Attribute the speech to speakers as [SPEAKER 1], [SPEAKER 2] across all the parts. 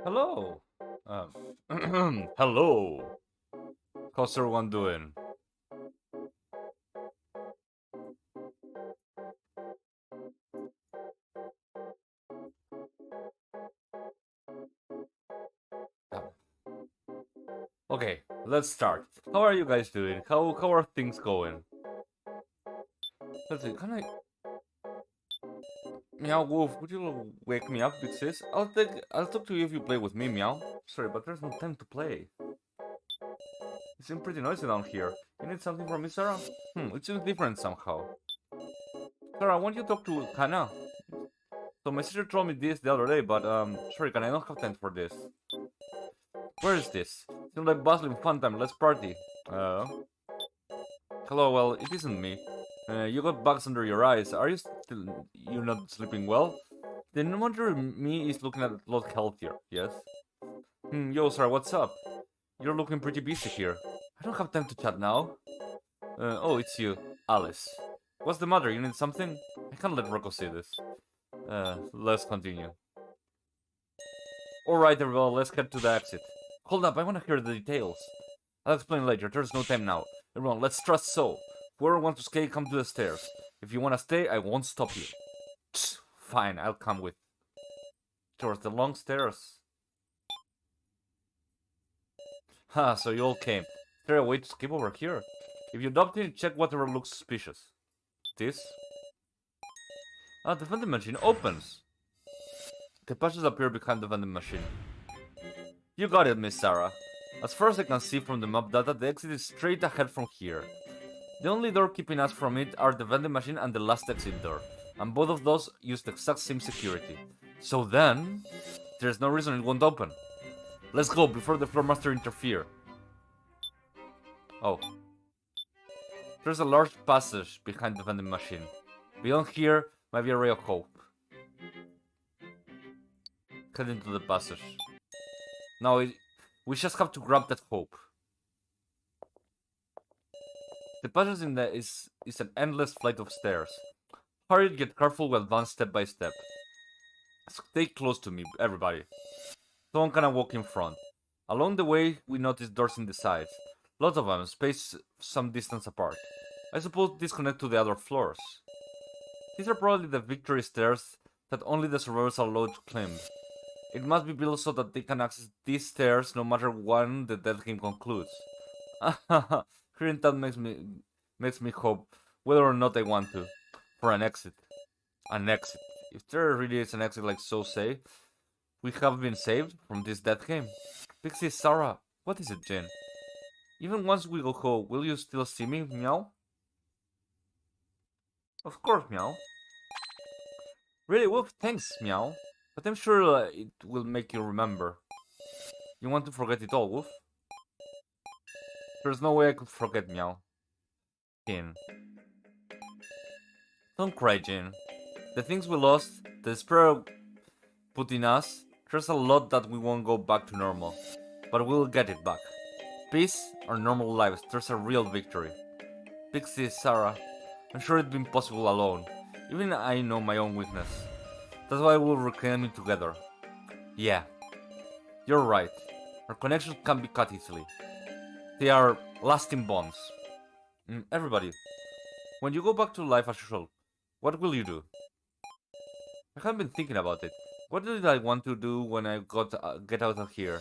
[SPEAKER 1] Hello. Hello. How's everyone doing? Okay, let's start. How are you guys doing? How are things going? Let's see. Can I? Meow Wolf, would you wake me up, big sis? I'll talk to you if you play with me, Meow. Sorry, but there's no time to play. It seems pretty noisy down here. You need something from me, Sarah? It seems different somehow. Sarah, why don't you talk to Kana? So my sister told me this the other day, but sorry, Kana, I don't have time for this. Where is this? Seems like bustling fun time, let's party. Hello, well, it isn't me. You got bugs under your eyes. Are you still... You're not sleeping well? The no wonder me is looking a lot healthier, yes? Yo, sir, what's up? You're looking pretty busy here. I don't have time to chat now. Oh, it's you, Alice. What's the matter? You need something? I can't let Rocco see this. Let's continue. Alright, everyone, let's head to the exit. Hold up, I wanna hear the details. I'll explain later, there's no time now. Everyone, let's trust so. Whoever wants to skate, come to the stairs. If you wanna stay, I won't stop you. Fine, I'll come with. Towards the long stairs. Ha, so you all came. Is there a way to skip over here? If you adopt it, check whatever looks suspicious. This? Ah, the vending machine opens. The patches appear behind the vending machine. You got it, Miss Sarah. As far as I can see from the map data, the exit is straight ahead from here. The only door keeping us from it are the vending machine and the last exit door, and both of those use the exact same security. So then, there's no reason it won't open. Let's go before the floor master interfere. Oh. There's a large passage behind the vending machine. Beyond here might be a ray of hope. Head into the passage. Now we just have to grab that hope. The passage is an endless flight of stairs. Hurry, get careful, we'll advance step by step. Stay close to me, everybody. Someone gonna walk in front. Along the way, we notice doors in the sides. Lots of them, spaced some distance apart. I suppose these connect to the other floors. These are probably the victory stairs that only the survivors are allowed to climb. It must be built so that they can access these stairs no matter when the death game concludes. Hearing that makes me hope, whether or not I want to, for an exit. An exit. If there really is an exit like so say, we have been saved from this death game. Pixie, Sarah, what is it, Jane? Even once we go home, will you still see me, Meow? Of course, Meow. Really, well, thanks, Meow. But I'm sure it will make you remember. You want to forget it all, Wolf? There's no way I could forget, Meow. Jin. Don't cry, Jin. The things we lost, the despair put in us, there's a lot that we won't go back to normal. But we'll get it back. Peace, our normal lives, there's a real victory. Pixie, Sarah, I'm sure it's been possible alone. Even I know my own weakness. That's why we'll reclaim it together. Yeah, you're right. Our connections can be cut easily. They are lasting bonds. Everybody, when you go back to life as usual, what will you do? I haven't been thinking about it. What did I want to do when I get out of here?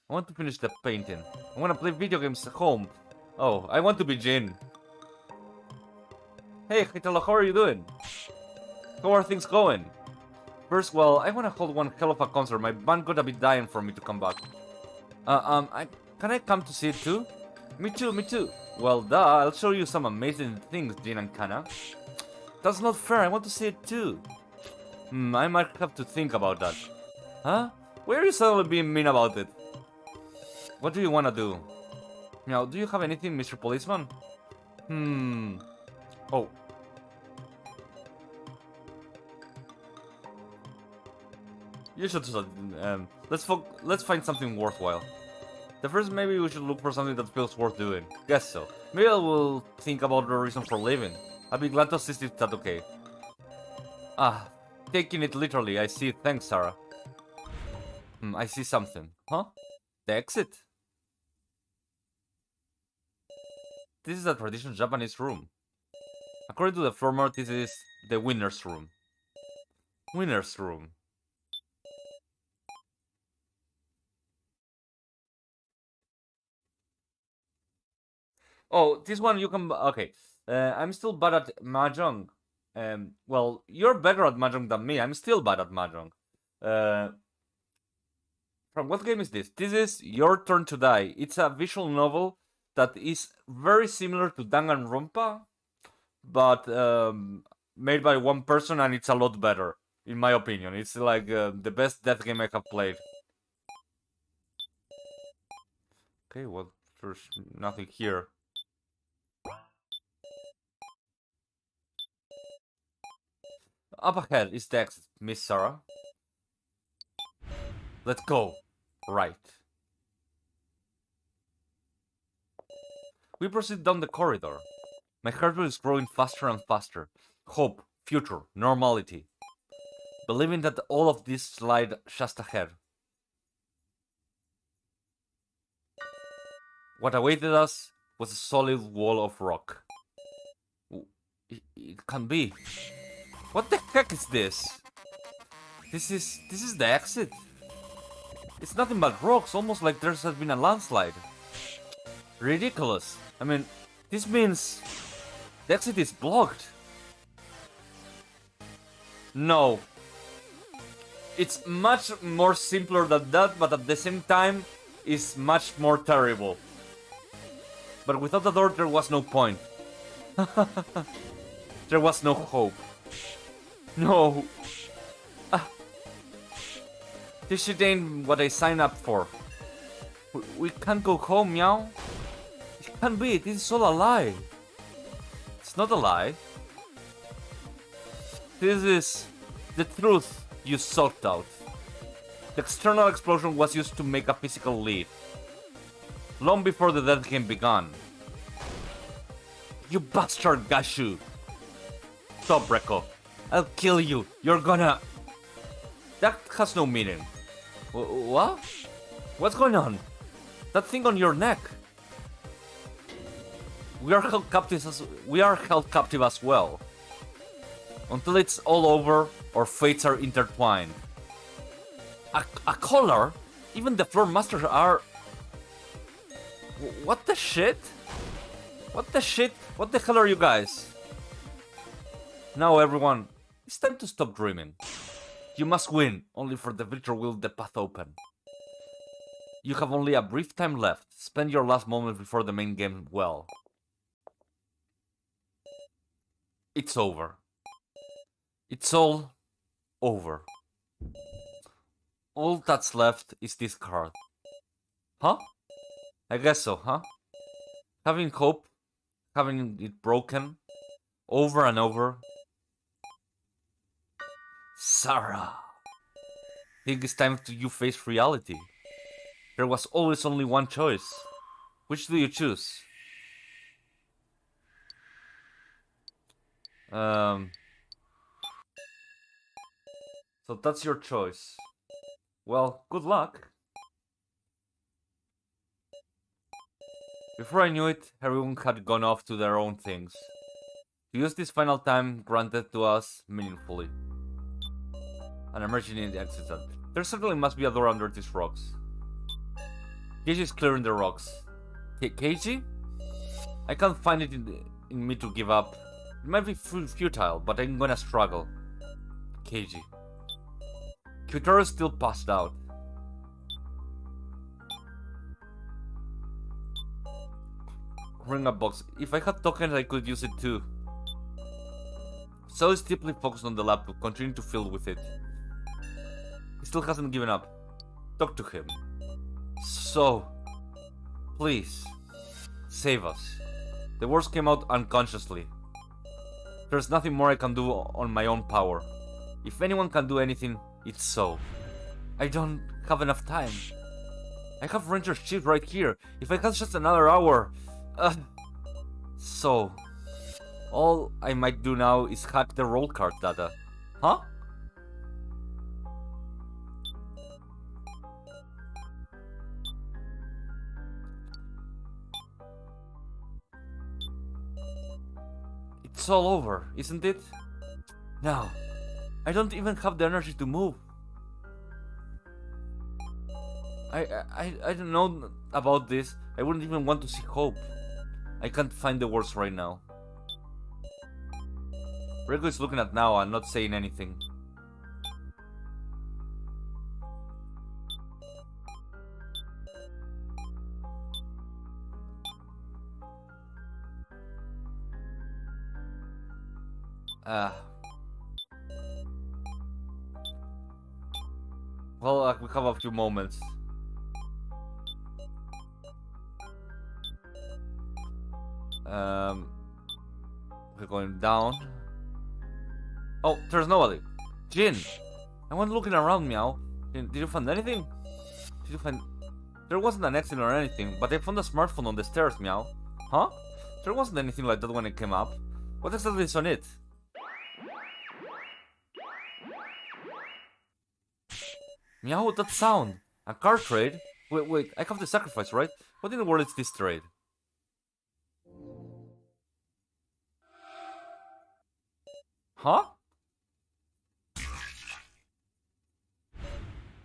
[SPEAKER 1] I want to finish the painting. I want to play video games at home. Oh, I want to be Jin. Hey, Hitala, how are you doing? How are things going? First, well, I want to hold one hell of a concert. My band gotta be dying for me to come back. Can I come to see it too? Me too, me too. Well, duh, I'll show you some amazing things, Jin and Kana. That's not fair, I want to see it too. I might have to think about that. Huh? Why are you suddenly being mean about it? What do you want to do? Now, do you have anything, Mr. Policeman? Oh. You should let's find something worthwhile. The first, maybe we should look for something that feels worth doing. Guess so. Maybe I will think about the reason for leaving. I'll be glad to assist if that's okay. Ah, taking it literally, I see. Thanks, Sarah. I see something. Huh? The exit? This is a traditional Japanese room. According to the floor map, this is the winner's room. Winner's room. Oh, this one you can... Okay. I'm still bad at Mahjong. Well, you're better at Mahjong than me. I'm still bad at Mahjong. From what game is this? This is Your Turn to Die. It's a visual novel that is very similar to Danganronpa, but made by one person, and it's a lot better, in my opinion. It's like the best death game I have played. Okay, well, there's nothing here. Up ahead is the exit, Miss Sarah. Let's go. Right. We proceed down the corridor. My heartbeat is growing faster and faster. Hope, future, normality. Believing that all of this lied just ahead. What awaited us was a solid wall of rock. It can be. What the heck is this? This is the exit. It's nothing but rocks, almost like there has been a landslide. Ridiculous. I mean, this means the exit is blocked. No. It's much more simpler than that, but at the same time, is much more terrible. But without the door, there was no point. There was no hope. No. This shit ain't what I signed up for. We can't go home, meow. It can't be. This is all a lie. It's not a lie. This is the truth you sought out. The external explosion was used to make a physical lead. Long before the death game began. You bastard, Gashu! Stop, Reko. I'll kill you. You're gonna... That has no meaning. What? What's going on? That thing on your neck. We are held captive as well. Until it's all over, our fates are intertwined. A collar? Even the floor masters are... What the shit? What the shit? What the hell are you guys? Now everyone, it's time to stop dreaming. You must win, only for the victor will the path open. You have only a brief time left. Spend your last moment before the main game well. It's over. It's all over. All that's left is this card. Huh? I guess so, huh? Having hope, having it broken, over and over. Sarah. I think it's time you face reality. There was always only one choice. Which do you choose? So that's your choice. Well, good luck. Before I knew it, everyone had gone off to their own things. To use this final time granted to us meaningfully. And emerging in the exit. There certainly must be a door under these rocks. Keiji is clearing the rocks. Keiji? I can't find it in me to give up. It might be futile, but I'm gonna struggle. Keiji. Kyutaro is still passed out. Ring a box. If I had tokens, I could use it too. So is deeply focused on the laptop, continuing to fill with it. He still hasn't given up. Talk to him. So, please, save us. The words came out unconsciously. There's nothing more I can do on my own power. If anyone can do anything, it's so. I don't have enough time. I have Ranger's chip right here. If I had just another hour... So... All I might do now is hack the roll card data. Huh? all over, isn't it? Now, I don't even have the energy to move. I don't know about this. I wouldn't even want to see hope. I can't find the words right now. Rego is looking at Nao and not saying anything. Well, we have a few moments. We're going down. Oh, there's nobody. Jin! I went looking around, Meow. Jin, did you find anything? Did you find... There wasn't an accident or anything, but I found a smartphone on the stairs, Meow. Huh? There wasn't anything like that when it came up. What exactly is on it? Meow, that sound! A car trade? Wait, I have the sacrifice, right? What in the world is this trade? Huh?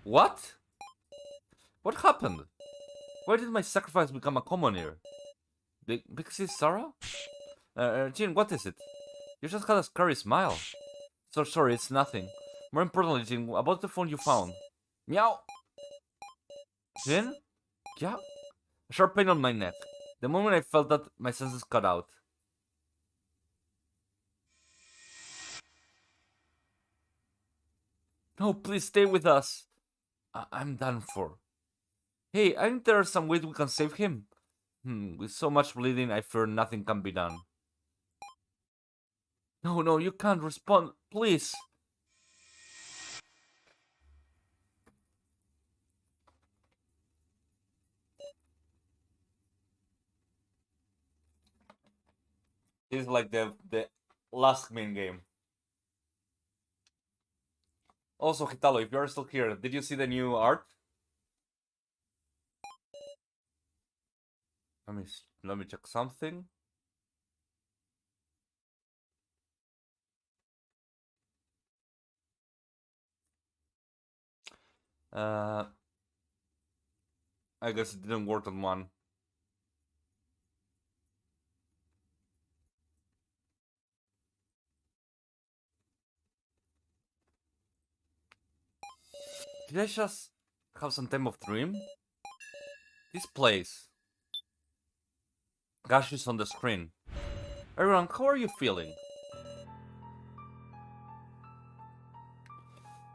[SPEAKER 1] What? What happened? Why did my sacrifice become a common here? Because it's Sarah? Jin, what is it? You just had a scary smile. So sorry, it's nothing. More importantly, Jin, about the phone you found. Meow! Jin? Yeah? A sharp pain on my neck. The moment I felt that, my senses cut out. No, please stay with us. I'm done for. Hey, I think there's some way we can save him. With so much bleeding, I fear nothing can be done. No, you can't respond, please. This is like the last main game. Also, Hitalo, if you're still here, did you see the new art? Let me check something. I guess it didn't work on one. Did I just have some time of dream? This place. Gash is on the screen. Everyone, how are you feeling?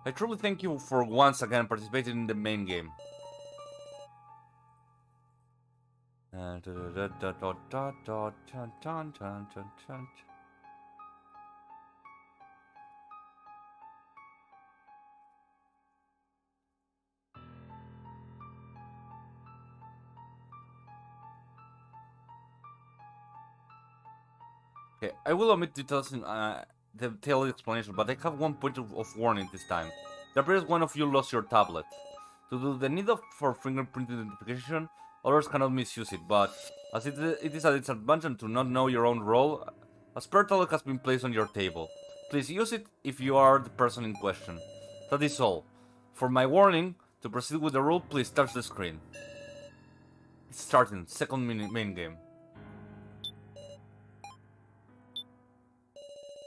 [SPEAKER 1] I truly thank you for once again participating in the main game. Okay, I will omit details in the detailed explanation, but I have one point of warning this time. The appears one of you lost your tablet. To do the need for fingerprint identification, others cannot misuse it, but as it is a disadvantage to not know your own role, a spare tablet has been placed on your table. Please use it if you are the person in question. That is all. For my warning, to proceed with the rule, please touch the screen. It's starting, second main game.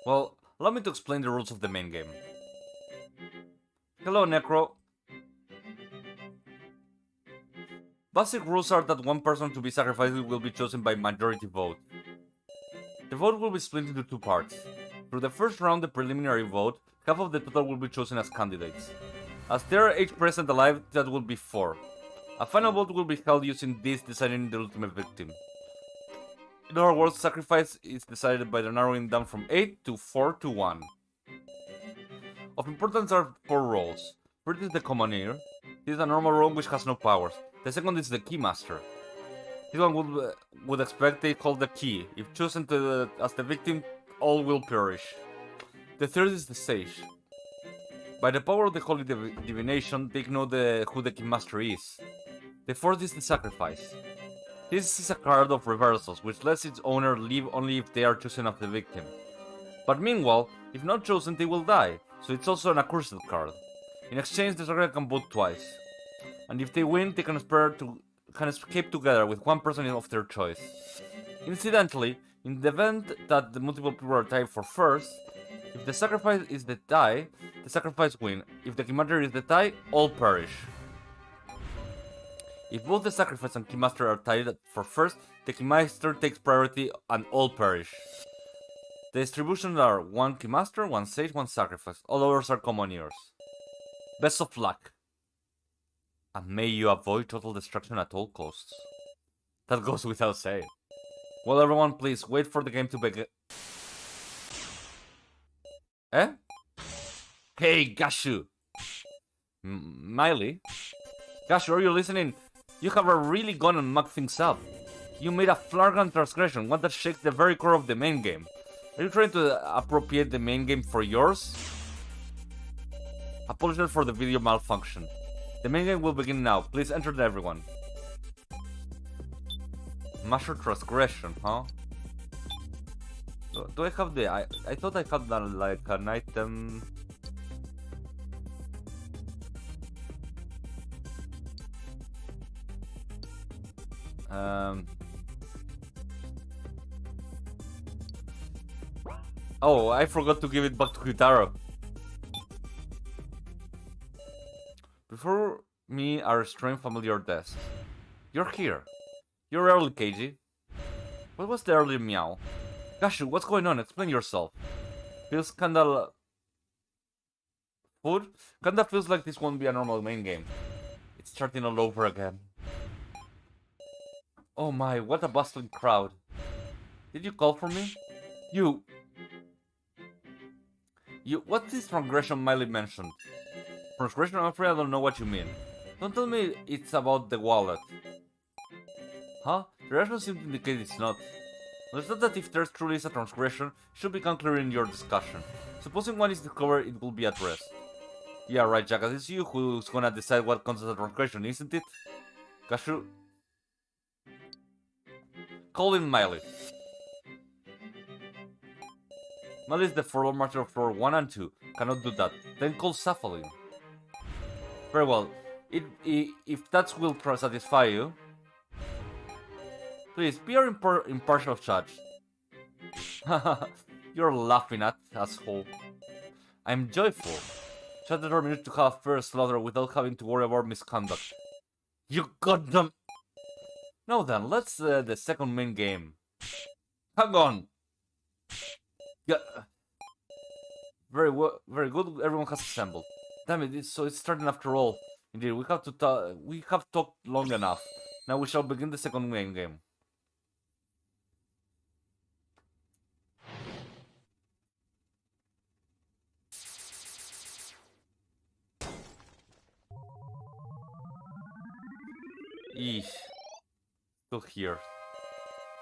[SPEAKER 1] Well, allow me to explain the rules of the main game. Hello, Necro. Basic rules are that one person to be sacrificed will be chosen by majority vote. The vote will be split into two parts. Through the first round, the preliminary vote, half of the total will be chosen as candidates. As there are 8 present alive, that will be 4. A final vote will be held using this deciding the ultimate victim. In other words, sacrifice is decided by the narrowing down from 8 to 4 to 1. Of importance are 4 roles. First is the Commoner. This is a normal role which has no powers. The second is the Keymaster. This one would expect they hold the key. If chosen as the victim, all will perish. The third is the Sage. By the power of the Holy Divination, they know who the Keymaster is. The fourth is the Sacrifice. This is a card of reversals, which lets its owner leave only if they are chosen as the victim. But meanwhile, if not chosen, they will die, so it's also an accursed card. In exchange, the Sagrada can vote twice. And if they win, they can escape together with one person of their choice. Incidentally, in the event that the multiple people are tied for first, if the sacrifice is the tie, the sacrifice win. If the Keymaster is the tie, all perish. If both the sacrifice and Keymaster are tied for first, the Keymaster takes priority and all perish. The distributions are 1 Keymaster, 1 Sage, 1 Sacrifice. All others are commoners. Best of luck. And may you avoid total destruction at all costs. That goes without saying. Well, everyone, please wait for the game to begin. Eh? Hey, Gashu! Miley? Gashu, are you listening? You have really gone and mucked things up. You made a flagrant transgression, one that shakes the very core of the main game. Are you trying to appropriate the main game for yours? Apologize for the video malfunction. The main game will begin now. Please enter everyone. Master transgression, huh? Do I have the... I thought I had like an item... Oh, I forgot to give it back to Kitaro. Before me are a strange familiar desk. You're here. You're early, Keiji. What was the earlier meow? Gashu, what's going on? Explain yourself. Feels kinda... Food? Kinda feels like this won't be a normal main game. It's starting all over again. Oh my, what a bustling crowd. Did you call for me? You... What's this transgression Miley mentioned? Transgression? I'm afraid I don't know what you mean. Don't tell me it's about the wallet. Huh? The reaction seems to indicate it's not. Understand that if there truly is a transgression, it should become clear in your discussion. Supposing one is discovered, it will be addressed. Yeah, right, Jack. It's you who's gonna decide what counts as a transgression, isn't it? Gashu? Call in Miley. Miley is the floor master of floor 1 and 2. Cannot do that. Then call Saphalin. Very well. If that will satisfy you... Please, be our impartial judge. You're laughing at, asshole. I'm joyful. Just determined to have a fair slaughter without having to worry about misconduct. You goddamn... Now then, let's the second main game. Hang on. Yeah. Very good. Everyone has assembled. Damn it! So it's starting after all. Indeed, we have talked long enough. Now we shall begin the second main game. Eesh. Still here.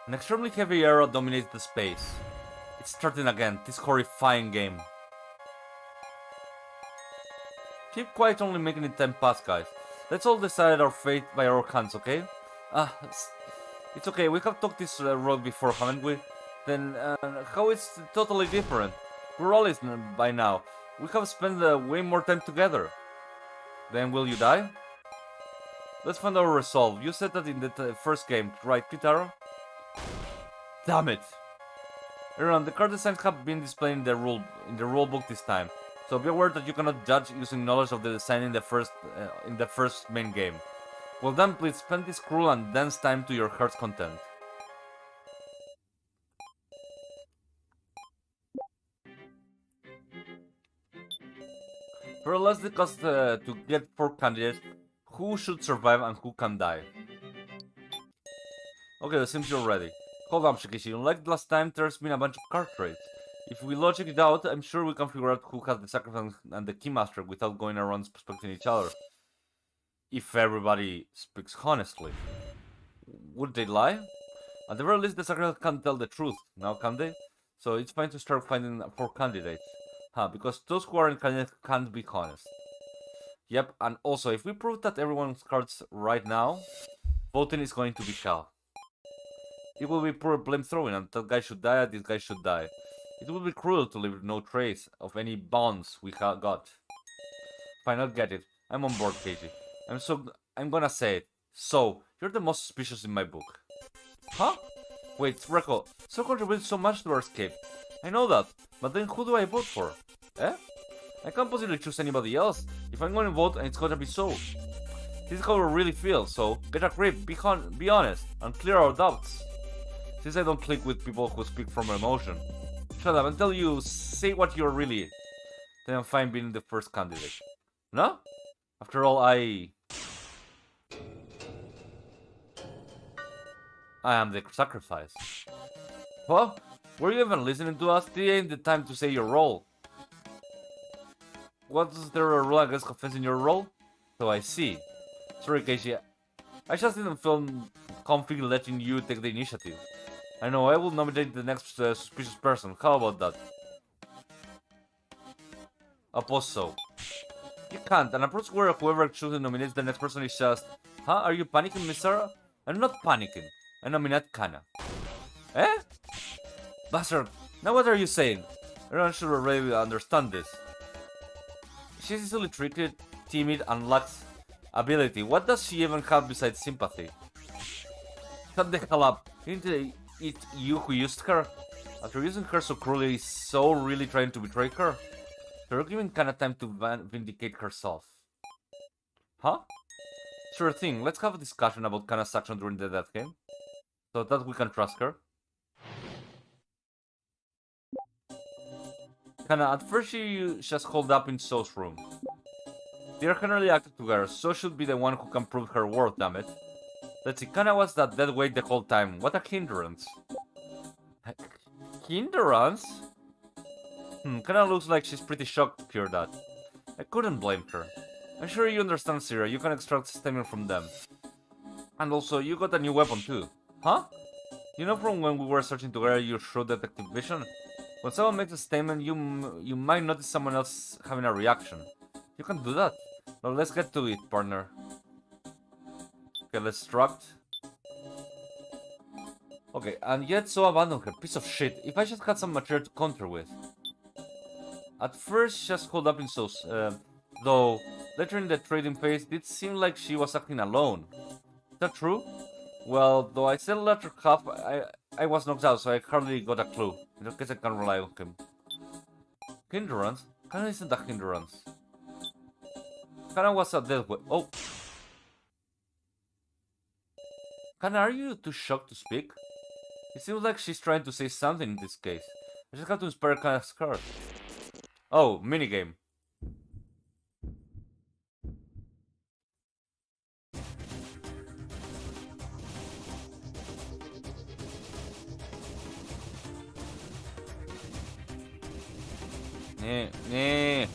[SPEAKER 1] An extremely heavy aura dominates the space. It's starting again, this horrifying game. Keep quiet, only making it time pass, guys. Let's all decide our fate by our hands, okay? It's okay, we have talked this road before, haven't we? Then, how it's totally different? We're allies by now. We have spent way more time together. Then will you die? Let's find our resolve. You said that in the first game, right, Kitaro? Damn it! Everyone, the card designs have been displayed in the rulebook this time, so be aware that you cannot judge using knowledge of the design in the first main game. Well then, please spend this cruel and dance time to your heart's content. For let's discuss to get 4 candidates who should survive and who can die. Okay, it seems you're ready. Hold on, Shikishi. Unlike last time, there's been a bunch of card trades. If we logic it out, I'm sure we can figure out who has the sacrifice and the Keymaster without going around suspecting each other. If everybody speaks honestly. Would they lie? At the very least, the sacrifice can't tell the truth, now can they? So it's fine to start finding 4 candidates. Because those who aren't candidates can't be honest. Yep, and also, if we prove that everyone's cards right now, voting is going to be hell. It will be pure blame throwing, and that guy should die, and this guy should die. It would be cruel to leave no trace of any bonds we got. Fine, I'll get it. I'm on board, Casey. I'm gonna say it. So, you're the most suspicious in my book. Huh? Wait, Reco, so contributed so much to our escape. I know that, but then who do I vote for? Eh? I can't possibly choose anybody else. If I'm gonna vote, it's gonna be so. This is how we really feel, so get a grip, be honest, and clear our doubts. Since I don't click with people who speak from emotion. Shut up until you say what you're really. Then I'm fine being the first candidate. No? After all, I am the sacrifice. What? Were you even listening to us? This ain't the time to say your role. Was there a rule against confessing your role? So I see. Sorry, Keishi. I just didn't feel comfy letting you take the initiative. I know, I will nominate the next suspicious person. How about that? Oppose so. You can't. An approach where whoever chooses nominates the next person is just... Huh? Are you panicking, Miss Sarah? I'm not panicking. I nominate Kana. Eh? Bastard. Now what are you saying? Everyone should already understand this. She's easily treated, timid, and lacks ability. What does she even have besides sympathy? Shut the hell up. Isn't it you who used her? After using her so cruelly, so really trying to betray her? You're giving Kana time to vindicate herself. Huh? Sure thing, let's have a discussion about Kana's action during the death game. So that we can trust her. Kana, at first she just holed up in So's room. They are generally active together, So should be the one who can prove her worth, damn it. Let's see, Kana was that dead weight the whole time. What a hindrance. Hindrance? Kana looks like she's pretty shocked to hear that. I couldn't blame her. I'm sure you understand, Sierra. You can extract statement from them. And also, you got a new weapon too. Huh? You know from when we were searching together your shrewd detective vision? When someone makes a statement, you might notice someone else having a reaction. You can do that. Well, let's get to it, partner. Okay, let's struct. Okay, and yet so abandoned her, piece of shit. If I just had some material to counter with. At first, just hold up in So's, though later in the trading phase, it seemed like she was acting alone. Is that true? Well, though I said latter half, I was knocked out, so I hardly got a clue. In that case, I can't rely on him. Hindrance? Kana isn't a hindrance. Kana was a dead weight. Oh! Kana, are you too shocked to speak? It seems like she's trying to say something in this case. I just have to inspire Kana's heart. Oh, minigame. Nah.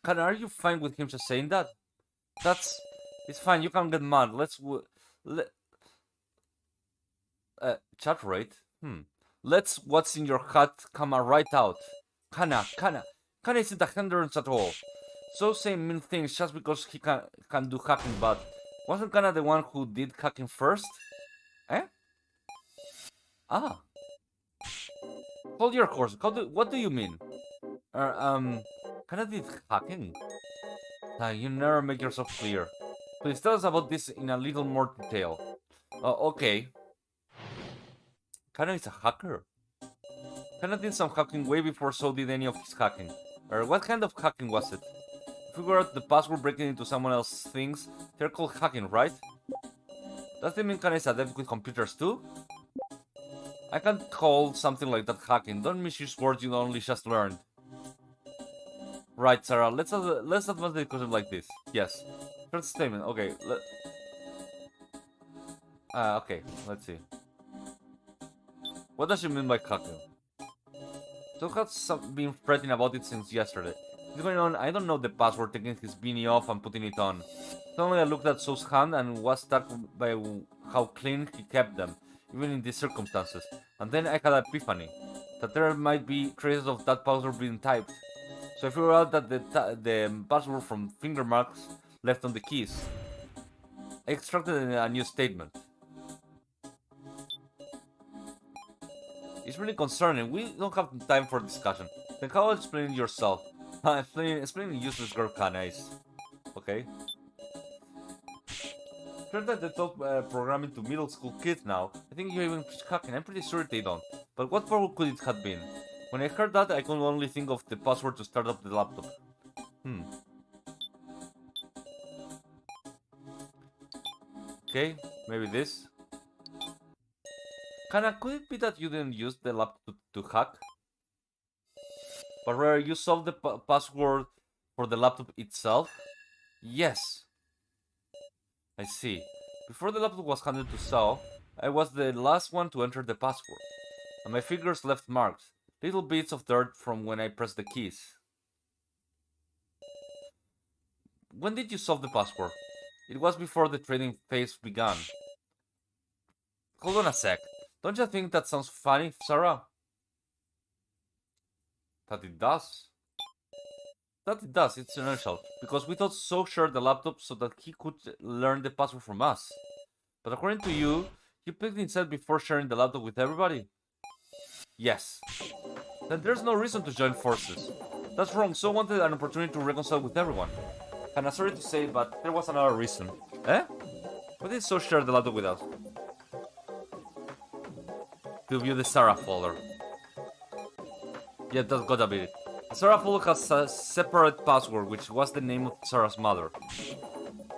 [SPEAKER 1] Kana, are you fine with him just saying that? It's fine, you can get mad. Chat rate? Let's what's in your hat come right out. Kana isn't a hindrance at all. So saying mean things just because he can do hacking, but wasn't Kana the one who did hacking first? Eh? Ah. Hold your horse. What do you mean? Kana did hacking? You never make yourself clear. Please tell us about this in a little more detail. Okay. Kana is a hacker. Kana did some hacking way before So did any of his hacking. What kind of hacking was it? Figure out the password breaking into someone else's things. They're called hacking, right? Does that mean Kana is adept with computers too? I can't call something like that hacking. Don't misuse words you only just learned. Right, Sarah. Let's advance the discussion like this. Yes. First statement. Okay. Okay. Let's see. What does she mean by hacking? So has been fretting about it since yesterday. It's going on. I don't know the password. Taking his beanie off and putting it on. Suddenly I looked at So's hand and was struck by how clean he kept them, even in these circumstances. And then I had an epiphany that there might be traces of that password being typed. So I figured out that the password from finger marks left on the keys. I extracted a new statement. It's really concerning. We don't have time for discussion. Then how explain it yourself? Explaining useless girl nice. Okay. Turns out they talk programming to middle school kids now. I think you even teach hacking. I'm pretty sure they don't. But what power could it have been? When I heard that, I could only think of the password to start up the laptop. Okay, maybe this. Kinda, could it be that you didn't use the laptop to hack? But rather you solved the password for the laptop itself? Yes. I see. Before the laptop was handed to Sao, I was the last one to enter the password. And my fingers left marks, little bits of dirt from when I pressed the keys. When did you solve the password? It was before the trading phase began. Hold on a sec. Don't you think that sounds funny, Sarah? That it does. That it does, it's essential. Because we thought So shared the laptop so that he could learn the password from us. But according to you, he picked himself before sharing the laptop with everybody? Yes. Then there's no reason to join forces. That's wrong, So wanted an opportunity to reconcile with everyone. And I'm sorry to say, but there was another reason. Eh? Why did So share the laptop with us? To view the Sarah folder. Yeah, that's gotta be it. The Sarah folder has a separate password, which was the name of Sarah's mother.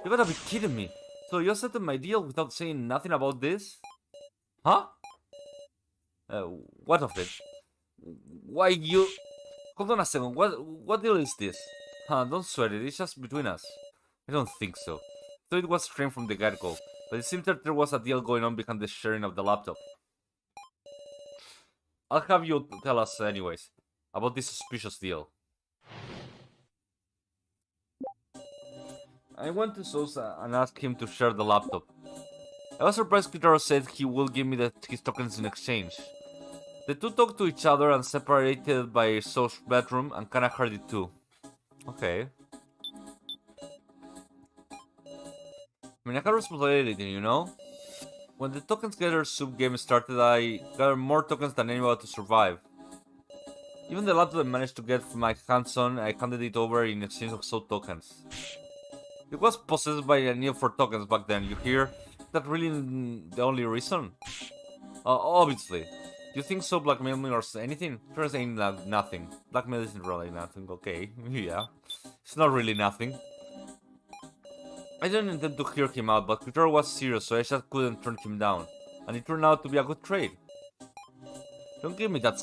[SPEAKER 1] You gotta be kidding me. So you accepted my deal without saying nothing about this? Huh? What of it? Why you... Hold on a second, what deal is this? Don't sweat it, it's just between us. I don't think so. So it was strange from the get-go, but it seemed that there was a deal going on behind the sharing of the laptop. I'll have you tell us anyways, about this suspicious deal. I went to Sosa and asked him to share the laptop. I was surprised Kitaro said he would give me his tokens in exchange. The two talked to each other and separated by So's bedroom and kinda heard it too. Okay. I mean, I got responsibility, you know? When the Tokens Gather Soup game started, I gathered more tokens than anybody to survive. Even the laptop I managed to get from my hands on, I handed it over in exchange of so tokens. It was possessed by a need for tokens back then, you hear? Is that really the only reason? Obviously. You think So blackmailed me or anything? Sure saying nothing. Blackmail isn't really nothing, okay. Yeah. It's not really nothing. I didn't intend to hear him out, but Kitaro was serious, so I just couldn't turn him down. And it turned out to be a good trade. Don't give me that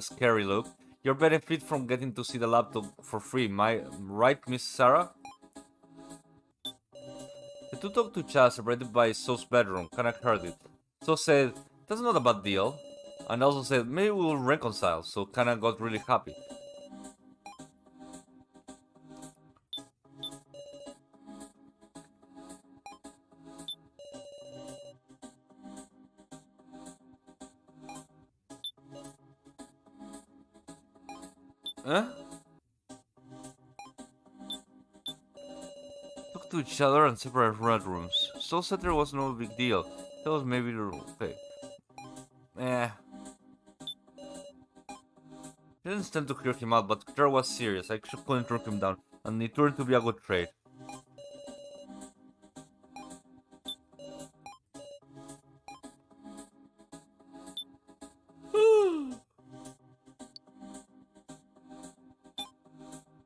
[SPEAKER 1] scary look. You're benefit from getting to see the laptop for free, right, Miss Sarah? The two talked to each other, separated by So's bedroom. Kinda heard it. So said, that's not a bad deal. And also said, maybe we'll reconcile, so kinda got really happy. Eh? Talked to each other and separate red rooms. So said there was no big deal. That was maybe the okay. I didn't stand to hear him out, but Kitaro was serious. I couldn't turn him down, and it turned to be a good trade.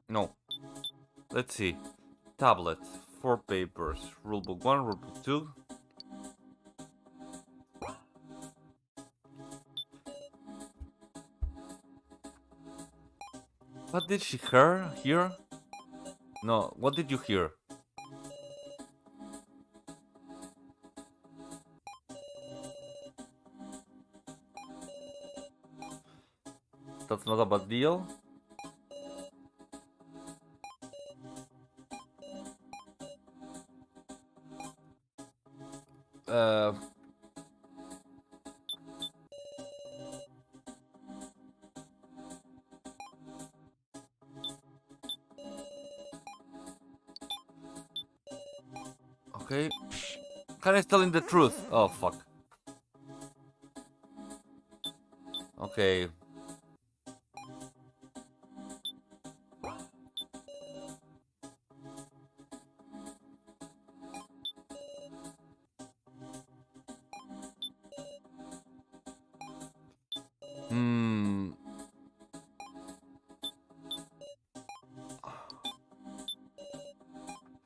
[SPEAKER 1] No. Let's see. Tablet. 4 papers. Rulebook 1, rulebook 2. What did she hear? No, what did you hear? That's not a bad deal. Okay. Can I tell him the truth? Oh, fuck. Okay.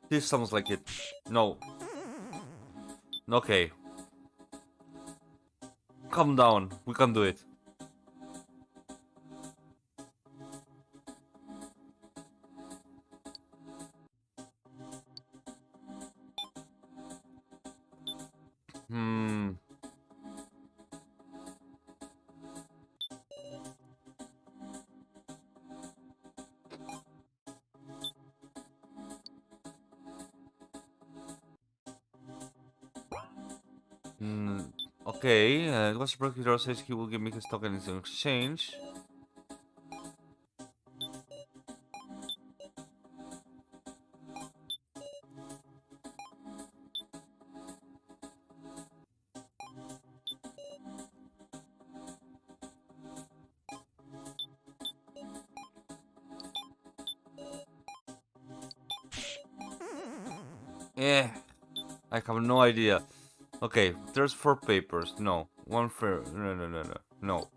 [SPEAKER 1] This sounds like it. No. Okay. Calm down. We can do it. Okay, what's the prosecutor says he will give me his tokens in exchange. Eh, I have no idea. Okay, there's 4 papers. No, one fair. No.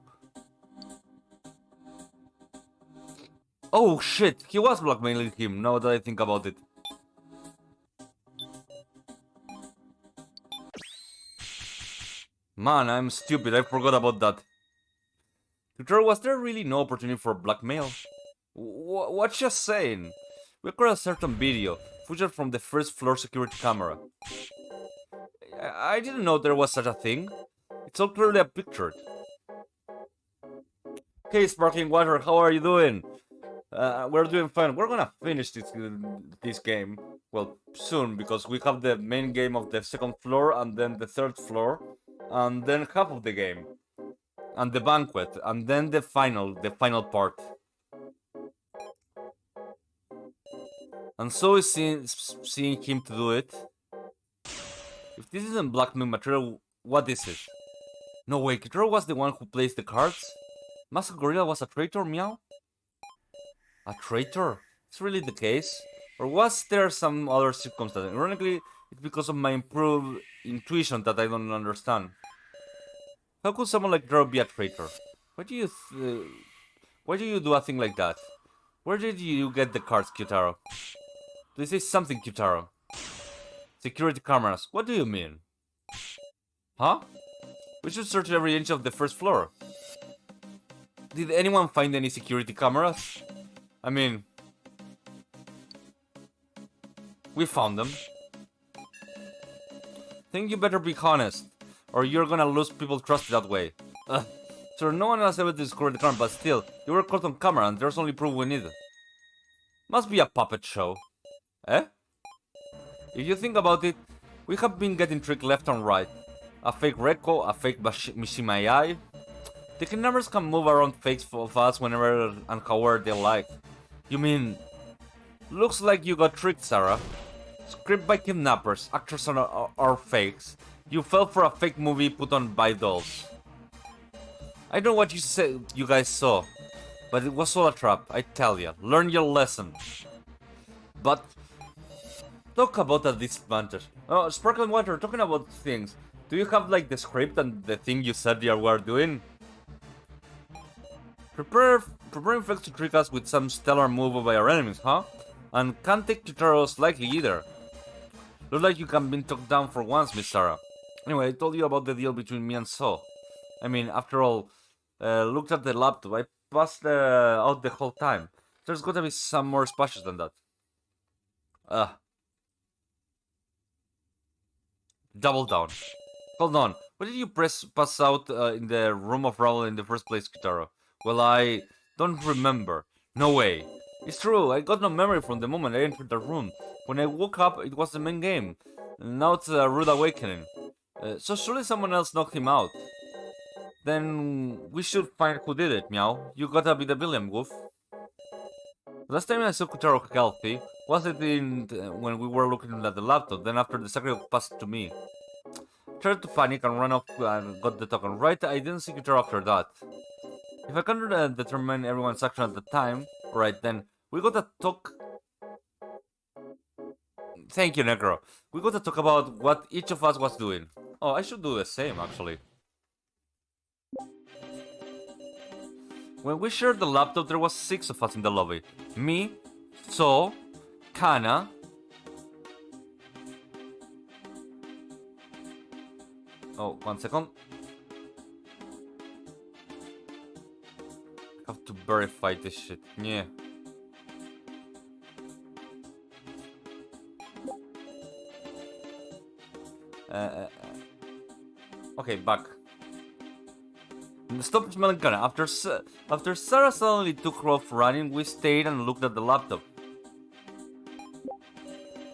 [SPEAKER 1] Oh shit, he was blackmailing him, now that I think about it. Man, I'm stupid, I forgot about that. Tutor, was there really no opportunity for blackmail? What just saying? We got a certain video, footage from the first floor security camera. I didn't know there was such a thing. It's all clearly pictured. Hey, Sparkling Water, how are you doing? We're doing fine. We're gonna finish this game, well, soon, because we have the main game of the second floor, and then the third floor, and then half of the game, and the banquet, and then the final part. And so is seeing him to do it. If this isn't blackmail material, what is it? No way, Kitaro was the one who placed the cards? Master Gorilla was a traitor, meow? A traitor? Is really the case? Or was there some other circumstance? Ironically, it's because of my improved intuition that I don't understand. How could someone like Kitaro be a traitor? Why do you do a thing like that? Where did you get the cards, Kyutaro? This is something, Kyutaro. Security cameras, what do you mean? Huh? We should search every inch of the first floor. Did anyone find any security cameras? I mean... we found them. Think you better be honest, or you're gonna lose people's trust that way. Sir, no one has ever discovered the camera, but still, you were caught on camera and there's only proof we need. Must be a puppet show. Eh? If you think about it, we have been getting tricked left and right. A fake Rekko, a fake Mishima AI. The kidnappers can move around fakes of us whenever and however they like. You mean... looks like you got tricked, Sarah. Script by kidnappers, actors are fakes. You fell for a fake movie put on by dolls. I know what you guys saw, but it was all a trap, I tell ya. Learn your lesson. But... talk about a disadvantage. Oh, Sparkling Water, talking about things. Do you have like the script and the thing you said you were doing? Preparing fakes to trick us with some stellar move by our enemies, huh? And can't take tutorials lightly either. Looks like you can be talked down for once, Miss Sarah. Anyway, I told you about the deal between me and So. I mean, after all, looked at the laptop, I passed out the whole time. There's gotta be some more splashes than that. Double down. Hold on, why did you pass out in the room of Raul in the first place, Kitaro? Well, I don't remember. No way. It's true, I got no memory from the moment I entered the room. When I woke up, it was the main game. Now it's a rude awakening. So surely someone else knocked him out. Then we should find who did it, Meow. You gotta be the villain, Wolf. Last time I saw Kutaro healthy, was it when we were looking at the laptop, then after the secretary passed it to me. Started to panic and ran off and got the token. Right, I didn't see Guitar after that. If I can determine everyone's action at the time, right then, we got to talk... Thank you, Necro. We got to talk about what each of us was doing. Oh, I should do the same, actually. When we shared the laptop, there was 6 of us in the lobby. Me, So, Kana... Oh, 1 second. I have to verify this shit. Yeah. Okay, back. Stop smelling Kana. After Sarah suddenly took off running, we stayed and looked at the laptop.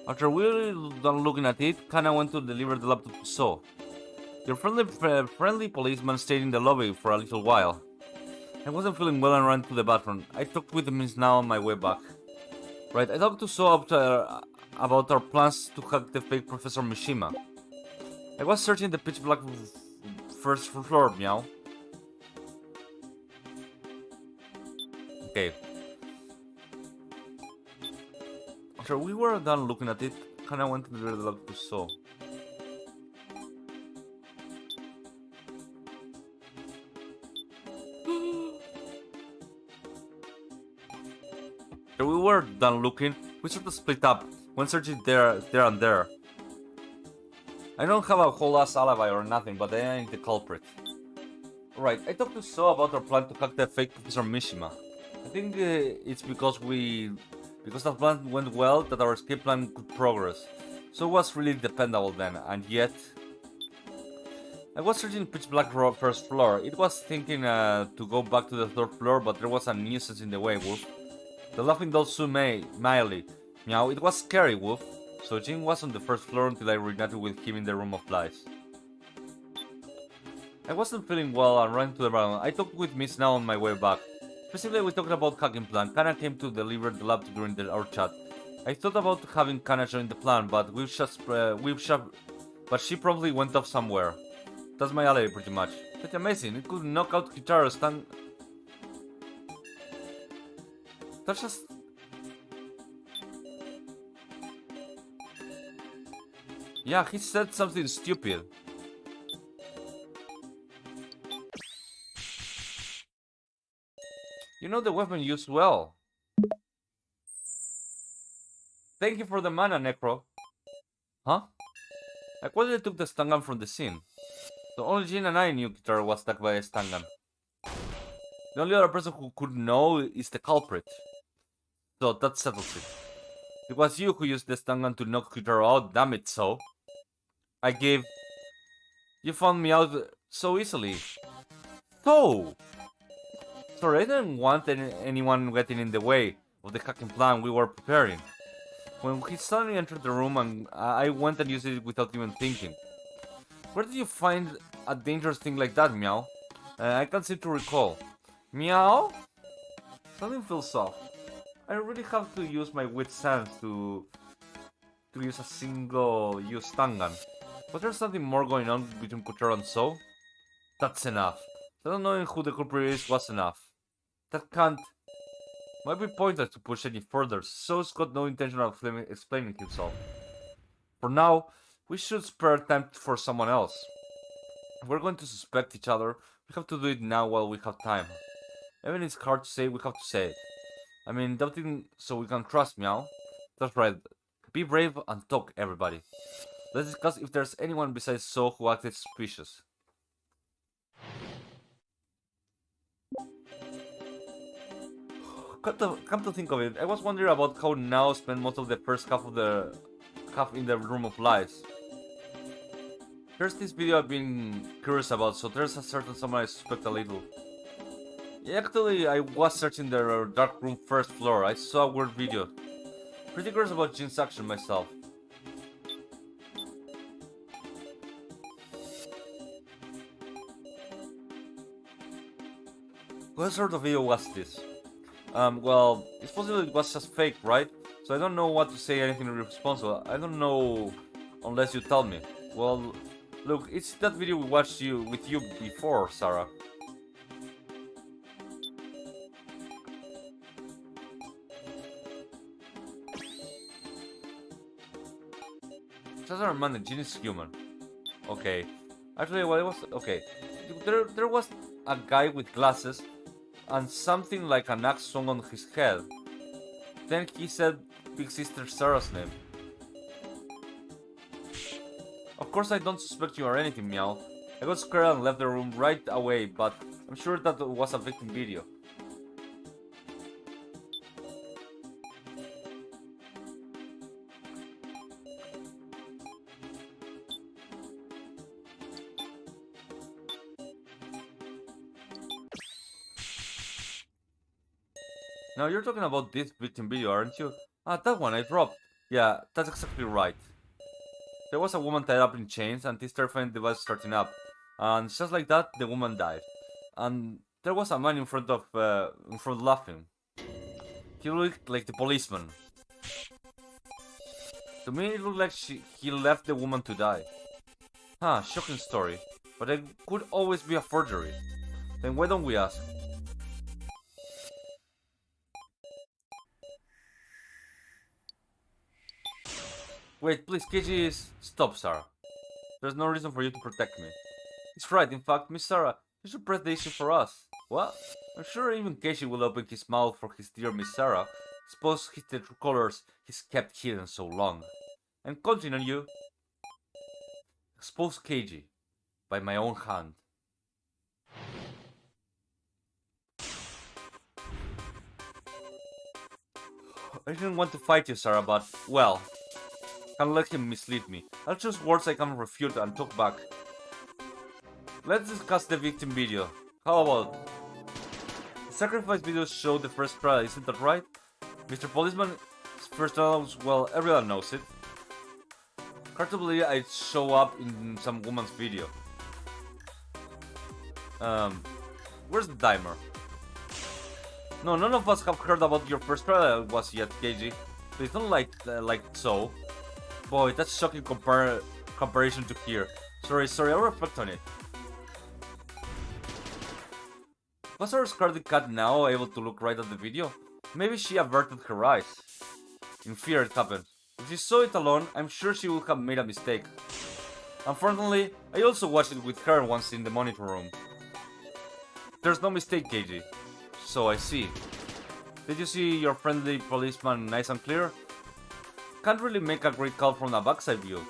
[SPEAKER 1] After we were done looking at it, Kana went to deliver the laptop to So. Your friendly policeman stayed in the lobby for a little while. I wasn't feeling well and ran to the bathroom. I talked with him now on my way back. Right, I talked to So about our plans to hack the fake Professor Mishima. I was searching the pitch black first floor, meow. Okay. After we were done looking at it, Kana went to deliver the laptop to So. After we were done looking, we sort of split up, went searching there and there. I don't have a whole ass alibi or nothing, but I ain't the culprit. Right, I talked to So about our plan to hack the fake Professor Mishima. I think it's because that plan went well that our escape plan could progress. So it was really dependable then, and yet... I was searching pitch black first floor. It was thinking to go back to the 3rd floor, but there was a nuisance in the way, Wolf. The laughing doll Sue Miley. Meow, it was scary, Wolf. So Jin was on the 1st floor until I reunited with him in the room of lies. I wasn't feeling well and ran to the bathroom. I talked with Miss now on my way back. Specifically, we talked about hacking plan. Kana came to deliver the laptop during our chat. I thought about having Kana join the plan, but but she probably went off somewhere. That's my alibi, pretty much. Pretty amazing. It could knock out guitar stand. That's just... Yeah, he said something stupid. You know the weapon used well. Thank you for the mana, Necro. Huh? I quietly took the stun gun from the scene. So only Jin and I knew Guitar was stuck by a stun gun. The only other person who could know is the culprit. So that settles it. It was you who used the stun gun to knock Guitar out, damn it, So. I gave... You found me out so easily. So! Sorry, I didn't want anyone getting in the way of the hacking plan we were preparing. When he suddenly entered the room, and I went and used it without even thinking. Where did you find a dangerous thing like that, Meow? I can't seem to recall. Meow? Something feels off. I really have to use my wit sense to use a single-use stun gun. Was there something more going on between Kotaro and So? That's enough. Not knowing who the culprit is was enough. That can't... Might be pointless to push any further. So's got no intention of explaining himself. For now, we should spare time for someone else. If we're going to suspect each other, we have to do it now while we have time. Even if it's hard to say, we have to say it. I mean, doubting so we can trust Meow. That's right. Be brave and talk, everybody. Let's discuss if there's anyone besides So who acted suspicious. Come to think of it, I was wondering about how Now spent most of the first half in the room of lies. There's this video I've been curious about, so there's a certain someone I suspect a little. Yeah, actually, I was searching the dark room 1st floor. I saw a weird video. Pretty curious about Jin's action myself. What sort of video was this? Well, it's possible it was just fake, right? So I don't know what to say anything responsible. I don't know unless you tell me. Well, Look, it's that video we watched with you before, Sarah. Cesar Man, the genius human. Okay. Actually, what it was... Okay. There was a guy with glasses and something like an axe swung on his head. Then he said Big Sister Sarah's name. Of course I don't suspect you or anything, Meow. I got scared and left the room right away, but I'm sure that was a victim video. Now you're talking about this victim video, aren't you? Ah, that one I dropped. Yeah, that's exactly right. There was a woman tied up in chains and this terrifying device starting up. And just like that, the woman died. And there was a man in front laughing. He looked like the policeman. To me, it looked like he left the woman to die. Huh, shocking story. But it could always be a forgery. Then why don't we ask? Wait, please, KG is... Stop, Sarah. There's no reason for you to protect me. It's right, in fact, Miss Sarah, you should press the issue for us. What? I'm sure even Casey will open his mouth for his dear Miss Sarah. Expose the true colors he's kept hidden so long. And continue you. Expose KG. By my own hand. I didn't want to fight you, Sarah, but, well... Can't let him mislead me. I'll choose words I can refute and talk back. Let's discuss the victim video. How about... The sacrifice videos show the first trial, isn't that right? Mr. Policeman's first trial, well, everyone knows it. Hard to believe I'd show up in some woman's video. Where's the timer? No, none of us have heard about your first trial was yet, KG. Please don't like so. Boy, that's shocking comparison to here. Sorry, I'll reflect on it. Was our scarlet cat now able to look right at the video? Maybe she averted her eyes. In fear it happened. If she saw it alone, I'm sure she would have made a mistake. Unfortunately, I also watched it with her once in the monitor room. There's no mistake, KG. So I see. Did you see your friendly policeman nice and clear? Can't really make a great call from a backside view.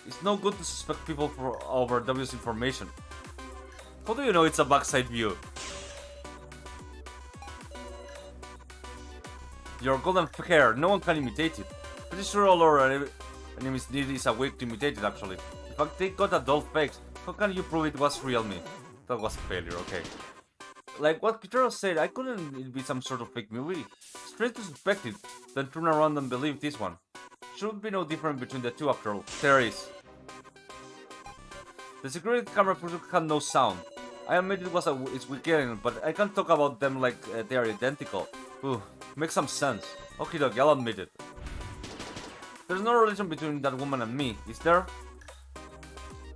[SPEAKER 1] It's no good to suspect people for over obvious information. How do you know it's a backside view? Your golden hair, no one can imitate it. Pretty sure all our enemies need is a way to imitate it actually. In fact, they got a doll face. How can you prove it was real me? That was a failure, okay. Like what Peter said, I couldn't it be some sort of fake movie. Straight to suspect it, then turn around and believe this one. Should be no different between the two after all. There is. The security camera had no sound. I admit it's weekend, but I can't talk about them like they are identical. Ooh, makes some sense. Okay, dog, I'll admit it. There's no relation between that woman and me, is there?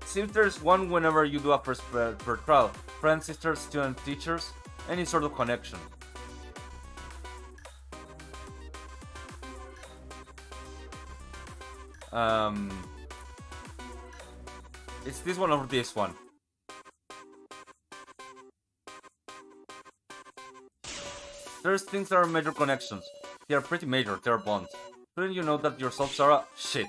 [SPEAKER 1] See if there's one whenever you do a first per trial. Friends, sisters, students, teachers, any sort of connection. It's this one or this one. There's things that are major connections. They are pretty major, they're bonds. Couldn't you know that yourself, Sarah? Shit.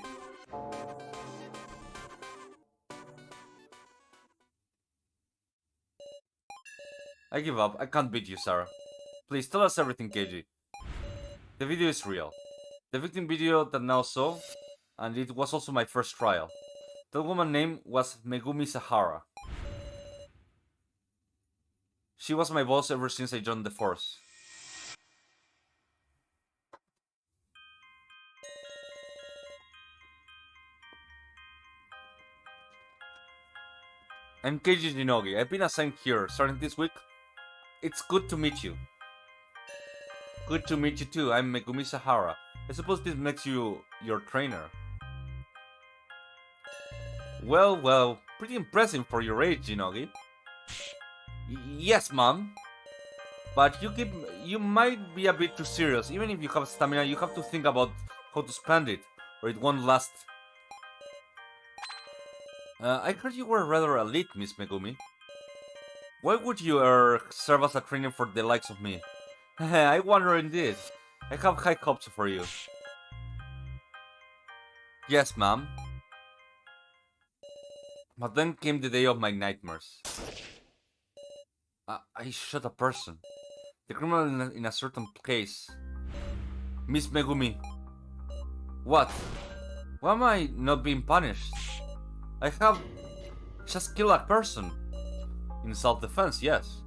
[SPEAKER 1] I give up. I can't beat you, Sarah. Please tell us everything, KG. The video is real. The victim video that now saw, and it was also my first trial. That woman's name was Megumi Sahara. She was my boss ever since I joined the force. I'm Keiji Jinogi. I've been assigned here, starting this week. It's good to meet you. Good to meet you too. I'm Megumi Sahara. I suppose this makes you your trainer. Well, pretty impressive for your age, Jinogi. Yes, Mom. But you might be a bit too serious. Even if you have stamina, you have to think about how to spend it, or it won't last. I heard you were rather elite, Miss Megumi. Why would you serve as a training for the likes of me? I wonder indeed. I have high hopes for you. Yes, ma'am. But then came the day of my nightmares. I shot a person. The criminal in a certain case. Miss Megumi. What? Why am I not being punished? I have just killed a person. In self-defense, yes.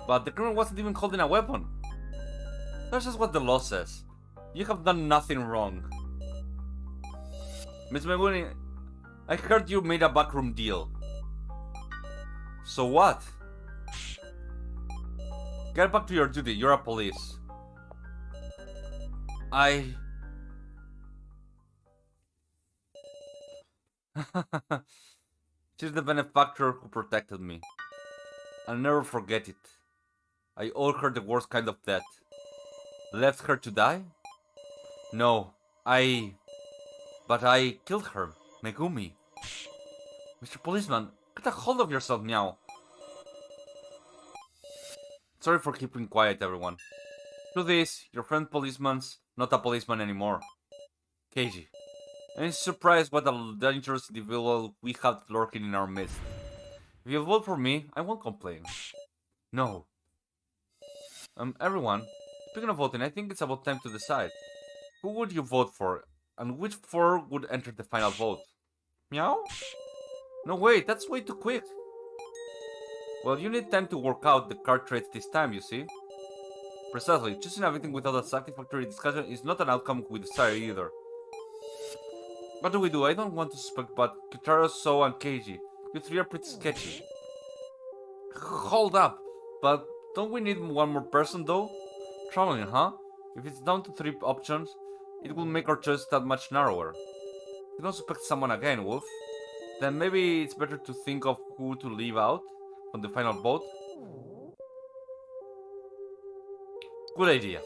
[SPEAKER 1] But the criminal wasn't even holding a weapon. That's just what the law says. You have done nothing wrong. Miss Megumi, I heard you made a backroom deal. So what? Get back to your duty, you're a police. She's the benefactor who protected me. I'll never forget it. I owed her the worst kind of death. Left her to die? No, But I killed her, Megumi. Mr. Policeman, get a hold of yourself, meow. Sorry for keeping quiet, everyone. Truth is, your friend policeman's not a policeman anymore. Keiji. I'm surprised what a dangerous individual we have lurking in our midst. If you vote for me, I won't complain. No. Everyone, speaking of voting, I think it's about time to decide. Who would you vote for, and which four would enter the final vote? Meow? No, wait, that's way too quick. Well, you need time to work out the card traits this time, you see? Precisely, choosing everything without a satisfactory discussion is not an outcome we desire either. What do we do? I don't want to suspect, but Kitaro, So, and Keiji, you three are pretty sketchy. Hold up, but don't we need one more person though? Traveling, huh? If it's down to 3 options, it will make our choice that much narrower. You don't suspect someone again, Wolf? Then maybe it's better to think of who to leave out on the final vote? Good idea.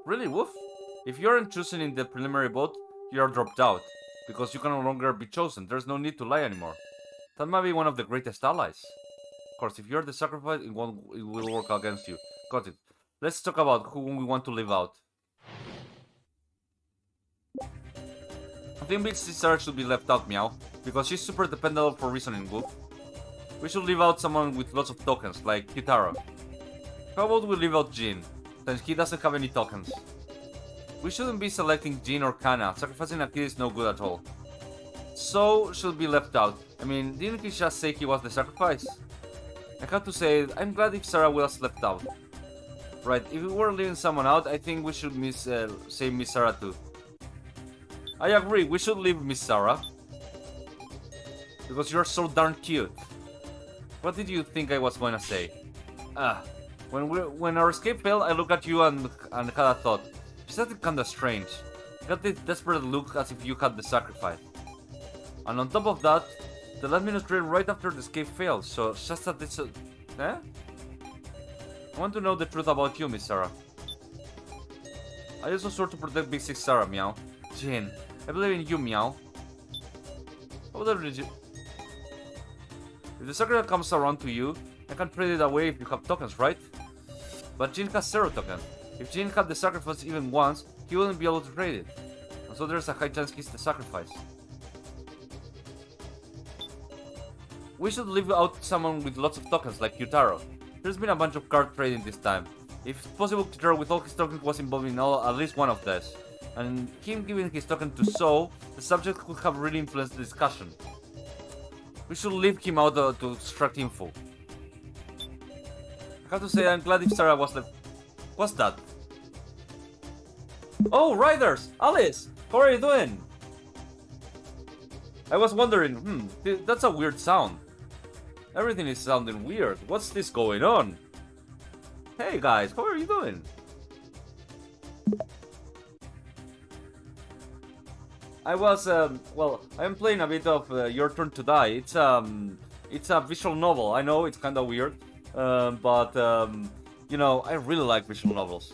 [SPEAKER 1] Really, Wolf? If you aren't chosen in the preliminary vote, you are dropped out, because you can no longer be chosen. There's no need to lie anymore. That might be one of the greatest allies. Of course, if you're the sacrifice, it will work against you. Got it. Let's talk about who we want to leave out. I think Big Sister should be left out, meow, because she's super dependable for reasoning, Wolf. We should leave out someone with lots of tokens, like Kitaro. How about we leave out Jin, since he doesn't have any tokens? We shouldn't be selecting Jin or Kana, sacrificing a kid is no good at all. So should be left out. I mean, didn't he just say he was the sacrifice? I have to say, I'm glad if Sarah was left out. Right, if we were leaving someone out, I think we should say Miss Sarah too. I agree, we should leave Miss Sarah. Because you're so darn cute. What did you think I was going to say? When our escape failed, I looked at you and had a thought. She said it kinda strange. You got this desperate look as if you had the sacrifice. And on top of that, they let me straight right after the escape failed, so just that this... eh? I want to know the truth about you, Miss Sarah. I also swore to protect Big Six Sarah, meow. Jin, I believe in you, meow. How did you... If the sacrifice comes around to you, I can trade it away if you have tokens, right? But Jin has 0 tokens. If Jin had the sacrifice even once, he wouldn't be able to trade it. And so there's a high chance he's the sacrifice. We should leave out someone with lots of tokens like Yutaro. There's been a bunch of card trading this time. If possible, Yutaro with all his tokens was involved in at least one of these. And him giving his token to So, the subject could have really influenced the discussion. We should leave him out to extract info. I have to say, I'm glad if Sarah was left. What's that? Oh, Riders! Alice! How are you doing? I was wondering, that's a weird sound. Everything is sounding weird. What's this going on? Hey guys, how are you doing? I was well. I'm playing a bit of Your Turn to Die. It's a visual novel. I know it's kind of weird, but you know, I really like visual novels.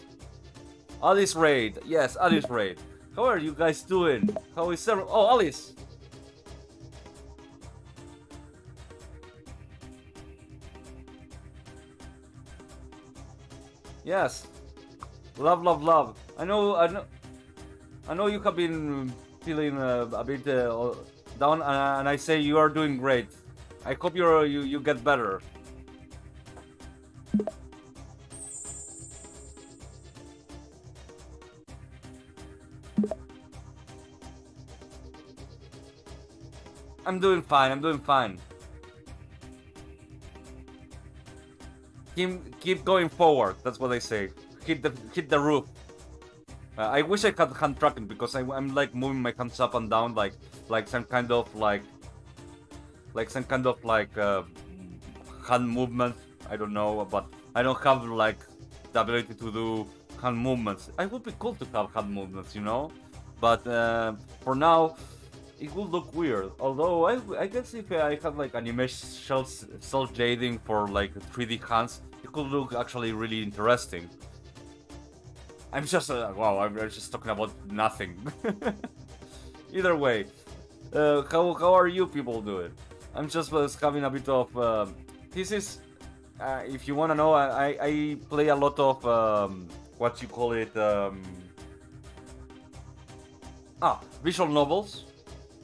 [SPEAKER 1] Alice Raid, yes, Alice Raid. How are you guys doing? How is everyone? Oh, Alice. Yes, love, love, love. I know you have been feeling a bit down, and I say you are doing great. I hope you get better. I'm doing fine. I'm doing fine. Keep going forward. That's what I say. Hit the roof. I wish I had hand tracking because I'm like moving my hands up and down like some kind of like hand movement. I don't know, but I don't have like the ability to do hand movements. It would be cool to have hand movements, you know. But for now, it would look weird. Although I guess if I had like animation cell shading for like 3D hands, it could look actually really interesting. I'm just wow. I'm just talking about nothing. Either way, how are you people doing? I'm just having a bit of this is if you wanna know, I play a lot of what you call it visual novels.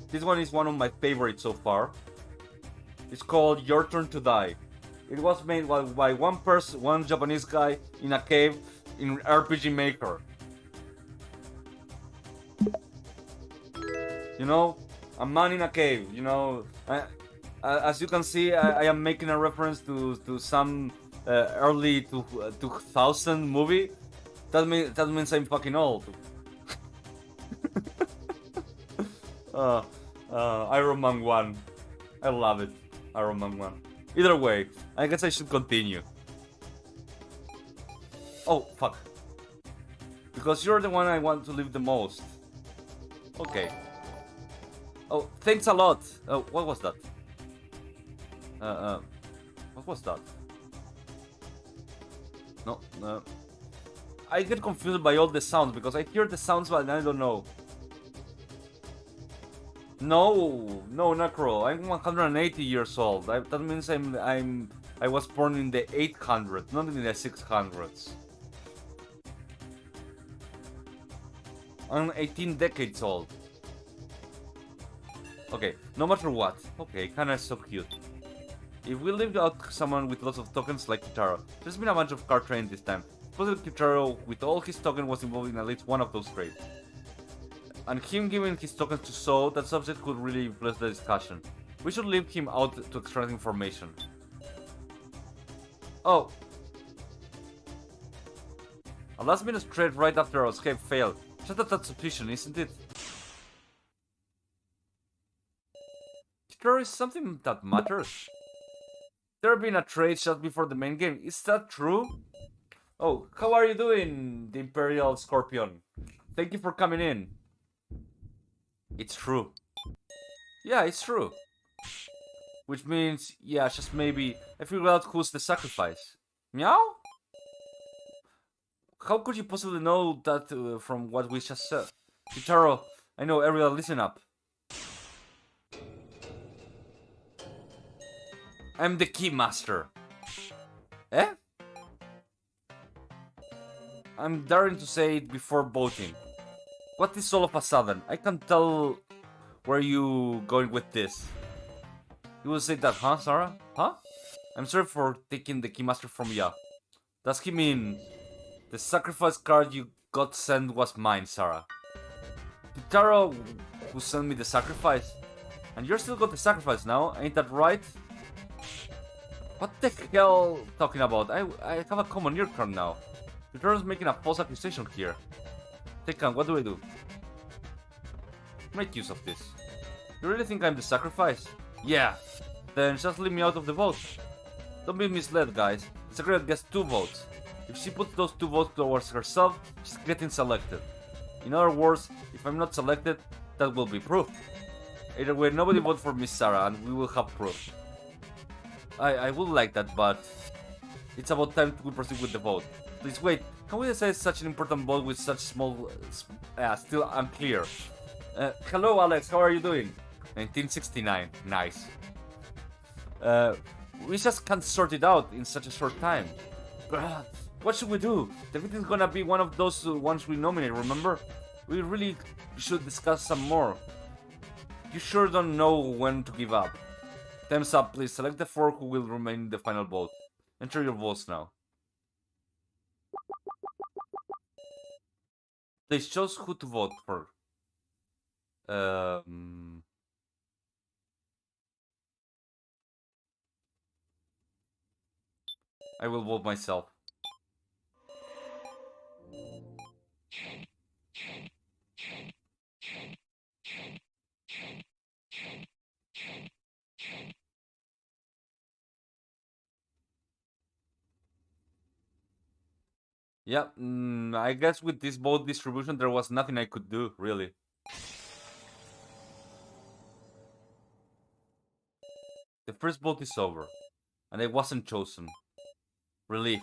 [SPEAKER 1] This one is one of my favorites so far. It's called Your Turn to Die. It was made by one Japanese guy in a cave in RPG Maker. You know, a man in a cave. You know, as you can see, I am making a reference to some early 2000 movie. That means I'm fucking old. Iron Man 1. I love it. Iron Man 1. Either way, I guess I should continue. Oh, fuck. Because you're the one I want to leave the most. Okay. Oh, thanks a lot. Oh, what was that? What was that? No. I get confused by all the sounds because I hear the sounds but I don't know. No, Necro. I'm 180 years old. That means I was born in the 800s, not in the 600s. I'm 18 decades old. Okay, no matter what. Okay, kinda so cute. If we leave out someone with lots of tokens like Kitaro, there's been a bunch of card training this time. Supposedly Kitaro, with all his tokens, was involved in at least one of those trades. And him giving his tokens to So, that subject could really influence the discussion. We should leave him out to extract information. Oh. A last minute trade right after our escape failed. Just that suspicion, isn't it? There is something that matters. There been a trade just before the main game. Is that true? Oh, how are you doing, the Imperial Scorpion? Thank you for coming in. It's true. Yeah, it's true. Which means, yeah, just maybe I figured out who's the sacrifice. Meow? How could you possibly know that from what we just said? Kitaro, I know, everyone listen up. I'm the Keymaster. Eh? I'm daring to say it before voting. What is all of a sudden? I can't tell where you going with this. You will say that, huh, Sarah? Huh? I'm sorry for taking the Keymaster from ya. Does he mean the sacrifice card you got sent was mine, Sarah? Kitaro who sent me the sacrifice? And you're still got the sacrifice now, ain't that right? What the hell talking about? I have a commoner card now. Kitaro's making a false accusation here. Tekken, what do I do? Make use of this. You really think I'm the sacrifice? Yeah. Then just leave me out of the vote. Don't be misled, guys. The secretary gets 2 votes. If she puts those 2 votes towards herself, she's getting selected. In other words, if I'm not selected, That will be proof. Either way, nobody vote for Miss Sarah, and we will have proof. I would like that, but it's about time to proceed with the vote. Please wait, can we decide such an important vote with such small... still unclear. Hello Alex, how are you doing? 1969, nice. We just can't sort it out in such a short time. What should we do? The meeting's gonna be one of those ones we nominate, remember? We really should discuss some more. You sure don't know when to give up. Time's up, please. Select the 4 who will remain in the final vote. Enter your votes now. Please choose who to vote for. I will vote myself. Yeah, I guess with this vote distribution there was nothing I could do, really. The first vote is over, and I wasn't chosen. Relief.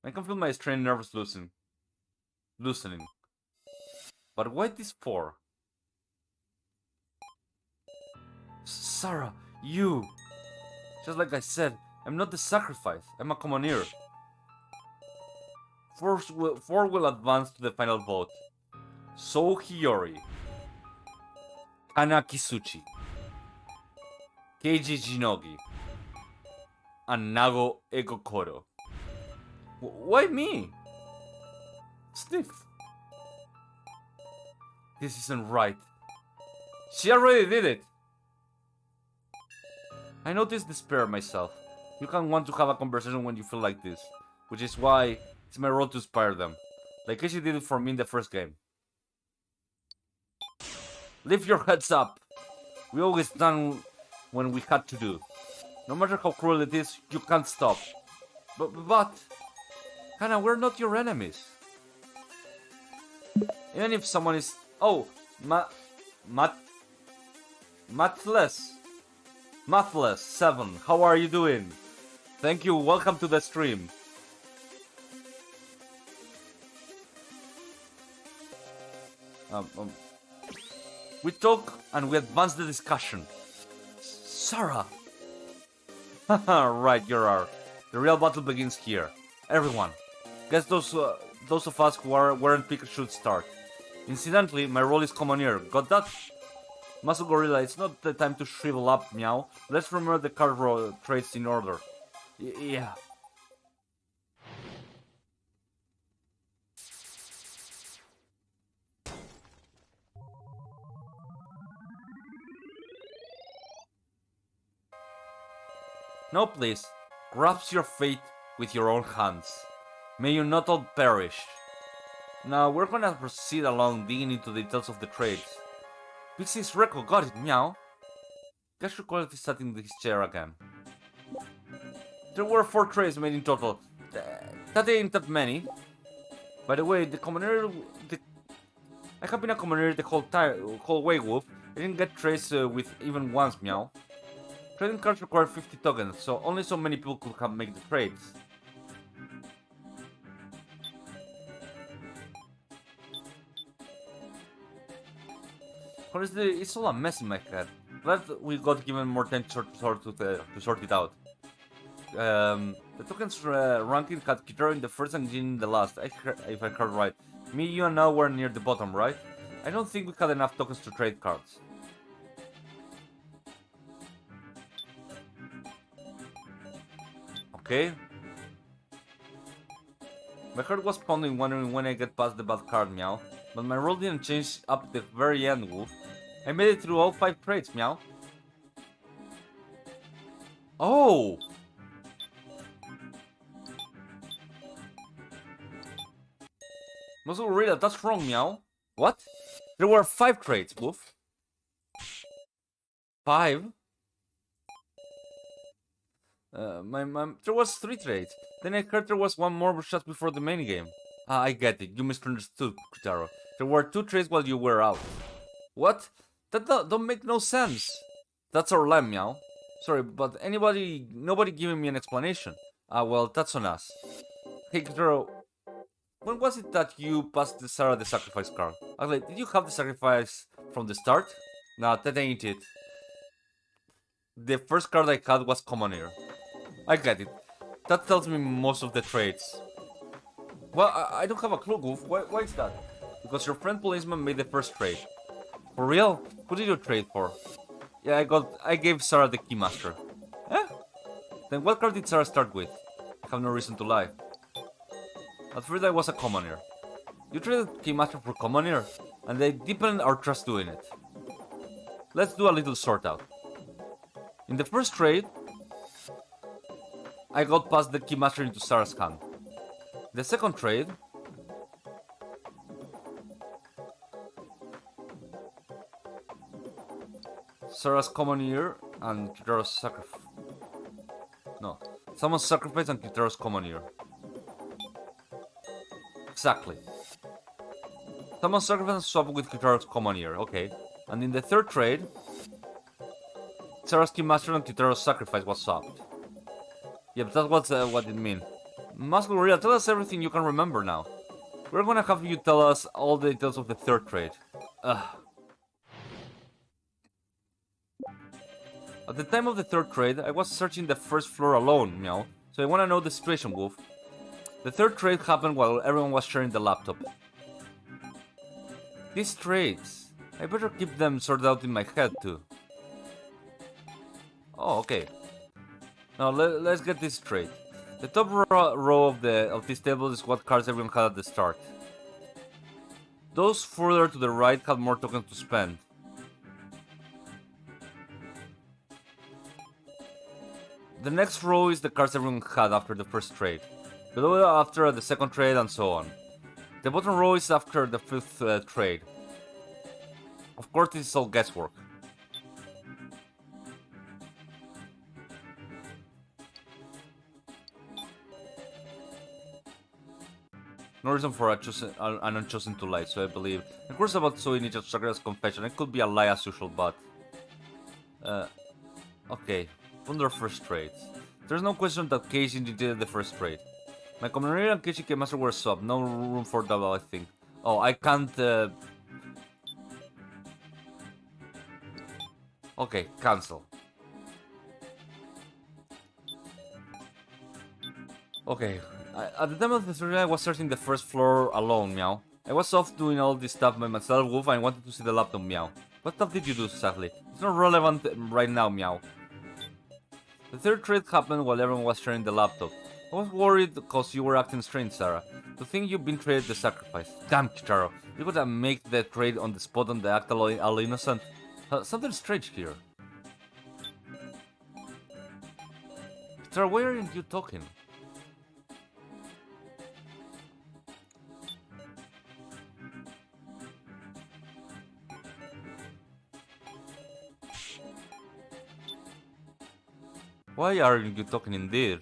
[SPEAKER 1] I can feel my strained nerves loosening. But why this for? Sarah, you! Just like I said, I'm not the sacrifice, I'm a commoner. 4 will advance to the final vote. So Hiyori, Kana Kisuchi, Keiji Jinogi, and Nago Egokoro. Why me? Sniff. This isn't right. She already did it. I noticed despair myself. You can want to have a conversation when you feel like this, which is why it's my role to inspire them, like she did it for me in the first game. Lift your heads up. We always done when we had to do. No matter how cruel it is, you can't stop. But... Kana, we're not your enemies. Even if someone is... Oh, Mathless7, how are you doing? Thank you, welcome to the stream. We talk and we advance the discussion. Sarah! Right, you're our. The real battle begins here. Everyone, guess those of us who weren't picked should start. Incidentally, my role is commoner. Got that? Muscle Gorilla, it's not the time to shrivel up, meow. Let's remember the card traits in order. Yeah. No, please. Grasp your fate with your own hands. May you not all perish. Now, we're gonna proceed along digging into the details of the trades. Pixie's record got it, meow. Guess your quality sat in his chair again. There were 4 trades made in total. That ain't that many. By the way, the commoner... I have been a commoner the whole way, Wolf. I didn't get trades with even once, meow. Trading cards require 50 tokens, so only so many people could make the trades. Honestly, it's all a mess in my head. Glad we got given more time to sort it out. The tokens ranking had Kitaro in the first and Jin in the last, if I heard right. Me, you and now were near the bottom, right? I don't think we had enough tokens to trade cards. Okay. My heart was pounding, wondering when I get past the bad card, meow. But my roll didn't change up at the very end, Wolf. I made it through all 5 trades, meow. Oh! Muscle Gorilla, that's wrong, meow. What? There were 5 trades, Wolf. 5? There was 3 trades. Then I heard there was one more just before the main game. Ah, I get it. You misunderstood, Kitaro. There were 2 trades while you were out. What? That don't make no sense. That's our line, meow. Sorry, but nobody giving me an explanation. Ah, well, that's on us. Hey, Kitaro, when was it that you passed Sarah the sacrifice card? Actually, did you have the sacrifice from the start? Nah, that ain't it. The first card I had was Commoner. I get it. That tells me most of the traits. Well, I don't have a clue, Goof. Why is that? Because your friend policeman made the first trade. For real? Who did you trade for? Yeah, I gave Sarah the Keymaster. Eh? Then what card did Sarah start with? I have no reason to lie. At first I was a Commoner. You traded Keymaster for Commoner, and they deepened our trust doing it. Let's do a little sort out. In the first trade, I got past the Keymaster into Sarah's hand. The second trade, Sarah's Commoner and Kitaro's sacrifice. No, someone's sacrifice and Kitaro's Commoner. Exactly. Someone's sacrifice and swap with Kitaro's Commoner, okay. And in the third trade, Sarah's Keymaster and Kitaro's sacrifice was swapped. Yep, that's what it means. Muscle, tell us everything you can remember now. We're gonna have you tell us all the details of the third trade. Ugh. At the time of the third trade, I was searching the first floor alone, meow. So I wanna know the situation, Wolf. The third trade happened while everyone was sharing the laptop. These trades, I better keep them sorted out in my head too. Oh, okay. Now let's get this straight. The top row of this table is what cards everyone had at the start. Those further to the right had more tokens to spend. The next row is the cards everyone had after the first trade. Below after the second trade and so on. The bottom row is after the fifth trade. Of course, this is all guesswork. No reason for an unchosen to lie, so I believe. The course about Soinichi Sakura's confession, it could be a lie as usual, but... okay. Under first trades. There's no question that Keishi did the first trade. My Commoner and Keishi Keymaster were swapped, no room for double, I think. Oh, I can't... Okay, cancel. Okay, at the time of the story I was searching the first floor alone, meow. I was off doing all this stuff by myself, Wolf, and I wanted to see the laptop, meow. What stuff did you do exactly? It's not relevant right now, meow. The third trade happened while everyone was sharing the laptop. I was worried because you were acting strange, Sarah. To think you've been traded the sacrifice. Damn, Kitaro. You gotta make the trade on the spot and act all innocent. Something strange here. Kitaro, why aren't you talking? Why aren't you talking indeed?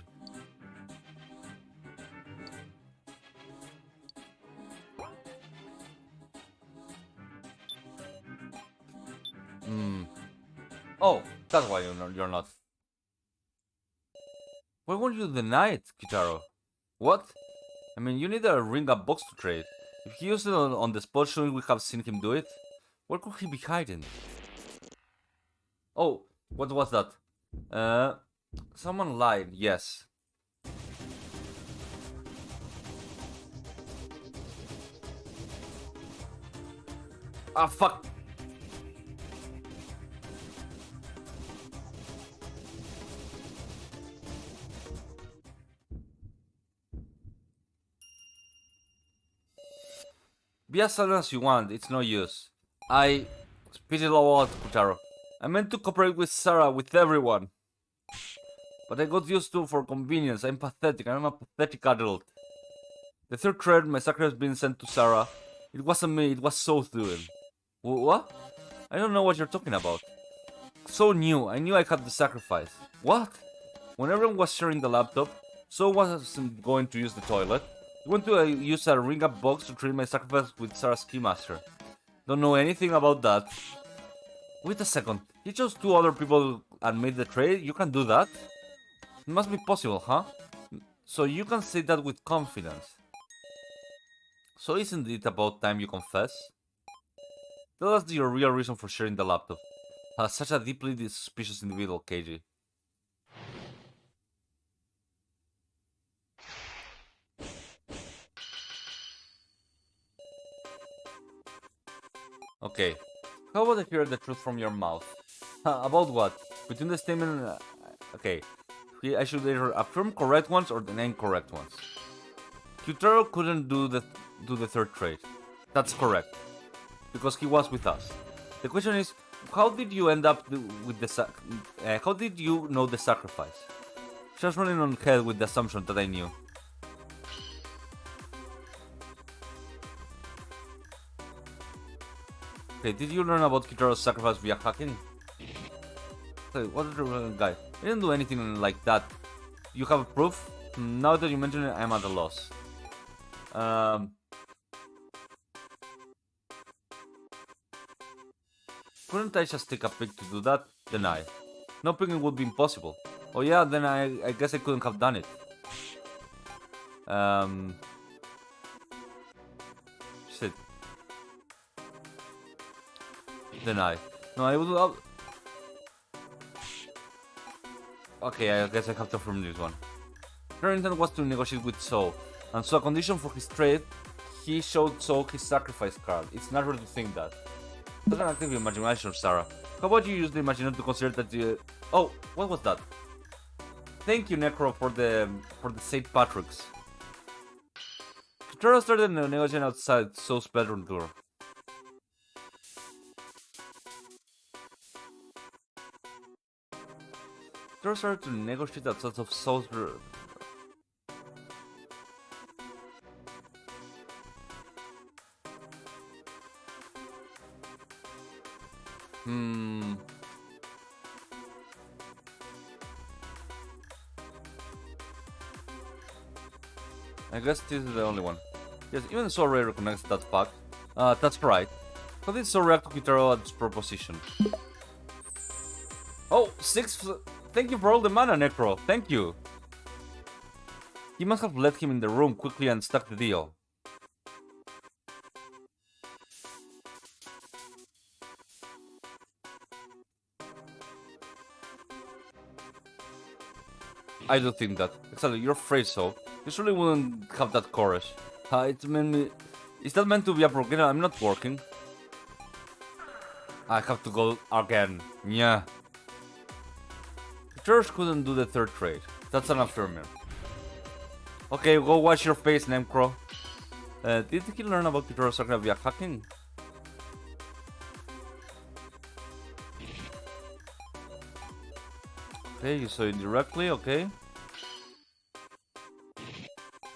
[SPEAKER 1] Oh, that's why you're not. Why won't you deny it, Kitaro? What? I mean, you need a ring-up box to trade. If he used it on the spot, shouldn't we have seen him do it? Where could he be hiding? Oh, what was that? Someone lied, yes. Ah, fuck! Be as silent as you want, it's no use. Spit it all out, Kutaro. I meant to cooperate with Sarah, with everyone. But I got used to for convenience. I'm pathetic. I'm a pathetic adult. The third trade, my sacrifice being sent to Sarah. It wasn't me, it was So doing. What? I don't know what you're talking about. So knew. I knew I had the sacrifice. What? When everyone was sharing the laptop, So wasn't going to use the toilet. He went to use a ring-up box to trade my sacrifice with Sarah's Keymaster. Don't know anything about that. Wait a second. He chose 2 other people and made the trade? You can do that? It must be possible, huh? So you can say that with confidence. So isn't it about time you confess? Tell us your real reason for sharing the laptop. Such a deeply suspicious individual, KG. Okay. How about I hear the truth from your mouth? About what? Between the statement... okay. I should either affirm correct ones or the incorrect ones. Qtaro couldn't do the 3rd trade. That's correct. Because he was with us. The question is, how did you end up with the how did you know the sacrifice? Just running on head with the assumption that I knew. Okay, did you learn about Kitaro's sacrifice via hacking? Hey, what is the guy? I didn't do anything like that. You have proof? Now that you mention it, I'm at a loss. Couldn't I just take a pic to do that? Deny. No picking would be impossible. Oh yeah, then I guess I couldn't have done it. Shit. Deny. No, I would... okay, I guess I have to affirm this one. Her intent was to negotiate with Soul, and so a condition for his trade, he showed Soul his sacrifice card. It's natural to think that. That's an active imagination, Sarah. How about you use the imagination to consider that you... oh, what was that? Thank you, Necro, for the St. Patrick's. Kitara started negotiating outside Soul's bedroom door. Kitara started to negotiate outside of Soul's room. I guess this is the only one. Yes, even Sorey recognizes that fact. That's right. How did Sorey react to Kitaro at this proposition? Oh, 6... thank you for all the mana, Necro. Thank you. He must have let him in the room quickly and stuck the deal. I do think that. Exactly, you're afraid so. You surely wouldn't have that courage. Is that meant to be a provocation? I'm not working. I have to go again. Yeah. The church couldn't do the 3rd trade. That's an affirmation. Okay, go wash your face, Nemcro. Did he learn about Kitaro Sakura via hacking? Okay, you saw it directly, okay.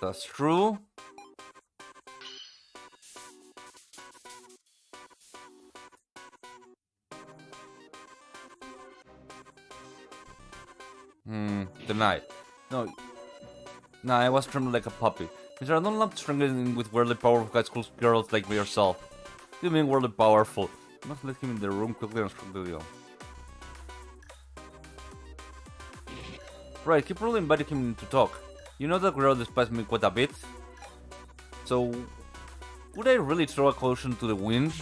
[SPEAKER 1] That's true. Denied. No, I was trembling like a puppy. Mister, I don't love strangling with worldly powerful high school girls like yourself. You mean worldly powerful? You must let him in the room quickly and struck the deal. Right, keep really inviting him to talk. You know that girl despises me quite a bit. So, would I really throw a caution to the wind?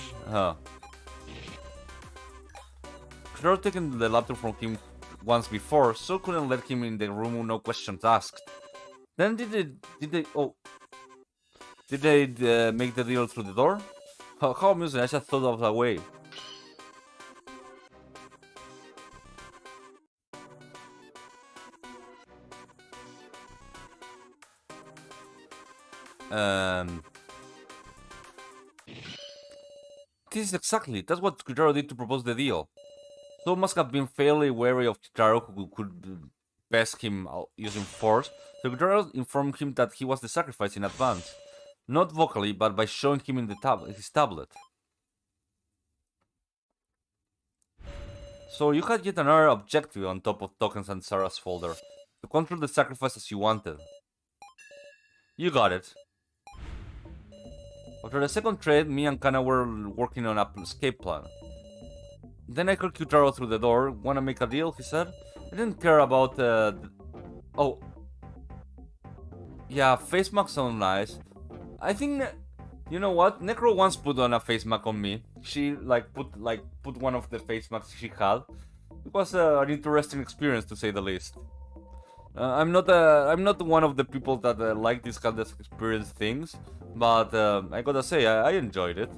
[SPEAKER 1] Girl taking the laptop from him once before, so couldn't let him in the room with no questions asked. Then did they make the deal through the door? How amusing, I just thought of a way. This is exactly, that's what Kitaro did to propose the deal. So must have been fairly wary of Kitaro, who could best him using force. So Kitaro informed him that he was the sacrifice in advance. Not vocally, but by showing him in his tablet. So you had yet another objective on top of tokens and Sarah's folder. To control the sacrifice as you wanted. You got it. After the second trade, me and Kana were working on an escape plan. Then I heard Kyutaro through the door. Wanna make a deal, he said. I didn't care about Oh. Yeah, face masks sound nice. I think... You know what? Necro once put on a face mask on me. She put one of the face masks she had. It was an interesting experience to say the least. I'm not one of the people that like these kind of experience things, but I gotta say I enjoyed it.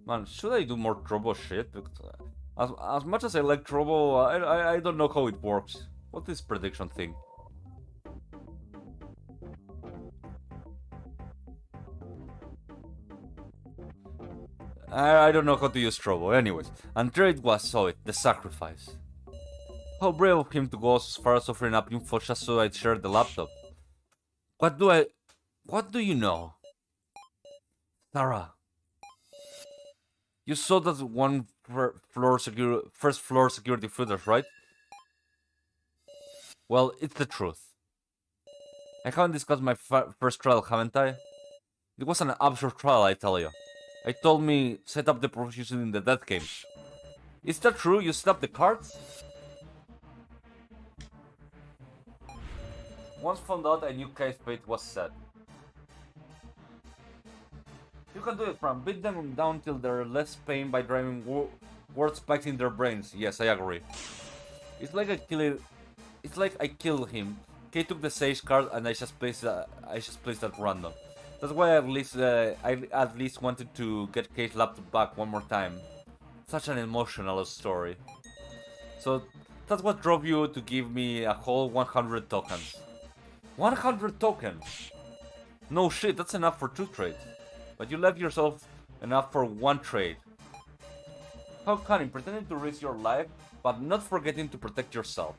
[SPEAKER 1] Man, should I do more Trobo shit? As much as I like Trobo, I don't know how it works. What's this prediction thing? I don't know how to use Trobo. Anyways, and there it was, saw it, the sacrifice. How brave of him to go as far as offering up info just so I'd share the laptop. What do you know? Tara. You saw that first floor security footage, right? Well, it's the truth. I haven't discussed my first trial, haven't I? It was an absurd trial, I tell you. I told me set up the proficiency in the death games. Is that true? You set up the cards? Once found out, I knew Kai's fate was set. You can do it, Fran. Beat them down till they're less pain by driving word spikes in their brains. Yes, I agree. It's like I killed him. Kay took the Sage card and I just placed at random. That's why I at least wanted to get Kay's laptop back one more time. Such an emotional story. So that's what drove you to give me a whole 100 tokens. 100 tokens! No shit, that's enough for 2 trades. But you left yourself enough for 1 trade. How cunning, pretending to risk your life, but not forgetting to protect yourself.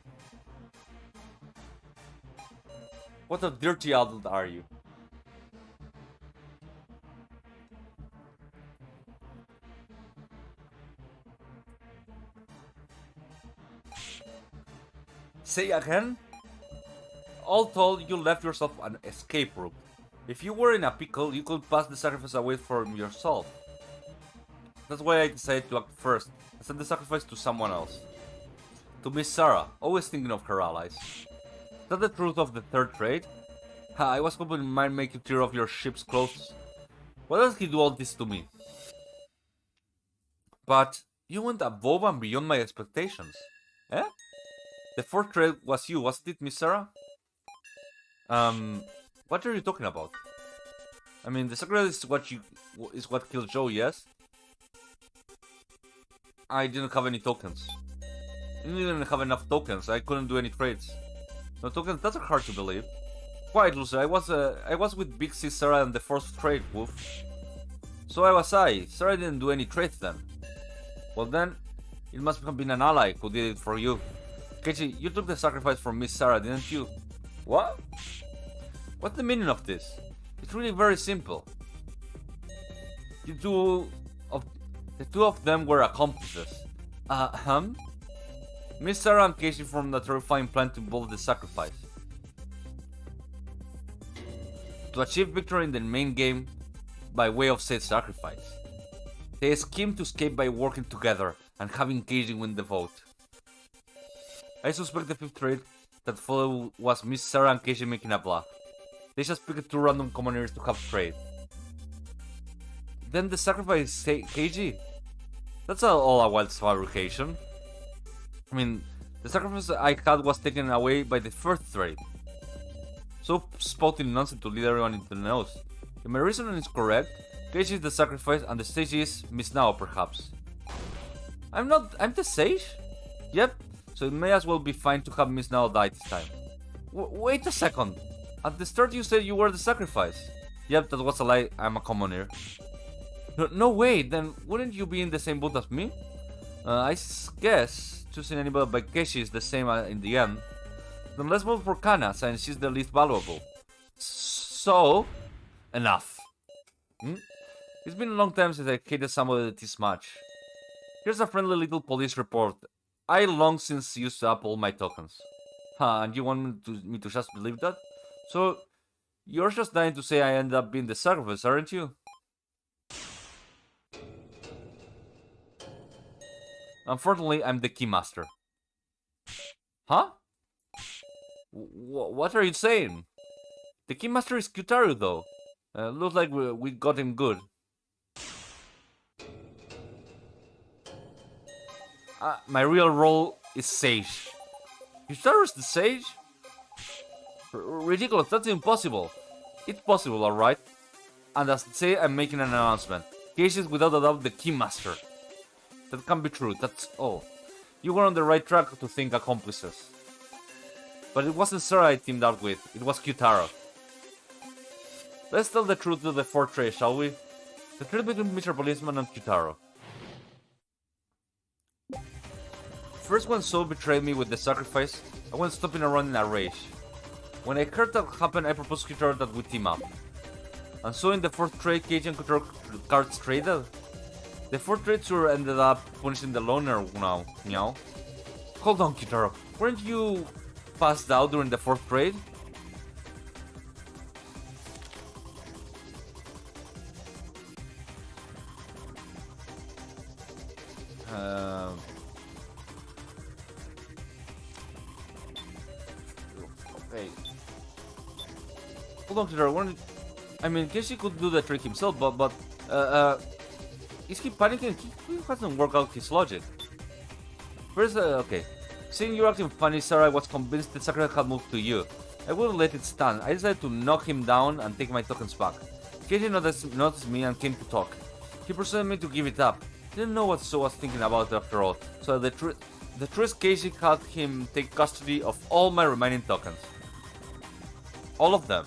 [SPEAKER 1] What a dirty adult are you? Say again? All told, you left yourself an escape route. If you were in a pickle, you could pass the sacrifice away from yourself. That's why I decided to act first, and send the sacrifice to someone else. To Miss Sarah, always thinking of her allies. Is that the truth of the third trade? Ha, I was hoping it might make you tear off your ship's clothes. Why does he do all this to me? But you went above and beyond my expectations. Eh? The fourth trade was you, wasn't it, Miss Sarah? What are you talking about? I mean, the sacrifice is what killed Joe, yes? I didn't have any tokens. I didn't even have enough tokens. I couldn't do any trades. No tokens. That's hard to believe. Quite, Lucy. I was with Big C, Sarah, and the fourth trade, Wolf. So I was I. Sarah didn't do any trades then. Well then, it must have been an ally who did it for you. Keiji, you took the sacrifice from Miss Sarah, didn't you? What? What's the meaning of this? It's really very simple. The two of them were accomplices. Miss Sarah and Casey formed a terrifying plan to involve the sacrifice. To achieve victory in the main game by way of said sacrifice. They schemed to escape by working together and having Casey win the vote. I suspect the fifth trade that followed was Miss Sarah and Casey making a bluff. They just picked 2 random commoners to have trade. Then the sacrifice KG? That's all a wild fabrication. I mean, the sacrifice I had was taken away by the first trade. So spouting nonsense to lead everyone into the nose. If my reasoning is correct, KG is the sacrifice and the sage is Miss Nao perhaps. I'm the sage? Yep, so it may as well be fine to have Miss Nao die this time. Wait a second. At the start you said you were the sacrifice. Yep, that was a lie, I'm a commoner. No way, then wouldn't you be in the same boat as me? I guess choosing anybody by Keshi is the same in the end. Then let's vote for Kana, since she's the least valuable. So, enough. It's been a long time since I hated somebody this much. Here's a friendly little police report. I long since used up all my tokens. And you want me to just believe that? So, You're just dying to say I ended up being the sacrifice, aren't you? Unfortunately, I'm the Keymaster. Huh? What are you saying? The Keymaster is Kyutaru, though. Looks like we got him good. My real role is Sage. Kyutaru's the Sage? Ridiculous, that's impossible. It's possible, alright? And as I say, I'm making an announcement. Keishi is without a doubt the Keymaster. That can't be true, that's all. You were on the right track to think accomplices. But it wasn't Sarah I teamed up with, it was Kyutaro. Let's tell the truth to the fourth tray, shall we? The truth between Mr. Policeman and Kyutaro. First when So betrayed me with the sacrifice, I went stomping around in a rage. When I heard that happen, I proposed Kyutaro that we team up. And so in the fourth trade, Keiji and Kyutaro cards traded. The fourth trade sure ended up punishing the loner now, meow. Hold on, Kyutaro, weren't you passed out during the fourth trade? Okay. Hold on, Kyutaro, I mean, Keishi could do the trick himself, but is he panicking? He hasn't worked out his logic. First, okay. Seeing you acting funny, Sarah was convinced the Sakura had moved to you. I wouldn't let it stand. I decided to knock him down and take my tokens back. Keishi noticed me and came to talk. He persuaded me to give it up. Didn't know what So was thinking about after all, so the truth Keishi had him take custody of all my remaining tokens. All of them.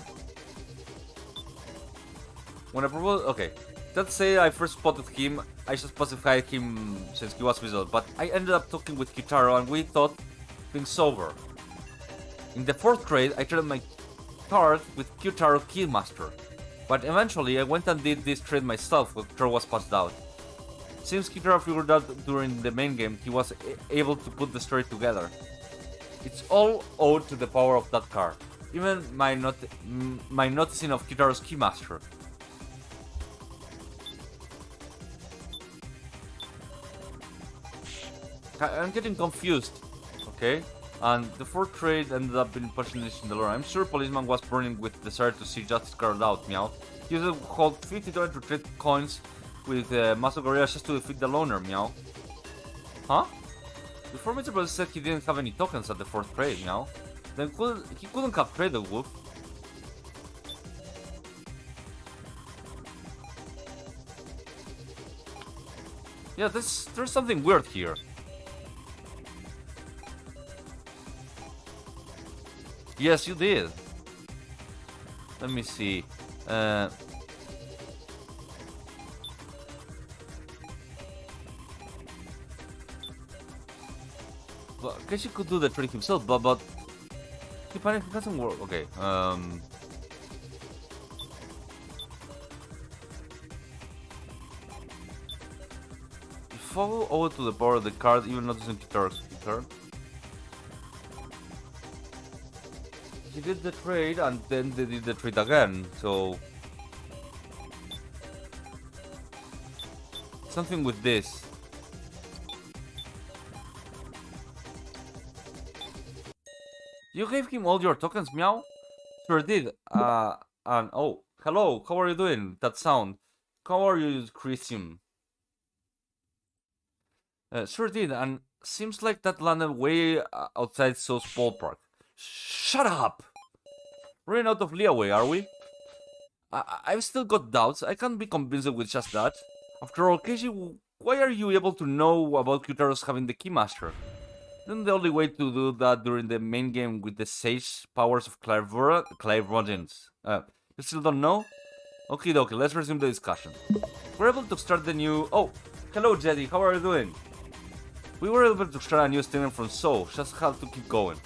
[SPEAKER 1] When I proposed, okay, let's say I first spotted him, I just pacified him since he was visible, but I ended up talking with Kyutaro and we thought things over. In the fourth trade, I traded my card with Kyutaro Keymaster, but eventually I went and did this trade myself when Kyutaro was passed out. Since Kyutaro figured out during the main game, he was able to put the story together. It's all owed to the power of that card, even my noticing of Kyutaro's Keymaster. I'm getting confused, okay? And the fourth trade ended up being punished in the lore. I'm sure Policeman was burning with desire to see justice carried out, meow. He used to hold $50 to trade coins with Maso Gorilla just to defeat the loner, meow. Huh? Before Mr. Police said he didn't have any tokens at the fourth trade, meow. Then he couldn't have traded Wolf. Yeah, there's something weird here. Yes, you did. Let me see. Well, I guess you could do the trick himself, but he panic doesn't work. Okay. Follow over to the power of the card, even noticing Kyutaro's card. He did the trade and then they did the trade again, so something with this. You gave him all your tokens, meow? Sure did. And oh, hello, how are you doing? That sound. How are you, Christian? Sure did, and seems like that landed way outside So's ballpark. Shut up! Running out of leeway, are we? I've still got doubts. I can't be convinced with just that. After all, Keishi, why are you able to know about Kyutaro's having the Keymaster? Isn't the only way to do that during the main game with the Sage powers of clairvoyance? You still don't know? Okie dokie, let's resume the discussion. We're able to start the new... Oh, hello Jetty, how are you doing? We were able to start a new statement from So, just have to keep going.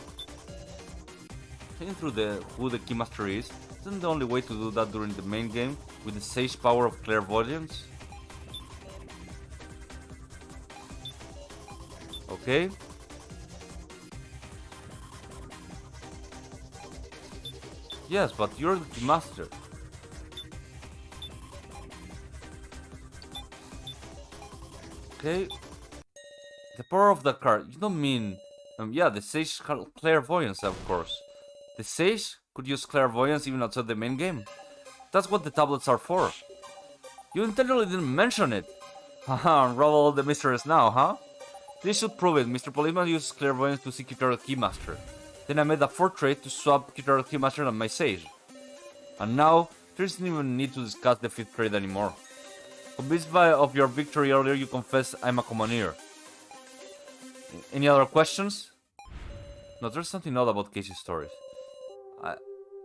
[SPEAKER 1] Thinking through who the Keymaster is, isn't the only way to do that during the main game with the Sage power of clairvoyance? Okay. Yes, but you're the master. Okay. The power of the card. You don't mean... yeah, the Sage clairvoyance, of course. The Sage could use clairvoyance even outside the main game. That's what the tablets are for. You intentionally didn't mention it. Haha, unravel all the mysteries now, huh? This should prove it. Mr. Policeman used clairvoyance to see Kitaro Keymaster. Then I made a 4th trade to swap Kitaro Keymaster and my Sage. And now, there isn't even need to discuss the 5th trade anymore. Convinced of your victory earlier, you confess I'm a commoner. Any other questions? No, there's something odd about Casey's stories.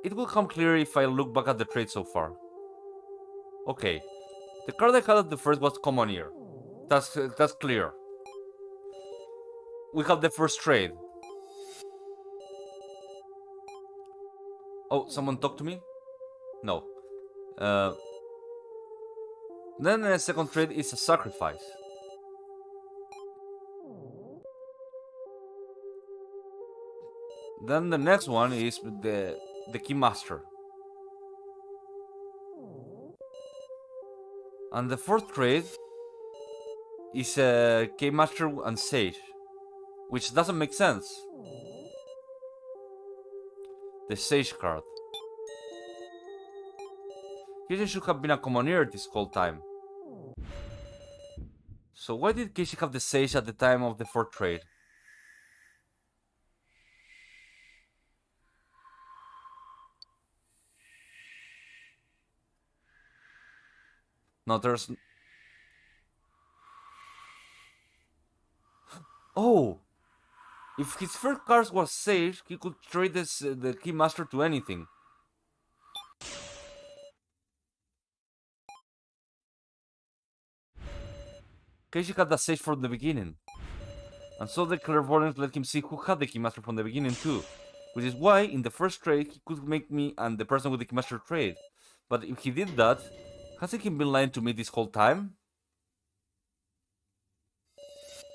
[SPEAKER 1] It will come clear if I look back at the trade so far. Okay. The card I had at the first was commoner. That's clear. We have the first trade. Oh, someone talked to me? No. Then the second trade is a sacrifice. Then the next one is the Keymaster. And the 4th trade is a Keymaster and Sage. Which doesn't make sense. The Sage card. Casey should have been a commoner this whole time. So why did Casey have the Sage at the time of the 4th trade? No, there's... Oh! If his first card was Sage, he could trade the Keymaster to anything. Casey had the Sage from the beginning. And so the clairvoyance let him see who had the Keymaster from the beginning too. Which is why, in the first trade, he could make me and the person with the Keymaster trade. But if he did that, hasn't he been lying to me this whole time?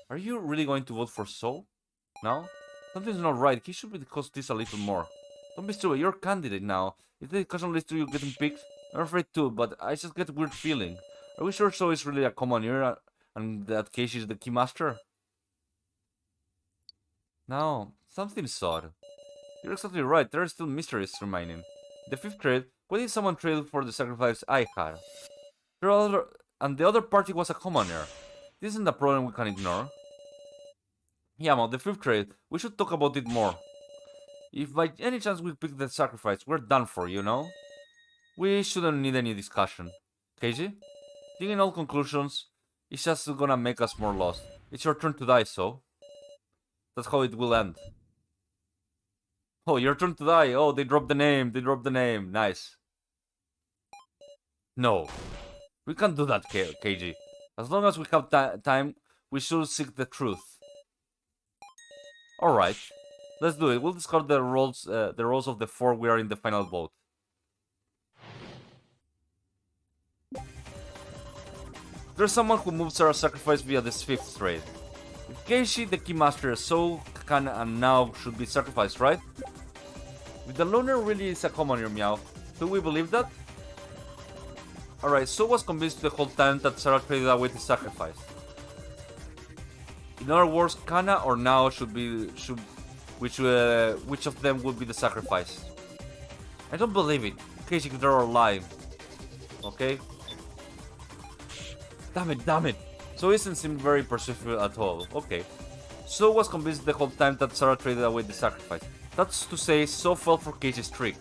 [SPEAKER 1] Are you really going to vote for Soul? No? Something's not right. He should be discussed this a little more. Don't be stupid, you're a candidate now. If the discussion leads to you getting picked, I'm afraid too, but I just get a weird feeling. Are we sure Soul is really a commoner and that Casey is the Keymaster? No, something's odd. You're exactly right, there are still mysteries remaining. The 5th trade, why did someone trade for the sacrifice I had? And the other party was a commoner. This isn't a problem we can ignore. Yeah, well, the 5th trade, we should talk about it more. If by any chance we pick the sacrifice, we're done for, you know? We shouldn't need any discussion. Keiji? Digging all conclusions, it's just gonna make us more lost. It's your turn to die, so... That's how it will end. Oh, your turn to die. Oh, they dropped the name. Nice. No. We can't do that, Keiji. As long as we have time, we should seek the truth. Alright. Let's do it. We'll discard the roles of the 4 we are in the final vote. There's someone who moves our sacrifice via this 5th trade. If Keishi, the Keymaster, so can and now should be sacrificed, right? If the loner really is a commoner, Meow, do we believe that? Alright, So was convinced the whole time that Sarah traded away the sacrifice. In other words, Kana or Nao which of them would be the sacrifice? I don't believe it. Casey could are alive. Okay? Damn it. So he doesn't seem very persuasive at all. Okay. So was convinced the whole time that Sarah traded away the sacrifice. That's to say, So fell for Casey's trick.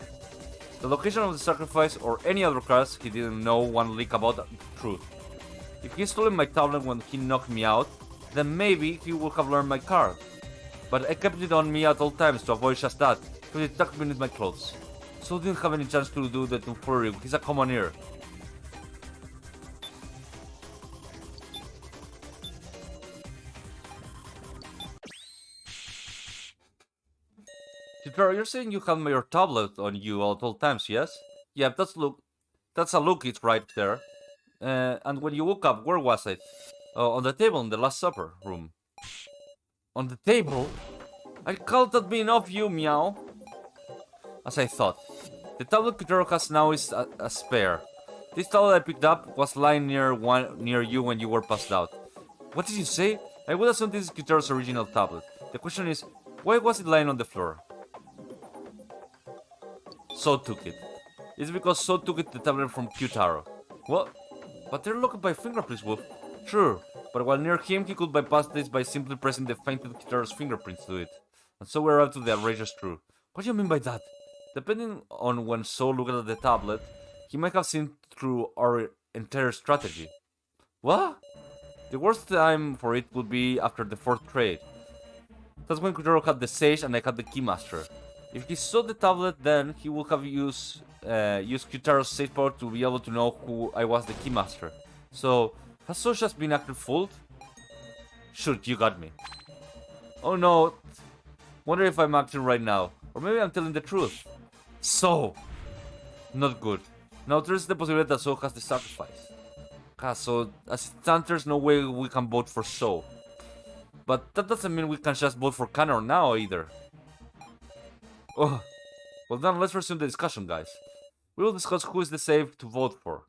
[SPEAKER 1] The location of the sacrifice or any other cards he didn't know one leak about the truth. If he stole my tablet when he knocked me out, then maybe he would have learned my card. But I kept it on me at all times to avoid just that, because it tucked beneath my clothes. So didn't have any chance to do that to Fury. He's a commoner. Chitara, you're saying you have your tablet on you at all times, yes? Yeah, that's a look, it's right there. And when you woke up, where was it? On the table in the Last Supper room. On the table? I called that being off you, Meow. As I thought. The tablet Kitaro has now is a spare. This tablet I picked up was lying near you when you were passed out. What did you say? I would assume this is Kitaro's original tablet. The question is, why was it lying on the floor? So took it. It's because So took it the tablet from Kitaro. What? But they're locked by fingerprints, Wolf. Sure, but while near him, he could bypass this by simply pressing the fainted Kitaro's fingerprints to it. And so we arrived to the outrageous truth. What do you mean by that? Depending on when So looked at the tablet, he might have seen through our entire strategy. What? The worst time for it would be after the 4th trade. That's when Kitaro had the Sage and I had the Keymaster. If he saw the tablet, then he would have used Kitaro's Sage power to be able to know who I was the Keymaster. So, has So just been acted fooled? Shoot, you got me. Oh no. Wonder if I'm acting right now. Or maybe I'm telling the truth. So, not good. Now there's the possibility that So has the sacrifice. So, as it stands, there's no way we can vote for So. But that doesn't mean we can just vote for Connor now either. Oh, well then let's resume the discussion, guys. We will discuss who is the safe to vote for.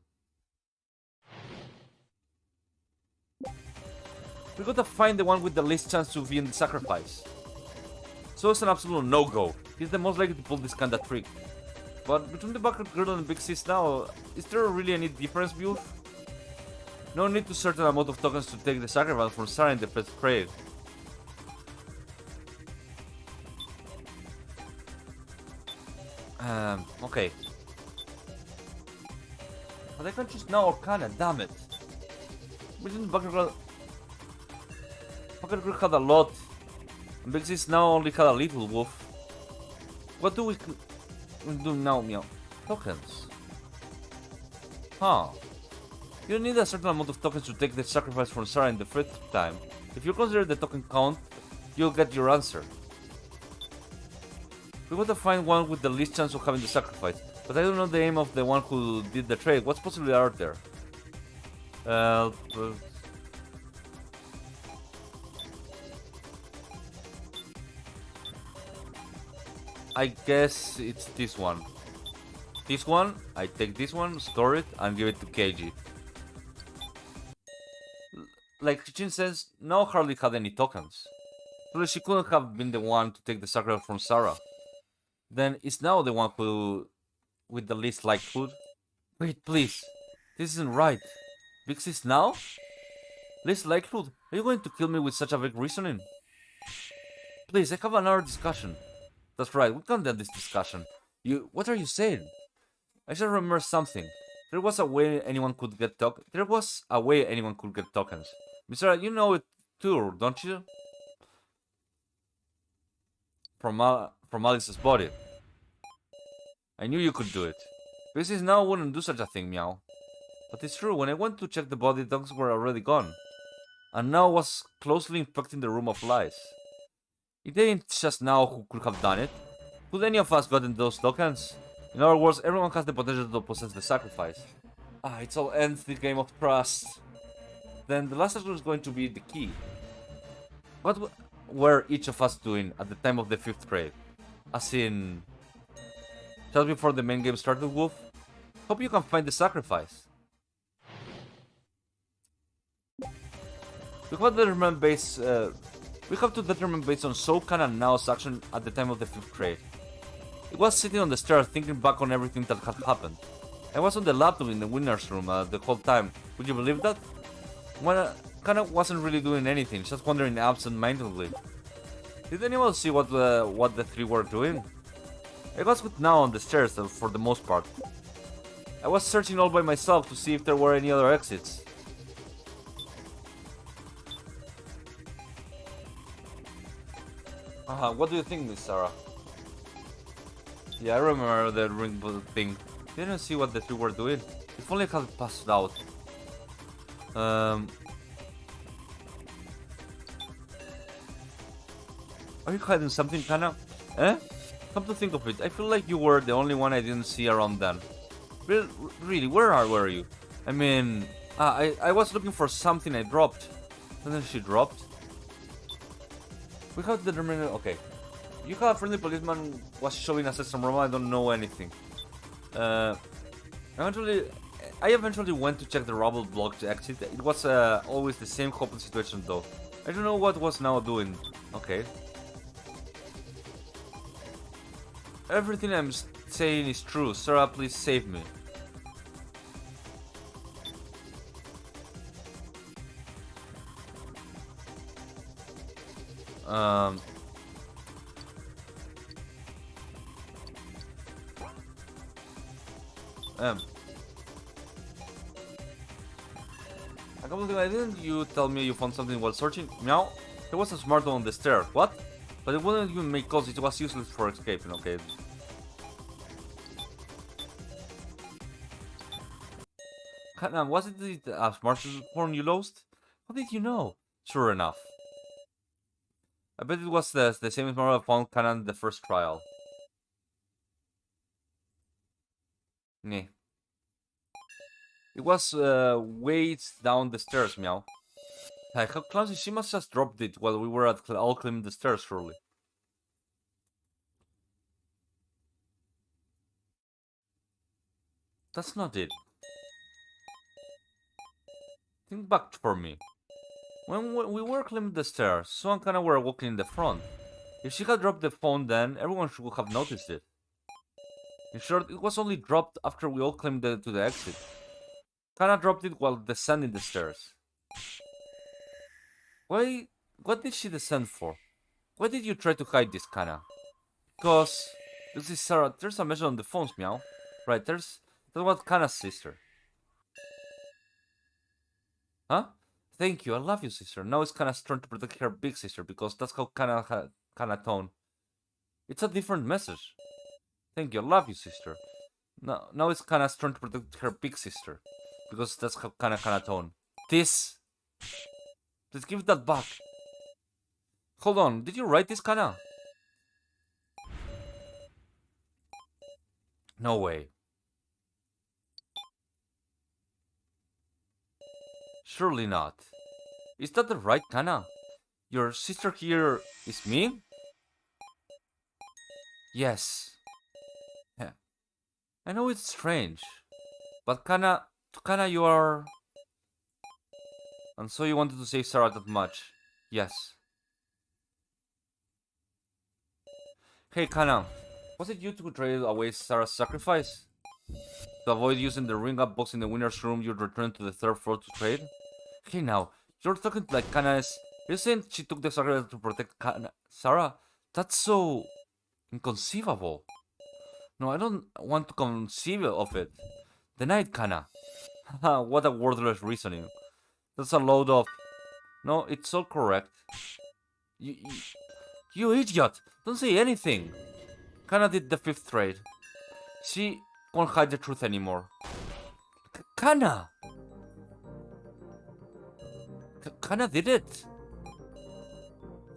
[SPEAKER 1] We gotta find the one with the least chance to be in the sacrifice. So it's an absolute no-go. He's the most likely to pull this kind of trick. But between the Bucket Girl and Big Sis now, is there really any difference, Build? No need to certain amount of tokens to take the sacrifice from Sarah in the first trade. Okay. But I can't choose now or Kana, damn it. Between the Bucket Girl had a lot. And Big Sis now only had a little, Wolf. What do we do now, Meow? Tokens. Huh. You need a certain amount of tokens to take the sacrifice from Sarah in the first time. If you consider the token count, you'll get your answer. We gotta find one with the least chance of having the sacrifice, but I don't know the aim of the one who did the trade. What's possibly out there? I guess it's this one. This one, I take this one, store it, and give it to KG. Like Jin says, no hardly had any tokens. So she couldn't have been the one to take the sacrifice from Sarah. Then it's now the one who with the least likelihood. Wait, please. This isn't right. Big Sis now? Least likelihood? Are you going to kill me with such a vague reasoning? Please, I have another discussion. That's right, we can't end this discussion. What are you saying? I just remember something. There was a way anyone could get tokens. Mr. You know it too, don't you? From Alice's body. I knew you could do it. Big Sis now wouldn't do such a thing, Meow. But it's true, when I went to check the body, the tokens were already gone. And now was closely infecting the room of lies. It ain't just now who could have done it. Could any of us gotten those tokens? In other words, everyone has the potential to possess the sacrifice. It all ends the game of trust. Then the last action is going to be the key. What were each of us doing at the time of the 5th trade? As in... just before the main game started, Wolf? Hope you can find the sacrifice. We have to determine based on Sokan and Nao's action at the time of the 5th trade. I was sitting on the stairs thinking back on everything that had happened. I was on the laptop in the winner's room the whole time. Would you believe that? Well, kinda wasn't really doing anything, just wandering absent-mindedly. Did anyone see what the three were doing? I was with Nao on the stairs for the most part. I was searching all by myself to see if there were any other exits. What do you think, Miss Sarah? Yeah, I remember the ring thing. Didn't see what the three were doing. If only I had passed out. Are you hiding something, Kana? Eh? Come to think of it, I feel like you were the only one I didn't see around then. Really, where were you? I mean... I was looking for something I dropped. And then she dropped. We have determined... Okay. You have a friendly policeman was showing us some Roma, I don't know anything. Uh, eventually, I eventually went to check the rubble block to exit. It was always the same hopeless situation though. I don't know what was now doing. Okay. Everything I'm saying is true. Sarah, please save me. Um. Um. I can't believe I didn't you tell me you found something while searching? Meow? There was a smart one on the stairs. What? But it wouldn't even make calls, it was useless for escaping, okay. Kana, was it the smartphone you lost? How did you know? Sure enough. I bet it was the same smart I found Kana in the first trial. Nah. It was way down the stairs, meow. Hey, how clumsy, she must just dropped it while we were all climbing the stairs, surely. That's not it. Think back for me. When we were climbing the stairs, so and Kana were walking in the front. If she had dropped the phone then, everyone should have noticed it. In short, it was only dropped after we all climbed to the exit. Kana dropped it while descending the stairs. Why? What did she descend for? Why did you try to hide this, Kana? Because, you see, Sarah, there's a message on the phones, meow. Right, that's what Kana's sister. Huh? Thank you, I love you, sister. Now it's Kana's turn to protect her big sister because that's how Kana tone. It's a different message. Thank you, I love you, sister. Now it's Kana's turn to protect her big sister because that's how Kana tone. This. Please give that back. Hold on, did you write this, Kana? No way. Surely not. Is that the right Kana? Your sister here is me? Yes. Yeah. I know it's strange, but Kana, you are... And so you wanted to save Sarah that much? Yes. Hey Kana, was it you who traded away Sarah's sacrifice? To avoid using the ring-up box in the winner's room, you'd return to the third floor to trade? Hey now, you're talking like Kana is... You're saying she took the sacrifice to protect Sarah? That's so... inconceivable. No, I don't want to conceive of it. Deny it, Kana. Haha, what a wordless reasoning. That's a load of... No, it's all correct. You idiot! Don't say anything! Kana did the fifth trade. She won't hide the truth anymore. Kana! Kana did it!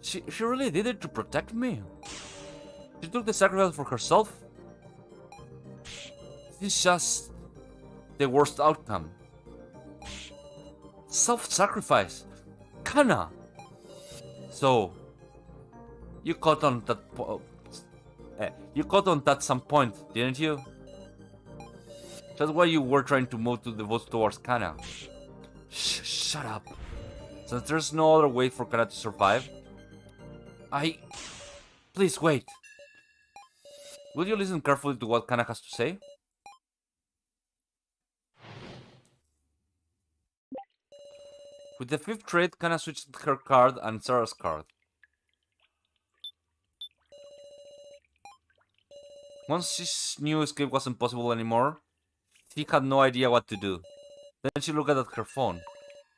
[SPEAKER 1] She really did it to protect me? She took the sacrifice for herself? This is just... the worst outcome. Self-sacrifice! Kana! So... You caught on that you caught on that some point, didn't you? That's why you were trying to move to the votes towards Kana. Shut up. Since there's no other way for Kana to survive... Please wait. Will you listen carefully to what Kana has to say? With the fifth trade, Kana switched her card and Sarah's card. Once she knew escape wasn't possible anymore, she had no idea what to do. Then she looked at her phone,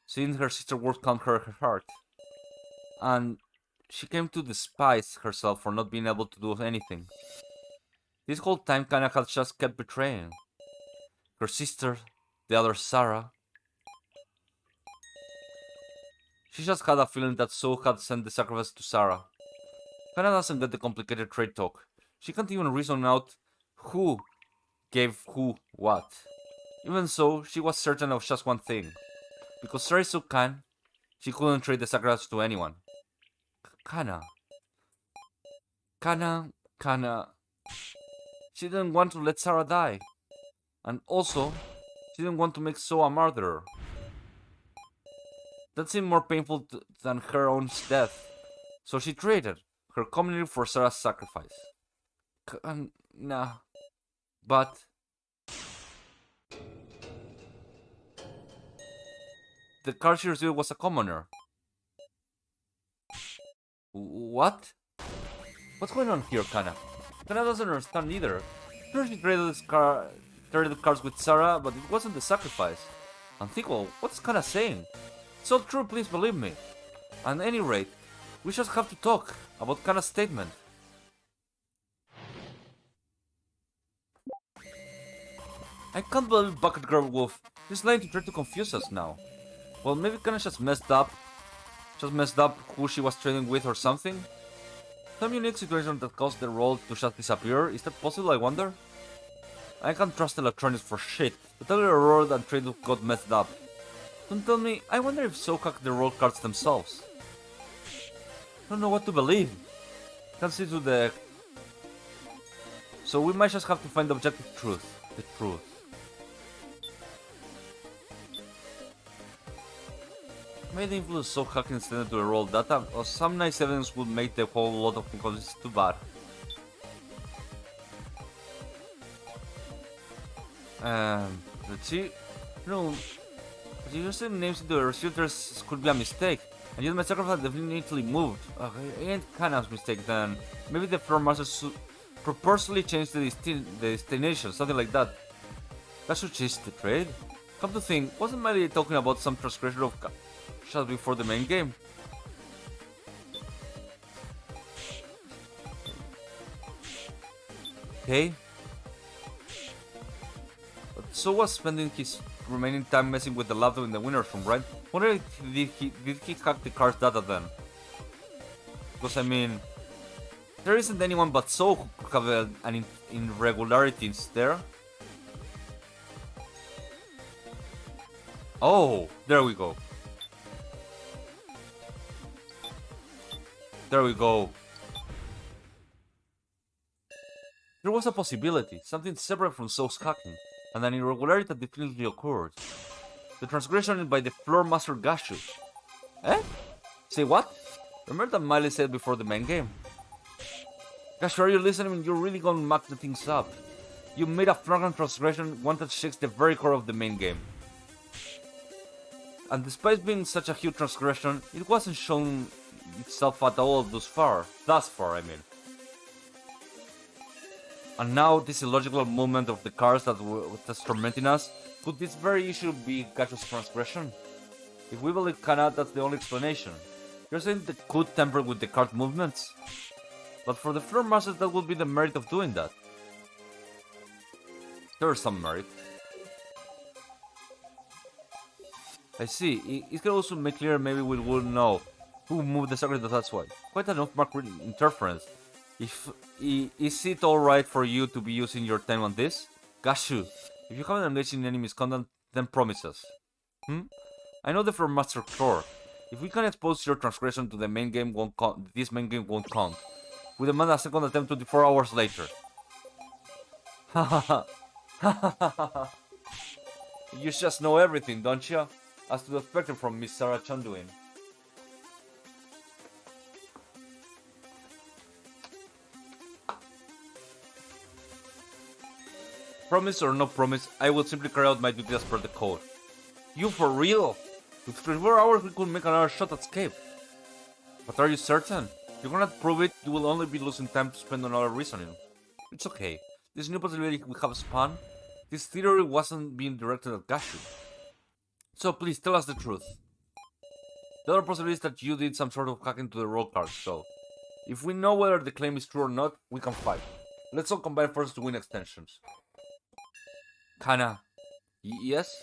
[SPEAKER 1] seeing her sister's words calmed her heart. And she came to despise herself for not being able to do anything. This whole time Kana had just kept betraying her sister, the other Sarah. She just had a feeling that So had sent the sacrifice to Sarah. Kana doesn't get the complicated trade talk. She can't even reason out who gave who what. Even so, she was certain of just one thing. Because Sarah is so kind, she couldn't trade the sacrifice to anyone. Kana. She didn't want to let Sarah die. And also, she didn't want to make So a martyr. That seemed more painful than her own death. So she traded her community for Sarah's sacrifice. Nah. But the card she received was a commoner. What? What's going on here, Kana? Kana doesn't understand either. Sure, she traded cards with Sarah, but it wasn't the sacrifice. And Thickle, what's Kana saying? It's all true, please believe me. At any rate, we just have to talk about Kana's statement. I can't believe Bucket Girl Wolf is lying to try to confuse us now. Well, maybe Kana just messed up who she was trading with or something. Some unique situation that caused the role to just disappear. Is that possible, I wonder? I can't trust electronics for shit, but earlier rolled and trade got messed up. Don't tell me, I wonder if So hacked the roll cards themselves. I don't know what to believe. Can't see to the... So we might just have to find the objective truth. The truth. Maybe the influence So hacking instead to the roll data, or some nice evidence would make the whole lot of inconsistencies too bad. Let's see. No, using names into the recruiters could be a mistake, and yet my sacrifice definitely moved. It ain't Kana's mistake then. Maybe the floor master purposely changed the destination, something like that. That should change the trade. Come to think, wasn't Miley talking about some transgression of just before the main game? Okay. But So was spending his remaining time messing with the laptop in the winner's room, right? Wonder if did he hack the car's data then? Because I mean, there isn't anyone but So who could have an irregularity there. Oh, there we go. There we go. There was a possibility, something separate from So's hacking, and an irregularity that definitely occurred. The transgression by the floor master Gashu. Eh? Say what? Remember that Miley said before the main game? Gashu, are you listening? You're really gonna muck the things up. You made a flagrant transgression, one that shakes the very core of the main game. And despite being such a huge transgression, it wasn't shown itself at all thus far, I mean. And now this illogical movement of the cars that's tormenting us, could this very issue be Gashu's transgression? If we believe Kana, that's the only explanation. You're saying they could tamper with the card movements? But for the floor masters, that would be the merit of doing that. There's some merit. I see. It could also make clear maybe we will know who moved the secret, that's why. Quite enough macro interference. Is it alright for you to be using your time on this? Gashu, if you haven't engaged in any misconduct, then promise us. I know the floor master core. If we can expose your transgression to the main game, this main game won't count. We demand a second attempt 24 hours later. You just know everything, don't you? As to the spectrum from Miss Sarah Chanduin. Promise or no promise, I will simply carry out my duty as per the code. You for real? With 24 hours we could make another shot at escape. But are you certain? If you cannot prove it, you will only be losing time to spend on other reasoning. It's okay. This new possibility we have spawned, this theory wasn't being directed at Gashu. So please tell us the truth. The other possibility is that you did some sort of hacking to the roll cards, so if we know whether the claim is true or not, we can fight. Let's all combine forces to win extensions. Kana. Yes?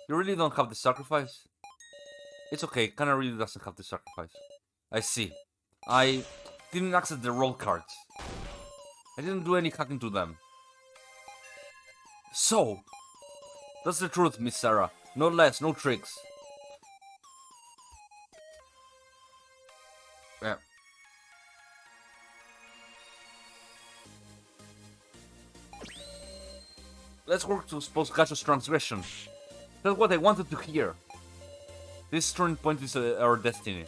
[SPEAKER 1] You really don't have the sacrifice? It's okay, Kana really doesn't have the sacrifice. I see. I didn't access the roll cards. I didn't do any hacking to them. So, that's the truth, Miss Sarah. No less, no tricks. Yeah. Let's work to expose Gasho's transgression. That's what I wanted to hear. This turning point is our destiny.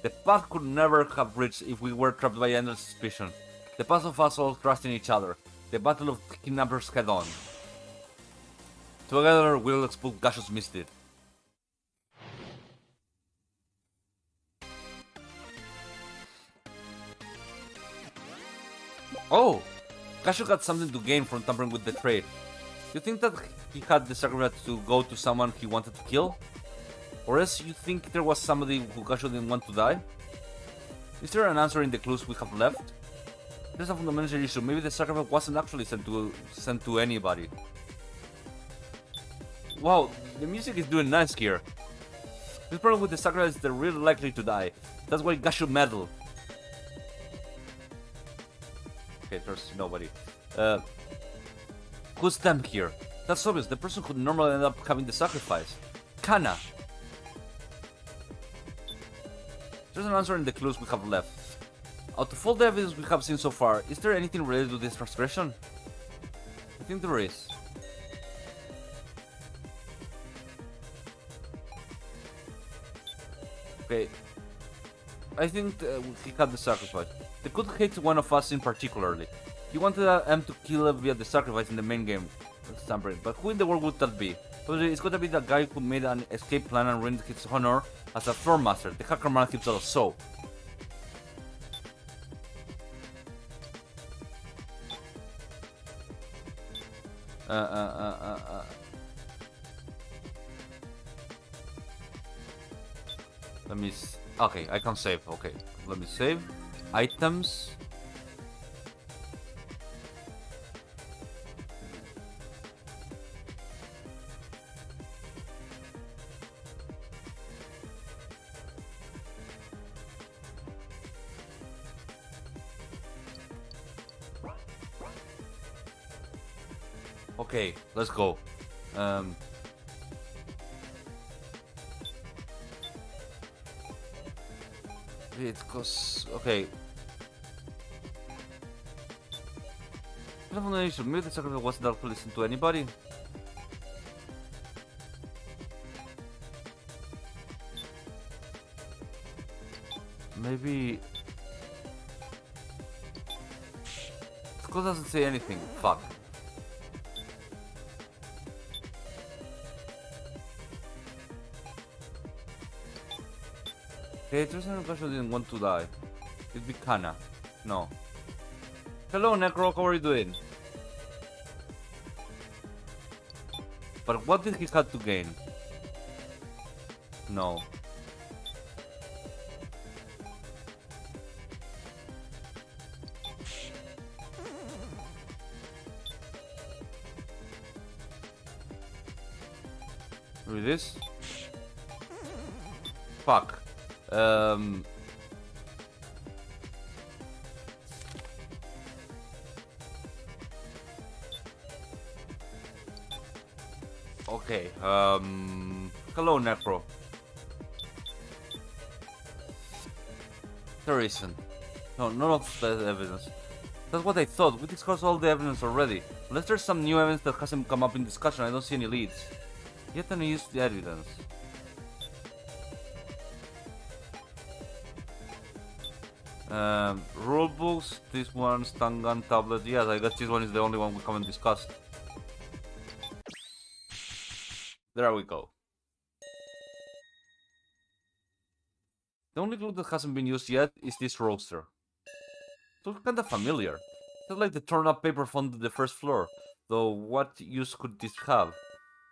[SPEAKER 1] The path could never have reached if we were trapped by endless suspicion. The path of us all trusting each other. The battle of kidnappers head on. Together we'll expose Gasho's misdeed. Oh! Gasho got something to gain from tampering with the trade. You think that he had the sacrifice to go to someone he wanted to kill? Or else you think there was somebody who Gasho didn't want to die? Is there an answer in the clues we have left? There's a fundamental issue. Maybe the sacrifice wasn't actually sent to anybody. Wow, the music is doing nice here. This problem with the sacrifice is they're really likely to die. That's why Gasho meddled. Okay, there's nobody. Who's them here? That's obvious. The person who normally end up having the sacrifice. Kana. There's an answer in the clues we have left. Out of all the evidence we have seen so far, is there anything related to this transgression? I think there is. Okay. I think he had the sacrifice. The Good hates one of us in particularly. He wanted M to kill via the sacrifice in the main game, but who in the world would that be? Probably it's gotta be the guy who made an escape plan and ruined his honor as a floor master, the hacker man himself. So, let me. Okay, I can save. Okay, let me save. Items. Okay, let's go. Because okay. Maybe the sacrifice wasn't actually listened to anybody. Maybe Skull doesn't say anything. Fuck. Okay, there's no question didn't want to die. It'd be Kana. No. Hello, Necro, how are you doing? But what did he have to gain? No. With this? Fuck. Okay, hello, Necro. There isn't. No, none of the evidence. That's what I thought. We discussed all the evidence already. Unless there's some new evidence that hasn't come up in discussion, I don't see any leads. Yet I use the evidence. Rulebooks, this one, stun gun tablet. Yes, I guess this one is the only one we haven't discussed. There we go. The only clue that hasn't been used yet is this roaster. It looks kinda familiar. It's like the torn up paper found on the first floor. Though what use could this have?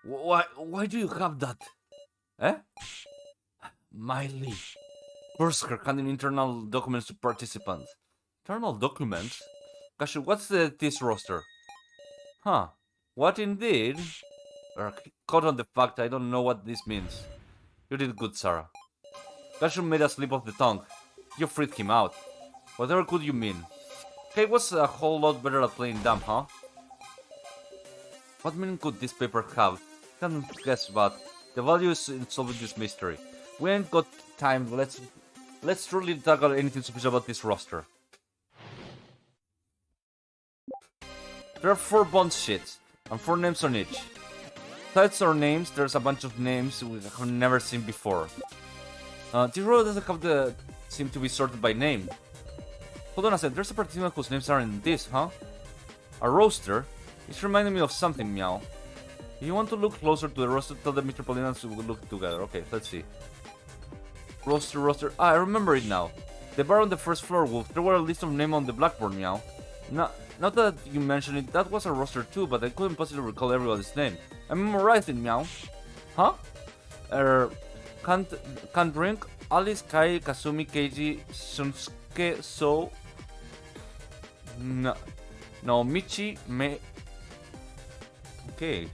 [SPEAKER 1] Why do you have that? Eh? Miley. Berserker handing internal documents to participants. Internal documents? Gosh, what's this roster? Huh. What indeed? Caught on the fact I don't know what this means. You did good, Sarah. Gashu made a slip of the tongue. You freaked him out. Whatever could you mean? Hey was a whole lot better at playing dumb, huh? What meaning could this paper have? Can't guess, but the value is in solving this mystery. We ain't got time. Let's truly tackle anything suspicious about this roster. There are 4 bond sheets. and 4 names on each. Besides our names, there's a bunch of names we have never seen before. This row doesn't have the seem to be sorted by name. Hold on a sec, there's a participant whose names are in this, huh? A roster? It's reminding me of something, meow. If you want to look closer to the roster, tell the Metropolitans we'll look together. Okay, let's see. Roster. Ah, I remember it now. The bar on the first floor, Wolf. There were a list of names on the blackboard, meow. Not that you mentioned it, that was a roster too, but I couldn't possibly recall everybody's name. I memorized it, meow. Huh? Can't drink. Alice, Kai, Kazumi, Keiji, Shunsuke, So. No, Michi, Me. Okay.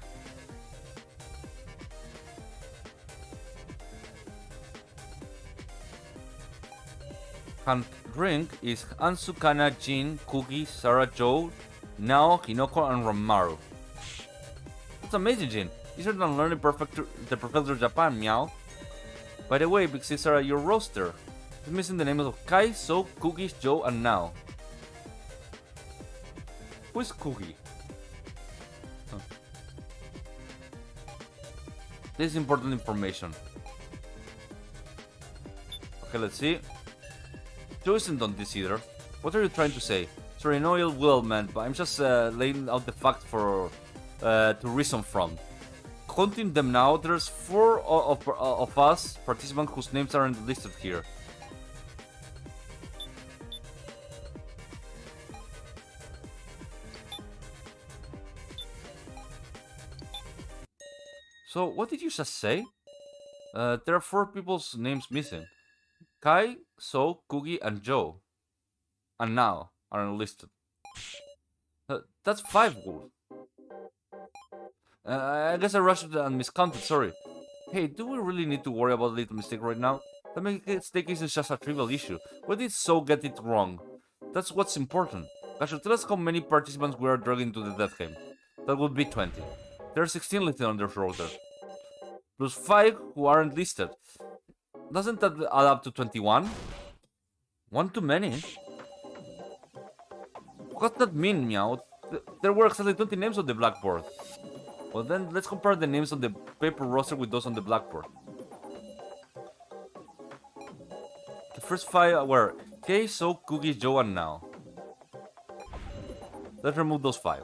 [SPEAKER 1] Can't drink is Ansu, Kana, Jin, Kugi, Sarah, Joe, Nao, Hinoko, and Ramaru. That's amazing, Jin. Easier than learning the Professor Japan, meow. By the way, Big Sis Sarah, your roster is missing the names of Kai, So, Kugi, Joe, and Nao. Who is Kugi? Huh. This is important information. Okay, let's see. Joe isn't on this either. What are you trying to say? Sorry, no ill will, man, but I'm just laying out the fact for to reason from. Counting them now, there's 4 of us participants whose names aren't listed here. So, what did you just say? There are 4 people's names missing. Kai, So, Kugi, and Joe. And now are unlisted. That's 5, Wolf. I guess I rushed and miscounted, sorry. Hey, do we really need to worry about a little mistake right now? The mistake isn't just a trivial issue. Where did So get it wrong? That's what's important. Kasha, tell us how many participants we are dragging to the death game. That would be 20. There are 16 listed on their roster. Plus 5 who aren't listed. Doesn't that add up to 21? One too many. What's that mean, meow? There were exactly 20 names on the blackboard. Well then, let's compare the names on the paper roster with those on the blackboard. The first 5 were Kei, So, Kugi, Joe, and Nao. Let's remove those 5.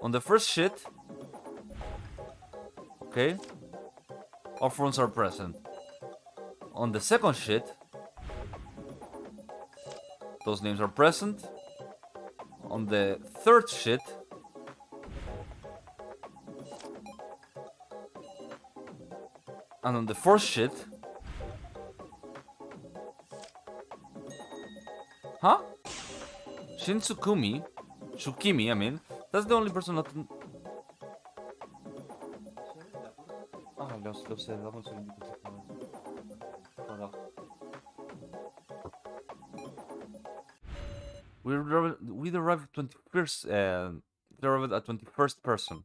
[SPEAKER 1] On the first sheet, okay, all fronts are present. On the second sheet, those names are present. On the third sheet, and on the fourth sheet, huh? Shukimi, I mean, that's the only person not. We arrived at 21st. They arrived at 21st person.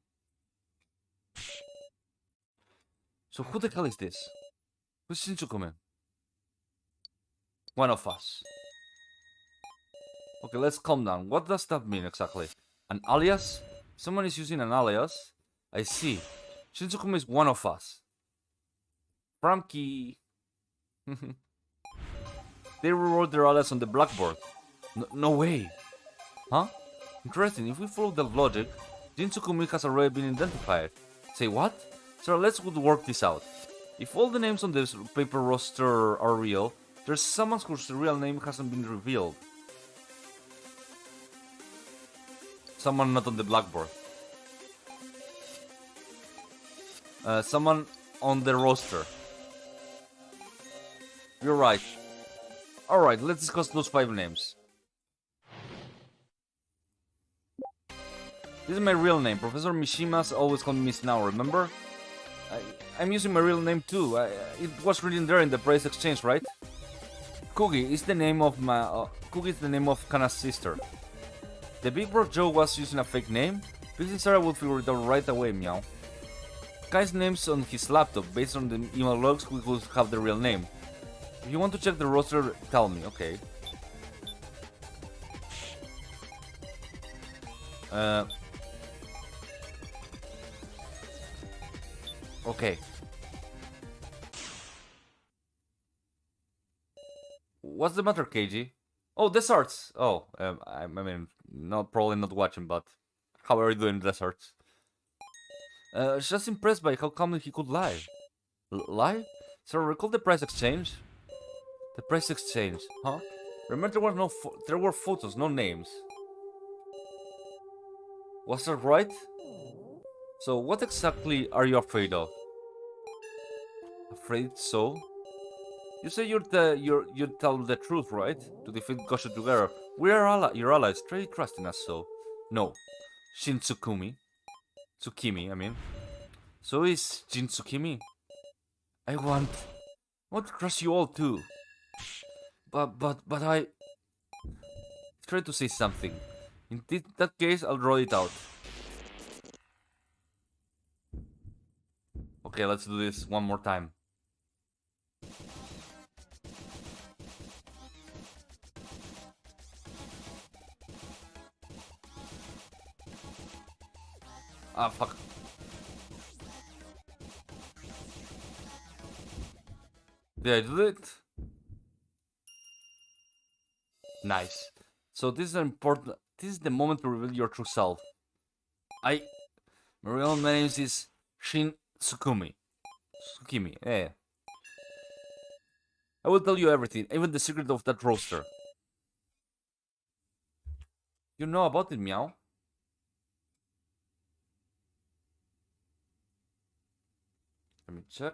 [SPEAKER 1] So who the hell is this? Who's Shinsukumen? One of us. Okay, let's calm down. What does that mean exactly? An alias? Someone is using an alias? I see. Shinsukumen is one of us. Frankey. They rewrote their alias on the blackboard. No way. Huh? Interesting. If we follow that logic, Jinsukumi has already been identified. Say what? So let's work this out. If all the names on this paper roster are real, there's someone whose real name hasn't been revealed. Someone not on the blackboard. Someone on the roster. You're right. Alright, let's discuss those 5 names. This is my real name. Professor Mishima's always called me Miss Now, remember? I'm using my real name too. It was written there in the price exchange, right? Kugi is the name of Kugi is the name of Kana's sister. The big bro Joe was using a fake name. Big Sarah will figure it out right away, meow. Kai's name's on his laptop. Based on the email logs, we will have the real name. If you want to check the roster, tell me, okay? Okay. What's the matter, KG? Oh, desserts. Oh, I mean, probably not watching, but how are you doing, desserts? Just impressed by how calmly he could lie. Lie? So recall the price exchange? The price exchange, huh? Remember there were photos, no names. Was that right? So what exactly are you afraid of? Afraid so? You say you tell the truth, right? To defeat Gosho together. We are your allies. Try trusting us so. No. Shin Tsukumi. Tsukimi, I mean. So is Jin Tsukimi. I want to crush you all too. But I try to say something. In that case, I'll draw it out. Okay, let's do this one more time. Ah, fuck. Did I do it? Nice. So this is important. This is the moment to reveal your true self. My real name is Shin Tsukumi. Tsukimi, yeah. I will tell you everything, even the secret of that roaster. You know about it, meow? Let me check.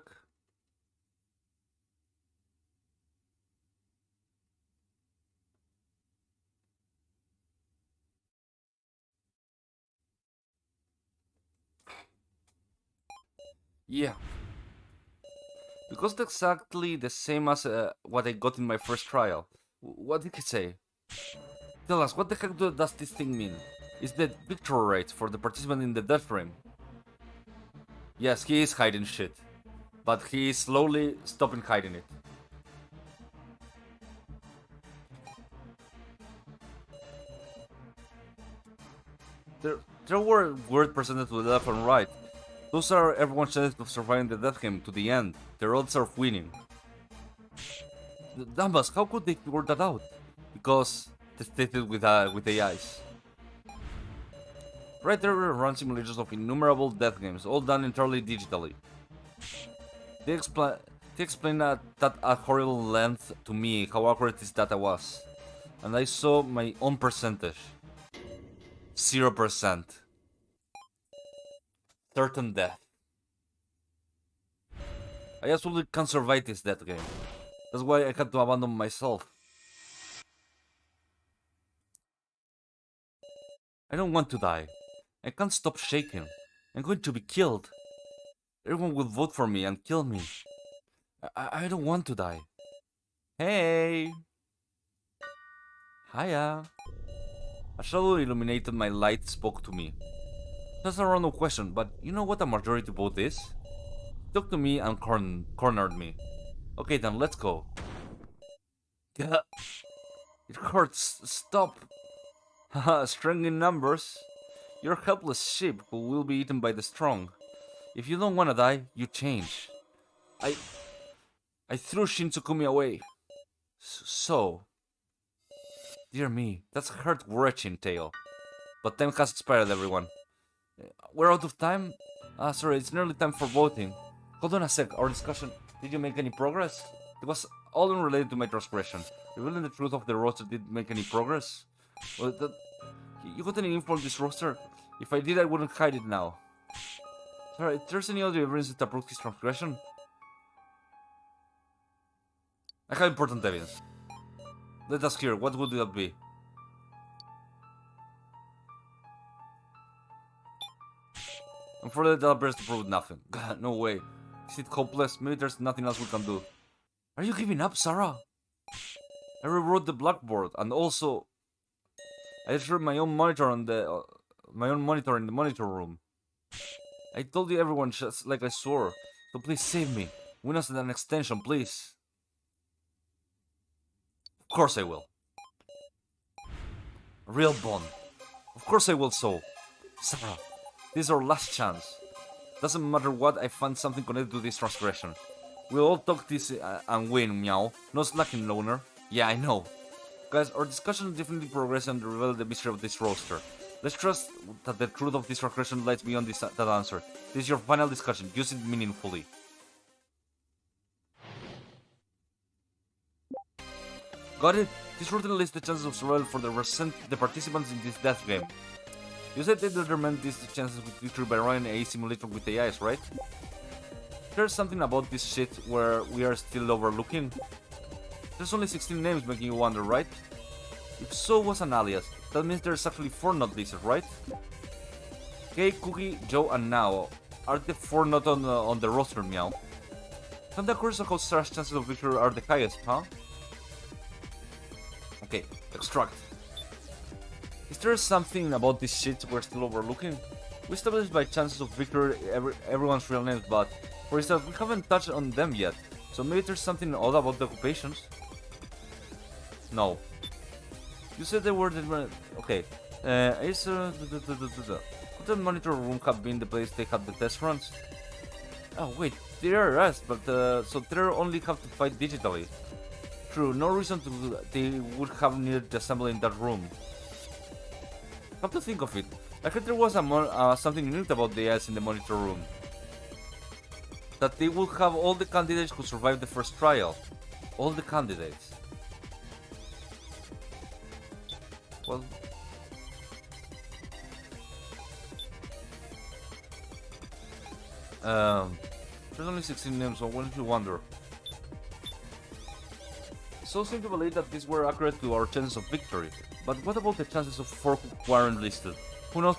[SPEAKER 1] Yeah. Because it's exactly the same as what I got in my first trial. What did he say? Tell us, what the heck does this thing mean? Is the victory rate for the participant in the death ring? Yes, he is hiding shit. But he is slowly stopping hiding it. There were words presented to the left and right. Those are everyone's chances of surviving the death game to the end. Their odds of winning. Dambas, how could they figure that out? Because they stated with AIs. Right there run simulations of innumerable death games, all done entirely digitally. They explained that at horrible length to me how accurate this data was. And I saw my own percentage. 0%. Certain death. I absolutely can't survive this death game. That's why I had to abandon myself. I don't want to die. I can't stop shaking. I'm going to be killed. Everyone will vote for me and kill me. I don't want to die. Hey! Hiya! A shadow illuminated my light, spoke to me. That's a random question, but you know what a majority vote is? He talked to me and cornered me. Okay then, let's go. Yeah. It hurts. Stop. Haha, strength in numbers. You're a helpless sheep who will be eaten by the strong. If you don't wanna die, you change. I threw Shintsukumi away. So... Dear me, that's a heart-wrenching tale. But time has expired, everyone. We're out of time? Ah, sorry, it's nearly time for voting. Hold on a sec, our discussion... Did you make any progress? It was all unrelated to my transgression. Revealing the truth of the roster didn't make any progress? Well, you got any info on this roster? If I did, I wouldn't hide it now. Sorry, if there's any other evidence that proves his transgression? I have important evidence. Let us hear, what would that be? Unfortunately, that appears to prove nothing. God, no way. Is it hopeless? Maybe there's nothing else we can do. Are you giving up, Sarah? I rewrote the blackboard, and also... I destroyed my own monitor on the... my own monitor in the monitor room. I told you everyone just like I swore. So please save me. Win us an extension, please. Of course I will. A real bond. Of course I will so. Sarah, this is our last chance. Doesn't matter what, I find something connected to this transgression. We'll all talk this and win, meow. No slacking, loner. Yeah, I know. Guys, our discussion definitely progressed and revealed the mystery of this roster. Let's trust that the truth of this transgression lies beyond that answer. This is your final discussion. Use it meaningfully. Got it? This routine lists the chances of survival for the participants in this death game. You said they determined these chances with victory by running a simulator with AIs, right? There's something about this shit where we are still overlooking. There's only 16 names, making you wonder, right? If so was an alias, that means there's actually 4 not listed, right? Cake, Cookie, Joe, and Now are the 4 not on the roster, meow. Kinda curious how Sarah's chances of victory are the highest, huh? Okay, extract. Is there something about this shit we're still overlooking? We established by chances of victory everyone's real names, but for instance, we haven't touched on them yet. So maybe there's something odd about the occupations? No. You said they were the... Okay. Could the monitor room have been the place they had the test runs? Oh wait, they are us, but so they only have to fight digitally. True, no reason they would have needed to assemble in that room. Come to think of it, I heard there was something unique about the AI in the monitor room. That they would have all the candidates who survived the first trial. All the candidates. Well... there's only 16 names, so wouldn't you wonder? So seem to believe that these were accurate to our chances of victory. But what about the chances of 4 who weren't listed? Who knows,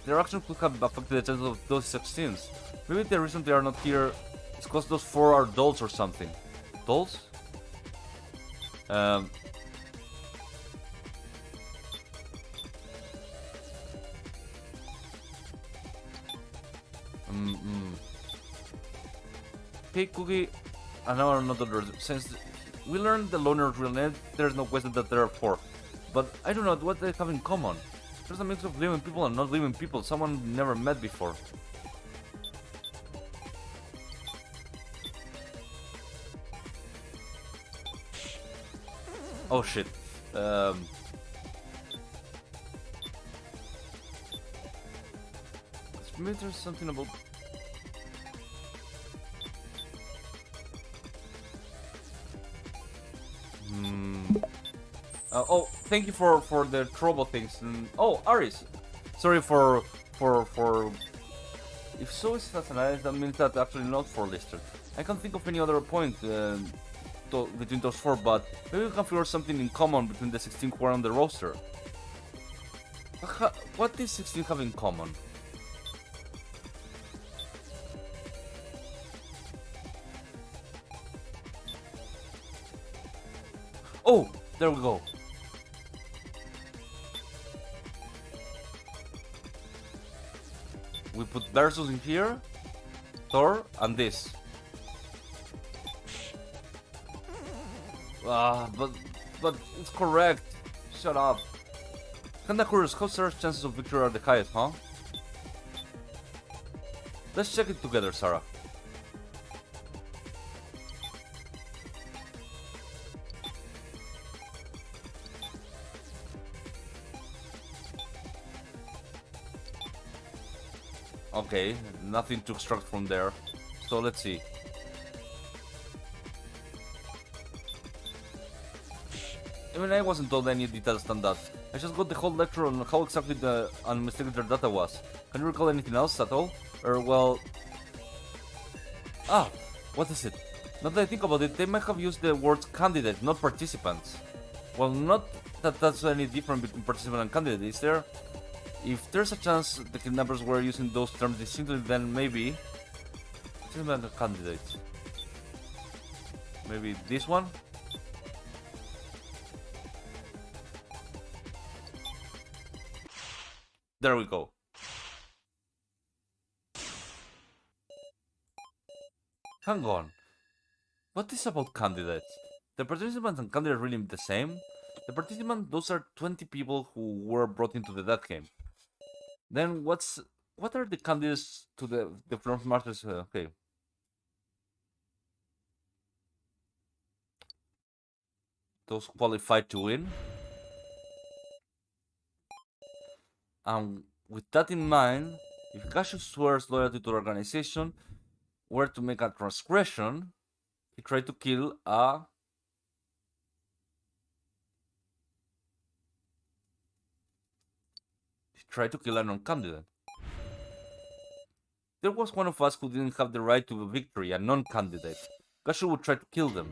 [SPEAKER 1] their actions could have affected the chances of those 16s. Maybe the reason they are not here is because those 4 are dolls or something. Dolls? Hey, Cookie, and now another. Since we learned the loner's real name, there's no question that there are 4. But I don't know what they have in common. There's a mix of living people and not living people, someone we've never met before. Oh shit. Maybe there's something about... oh, thank you for the trouble things. Oh, Aris, sorry for if so is analyzed, that means that actually not 4 listed. I can't think of any other point between those 4, but maybe we can figure something in common between the 16 who are on the roster. What does 16 have in common? Oh, there we go. We put Versus in here, Thor, and this. But it's correct. Shut up. Kinda curious, how Sarah's chances of victory are the highest, huh? Let's check it together, Sarah. Okay, nothing to extract from there. So let's see. Even I wasn't told any details than that. I just got the whole lecture on how exactly the unmistakable their data was. Can you recall anything else at all? Or well... Ah, what is it? Now that I think about it, they might have used the words candidate, not participants. Well, not that that's any different between participant and candidate, is there? If there's a chance the kidnappers were using those terms distinctly, then maybe... candidates. Maybe this one? There we go. Hang on. What is about candidates? The participants and candidates really the same? The participants, those are 20 people who were brought into the death game. Then what's What are the candidates to the Floor Masters? Okay. Those qualified to win. And with that in mind, if Gashu swears loyalty to the organization, were to make a transgression, he tried to kill a... He tried to kill a non-candidate. There was one of us who didn't have the right to victory, a non-candidate. Gashu would try to kill them.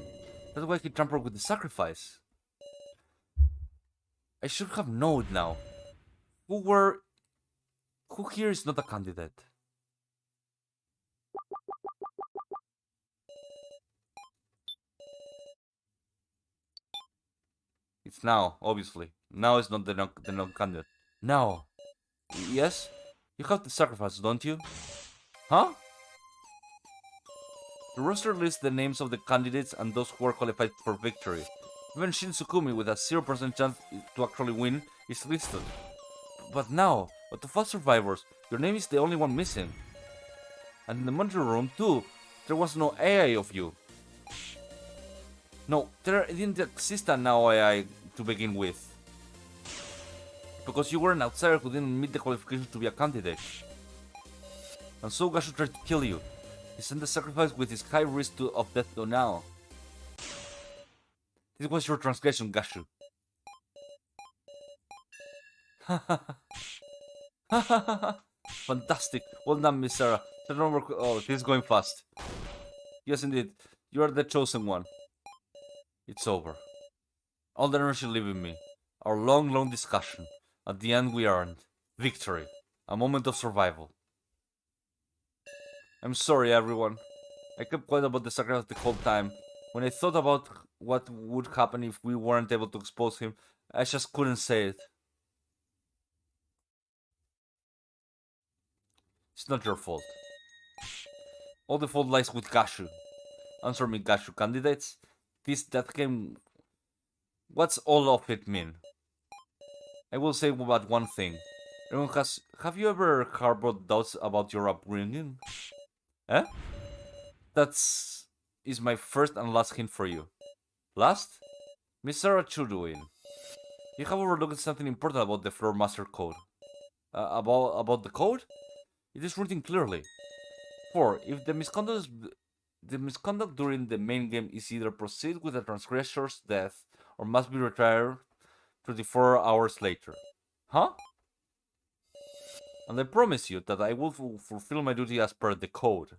[SPEAKER 1] That's why he tampered with the sacrifice. I should have known now. Who here is not a candidate? It's now, obviously. Now is not the non-candidate. Now. Yes? You have to sacrifice, don't you? Huh? The roster lists the names of the candidates and those who are qualified for victory. Even Shin Tsukumi with a 0% chance to actually win is listed. But now, out of all survivors, your name is the only one missing. And in the monitor room too, there was no AI of you. No, there didn't exist an now AI to begin with. Because you were an outsider who didn't meet the qualifications to be a candidate. And so Gashu tried to kill you. He sent the sacrifice with his high risk of death to now. This was your transgression, Gashu. Fantastic. Well done, Miss Sarah. Oh, this is going fast. Yes, indeed. You are the chosen one. It's over. All the energy leaving me. Our long, long discussion. At the end, we earned victory. A moment of survival. I'm sorry, everyone. I kept quiet about the sacrifice the whole time. When I thought about what would happen if we weren't able to expose him, I just couldn't say it. It's not your fault. All the fault lies with Gashu. Answer me, Gashu candidates. That game... What's all of it mean? I will say about one thing. Everyone has... Have you ever harbored doubts about your upbringing? Eh? Is my first and last hint for you. Last? Miss Sarah Chuduin. You have overlooked something important about the Floor Master Code. About the code? It is written clearly. 4. If the misconduct during the main game is either proceed with the transgressor's death or must be retired 24 hours later. Huh? And I promise you that I will fulfill my duty as per the code.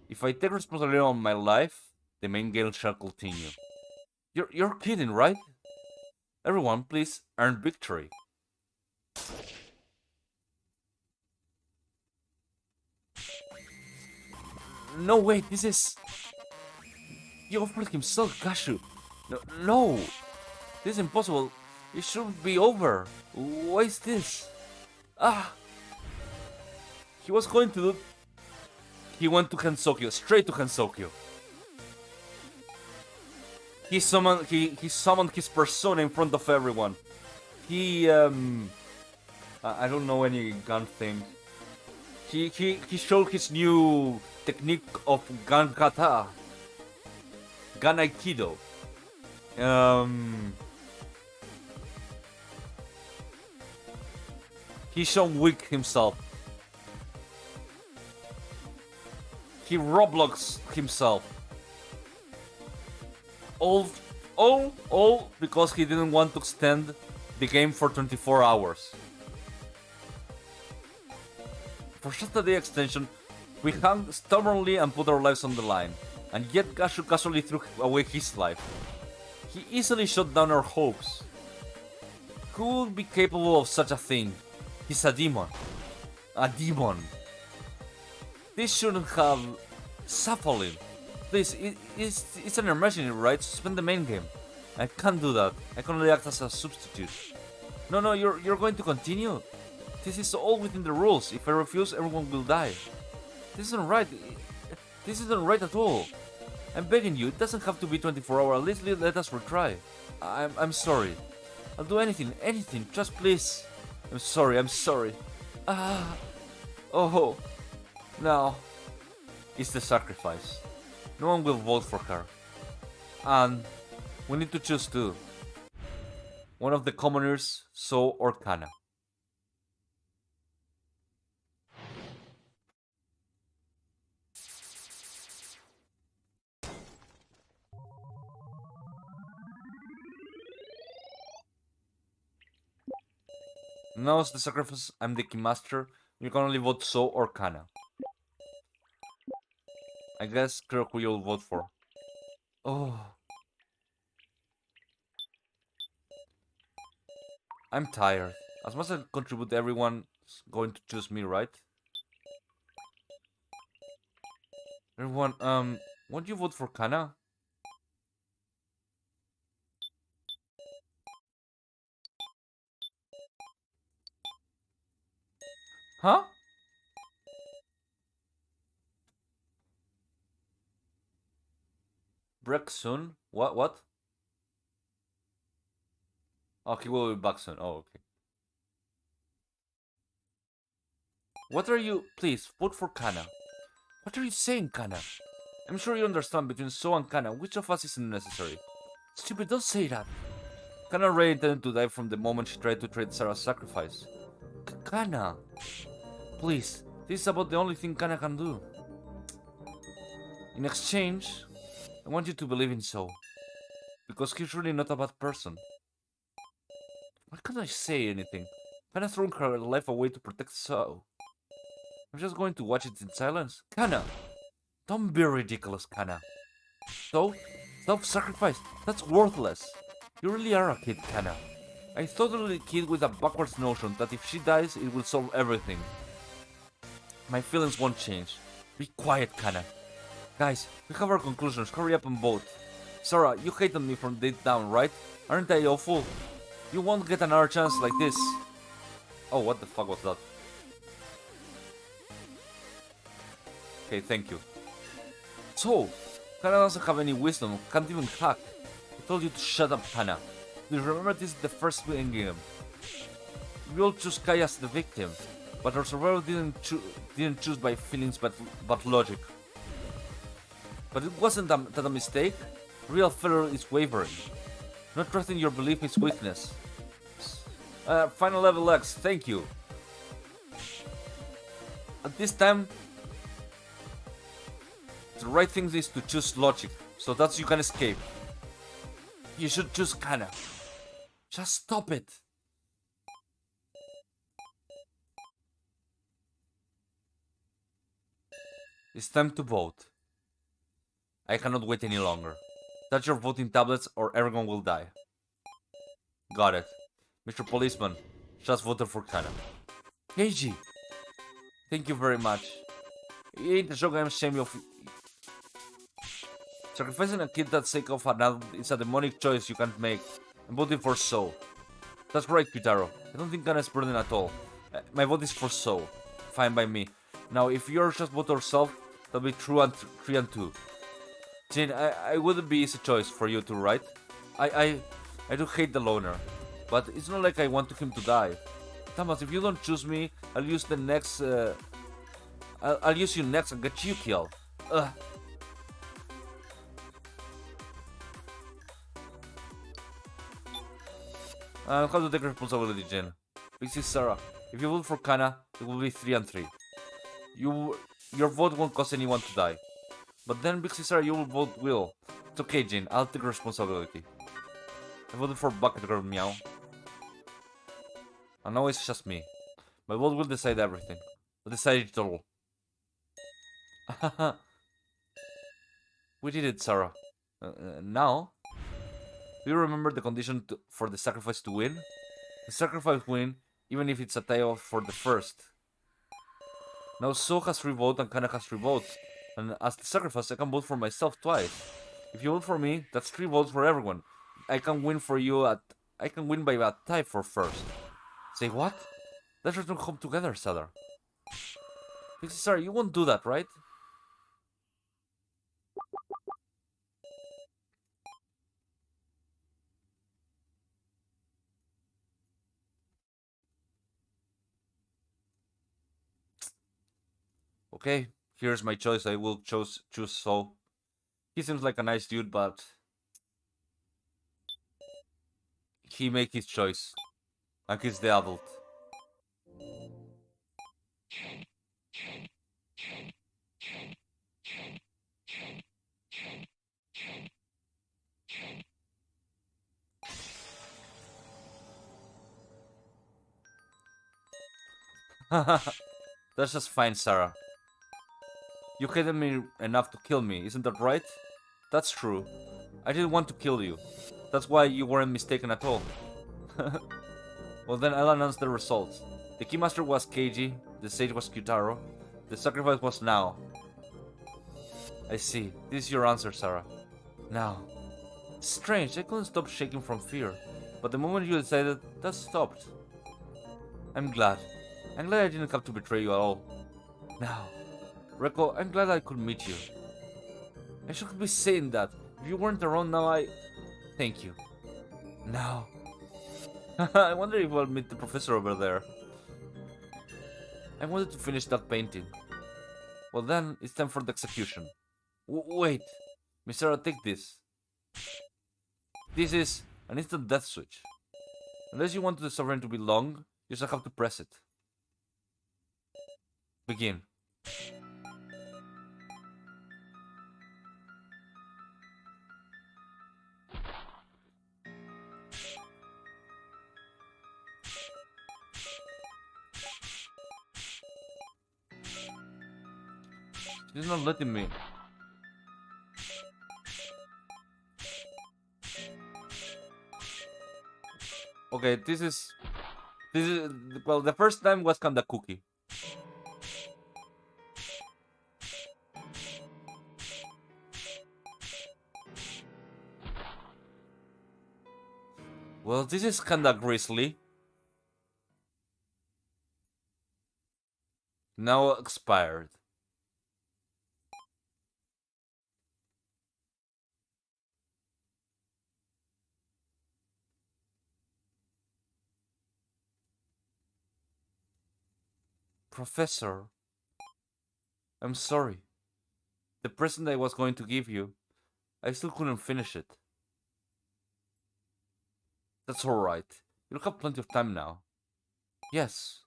[SPEAKER 1] If I take responsibility on my life, the main game shall continue. You're kidding, right? Everyone, please earn victory. No, wait, this is... He offered himself, Gashu. No, this is impossible. It should be over. Why is this? He was going to do... He went to Hensokyo, straight to Hensokyo. He summoned his persona in front of everyone. He I don't know any gun thing. He showed his new technique of gun kata. Gun aikido. He Sean Wick himself. He Roblox himself. All because he didn't want to extend the game for 24 hours. For just a day extension, we hung stubbornly and put our lives on the line. And yet Gashu casually threw away his life. He easily shut down our hopes. Who would be capable of such a thing? He's a demon. A demon. This shouldn't have suffered him. Please, it's an emergency, right? Suspend the main game. I can't do that. I can only act as a substitute. No, you're going to continue. This is all within the rules. If I refuse, everyone will die. This isn't right. This isn't right at all. I'm begging you, it doesn't have to be 24 hours. At least let us retry. I'm sorry. I'll do anything, just please. I'm sorry, I'm sorry. Ah. Oh. Now. It's the sacrifice. No one will vote for her. And we need to choose two. One of the commoners, So or Kana. Now as the sacrifice, I'm the keymaster. You can only vote So or Kana. I guess clear who you'll vote for. Oh. I'm tired. As much as I contribute, everyone's going to choose me, right? Everyone, won't you vote for Kana? Huh? Break soon? What? Oh, he will be back soon. Oh, okay. What are you... Please, vote for Kana. What are you saying, Kana? I'm sure you understand between So and Kana, which of us isn't necessary. Stupid, don't say that. Kana already intended to die from the moment she tried to trade Sarah's sacrifice. Kana, please, this is about the only thing Kana can do. In exchange, I want you to believe in So, because he's really not a bad person. Why can't I say anything? Kana threw her life away to protect So. I'm just going to watch it in silence. Kana, don't be ridiculous, Kana. So, self-sacrifice, that's worthless. You really are a kid, Kana. A totally kid with a backwards notion that if she dies, it will solve everything. My feelings won't change. Be quiet, Kana. Guys, we have our conclusions. Hurry up and vote. Sarah, you hated me from deep down, right? Aren't I awful? You won't get another chance like this. Oh, what the fuck was that? Okay, thank you. So, Kana doesn't have any wisdom, can't even hack. I told you to shut up, Kana. Do you remember this is the first win game? We all choose Kai as the victim, but our survival didn't choose by feelings but logic. But it wasn't that a mistake. Real failure is wavering. Not trusting your belief is weakness. Final level X, thank you. At this time, the right thing is to choose logic, so that you can escape. You should choose Kana. Just stop it. It's time to vote. I cannot wait any longer. Touch your voting tablets or everyone will die. Got it. Mr. Policeman, just voted for Kana. Keiji! Thank you very much. It ain't a joke, I'm ashamed of... Sacrificing a kid that's sake of another is a demonic choice you can't make. I'm voting for So. That's right, Kitaro. I don't think Kana's burden at all. My vote is for So. Fine by me. Now, if you're just vote yourself, that'll be true and 3 and 2. Jin, I wouldn't be easy choice for you to write. I do hate the loner, but it's not like I want him to die. Thomas, if you don't choose me, I'll use the next. I'll use you next and get you killed. Ugh. I'll have to take responsibility, Jin. This is Sarah. If you vote for Kana, it will be 3 and 3. Your vote won't cause anyone to die. But then, Big Sister, you will vote Will. It's okay, Jin. I'll take responsibility. I voted for Bucket Girl Meow. And now it's just me. My vote will decide everything. I'll decide it all. We did it, Sarah. Now? Do you remember the condition for the sacrifice to win? The sacrifice win, even if it's a tie for the first. Now So has 3 votes and Kana has 3 votes. And as the sacrifice, I can vote for myself twice. If you vote for me, that's 3 votes for everyone. I can win by a tie for first. Say what? Let's return home together, Sadar. Pixie Star, you won't do that, right? Okay, here's my choice. I will choose So. He seems like a nice dude, but he make his choice. And he's the adult. That's just fine, Sarah. You hated me enough to kill me, isn't that right? That's true. I didn't want to kill you. That's why you weren't mistaken at all. Well then, I'll announce the results. The Keymaster was Keiji, the Sage was Kyutaro, the sacrifice was Nao. I see. This is your answer, Sarah. Now. Strange, I couldn't stop shaking from fear. But the moment you decided, that stopped. I'm glad. I'm glad I didn't have to betray you at all. Now. Reko, I'm glad I could meet you. I shouldn't be saying that. If you weren't around now, Thank you. Now. I wonder if I'll meet the professor over there. I wanted to finish that painting. Well then, it's time for the execution. Wait. Miss Sarah, take this. This is an instant death switch. Unless you want the sovereign to be long, you just have to press it. Begin. She's not letting me. Okay, this is well, the first time was kinda cookie. Well, this is kinda grisly. Now expired. Professor, I'm sorry. The present I was going to give you, I still couldn't finish it. That's alright. You'll have plenty of time now. Yes.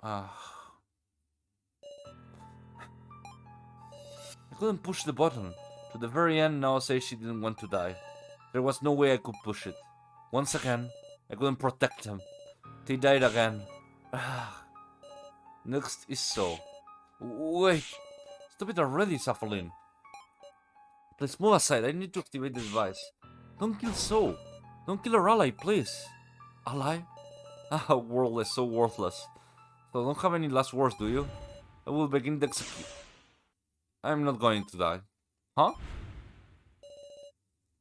[SPEAKER 1] Ah. I couldn't push the button. To the very end, Nao says she didn't want to die. There was no way I could push it. Once again, I couldn't protect them. They died again. Next is So. Wait! Stop it already, Safalin. Please move aside, I need to activate the device. Don't kill So. Don't kill our ally, please. Ally? Ah, worthless, so worthless. So don't have any last words, do you? I will begin the execution. I'm not going to die. Huh?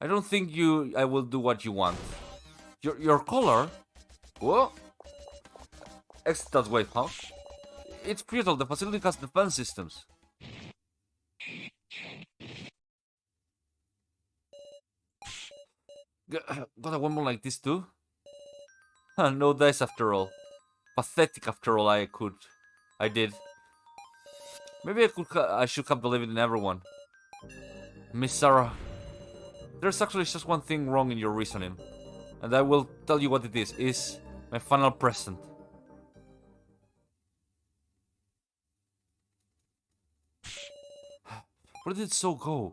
[SPEAKER 1] I don't think I will do what you want. Your color? What? Exit that way, huh? It's futile, the facility has defense systems. Got a woman like this too? No dice after all. Pathetic after all. I did. Maybe I should have believed in everyone. Miss Sarah, there's actually just one thing wrong in your reasoning. And I will tell you what it is. It's my final present. Where did So go?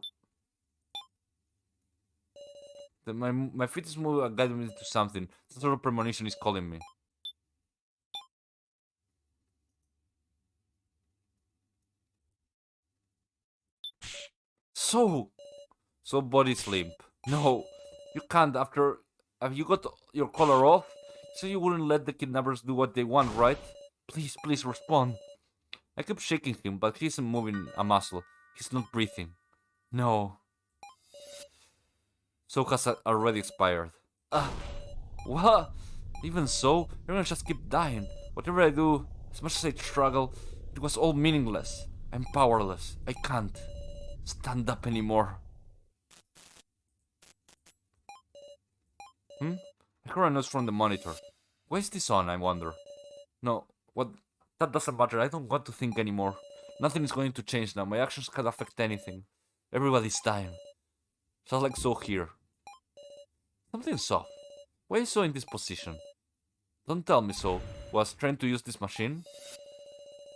[SPEAKER 1] My feet is moving, guiding me to something. Some sort of premonition is calling me. So body's limp. No, you can't. After you got your collar off, so you wouldn't let the kidnappers do what they want, right? Please respond. I kept shaking him, but he isn't moving a muscle. He's not breathing. No. So has already expired. What? Even so, you're gonna just keep dying. Whatever I do, as much as I struggle, it was all meaningless. I'm powerless. I can't stand up anymore. I heard a noise from the monitor. Why is this on, I wonder? No, what? That doesn't matter. I don't want to think anymore. Nothing is going to change now. My actions can't affect anything. Everybody's dying. Sounds like so here. Something's off. Why is so in this position? Don't tell me so. Was trying to use this machine?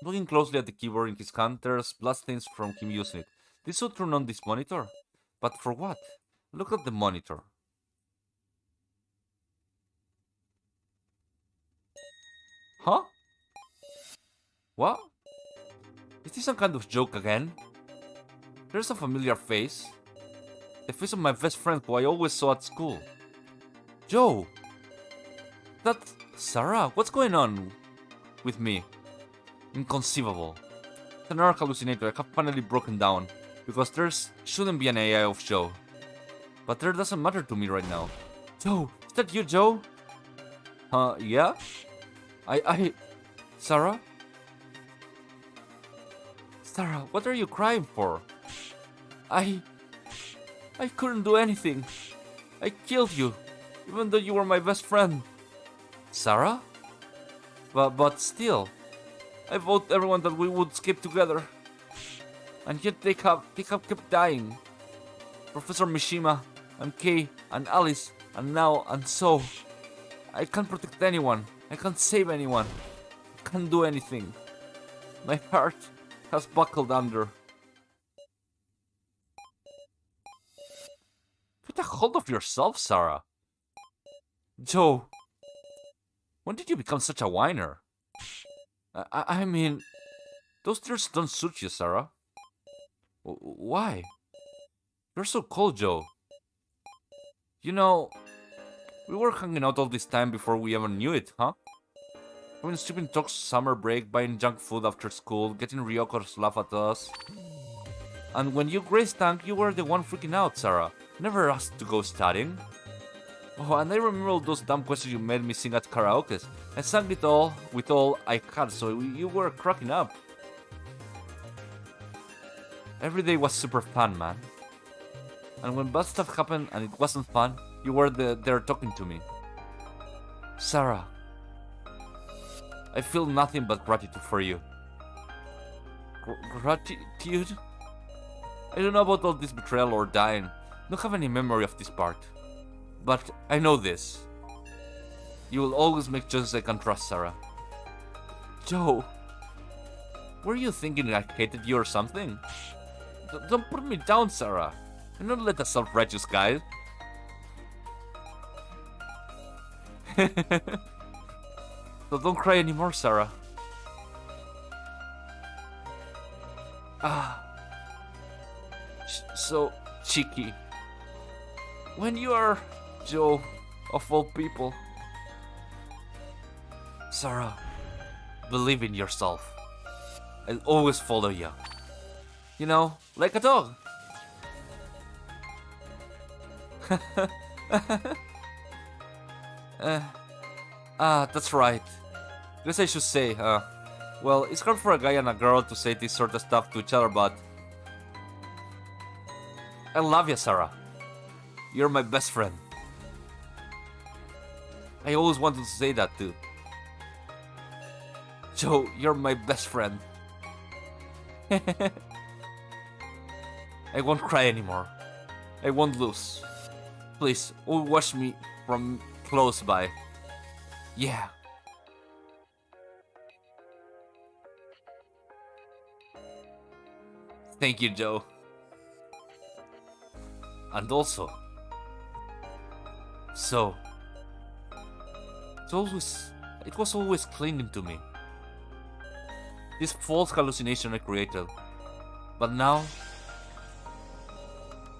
[SPEAKER 1] Looking closely at the keyboard in his hand, there's bloodstains from him using it. This should turn on this monitor. But for what? Look at the monitor. Huh? What? Is this some kind of joke again? There's a familiar face. The face of my best friend who I always saw at school. Joe! That's Sarah? What's going on with me? Inconceivable. It's another hallucinator. I have finally broken down. Because there's shouldn't be an AI of Joe. But that doesn't matter to me right now. Joe! Is that you, Joe? Yeah? Sarah? Sarah, what are you crying for? I couldn't do anything. I killed you, even though you were my best friend. Sarah? But still, I vote everyone that we would escape together. And yet they have kept dying. Professor Mishima, and Kei, and Alice, and now, and so. I can't protect anyone. I can't save anyone. I can't do anything. My heart has buckled under. Get a hold of yourself, Sarah. Joe, when did you become such a whiner? I mean, those tears don't suit you, Sarah. Why? You're so cold, Joe. You know, we were hanging out all this time before we ever knew it, huh? Having stupid talks summer break, buying junk food after school, getting Ryoko to laugh at us. And when you Grace Tank, you were the one freaking out, Sarah. Never asked to go studying. Oh, and I remember all those dumb questions you made me sing at karaoke. I sang it all with all I had, so you were cracking up. Every day was super fun, man. And when bad stuff happened and it wasn't fun, you were there talking to me. Sarah, I feel nothing but gratitude for you. Gratitude? I don't know about all this betrayal or dying. Don't have any memory of this part. But I know this. You will always make choices I can trust, Sarah. Joe, were you thinking I hated you or something? Don't put me down, Sarah. I'm not like a self-righteous guy. So don't cry anymore, Sarah. So cheeky. When you are Joe, of all people. Sarah, believe in yourself. I'll always follow you. You know, like a dog. That's right. Guess I should say, well, it's hard for a guy and a girl to say this sort of stuff to each other, but I love you, Sarah. You're my best friend. I always wanted to say that too. Joe, you're my best friend. I won't cry anymore. I won't lose. Please, watch me from close by. Yeah. Thank you, Joe. And also, so it was always clinging to me. This false hallucination I created. But now,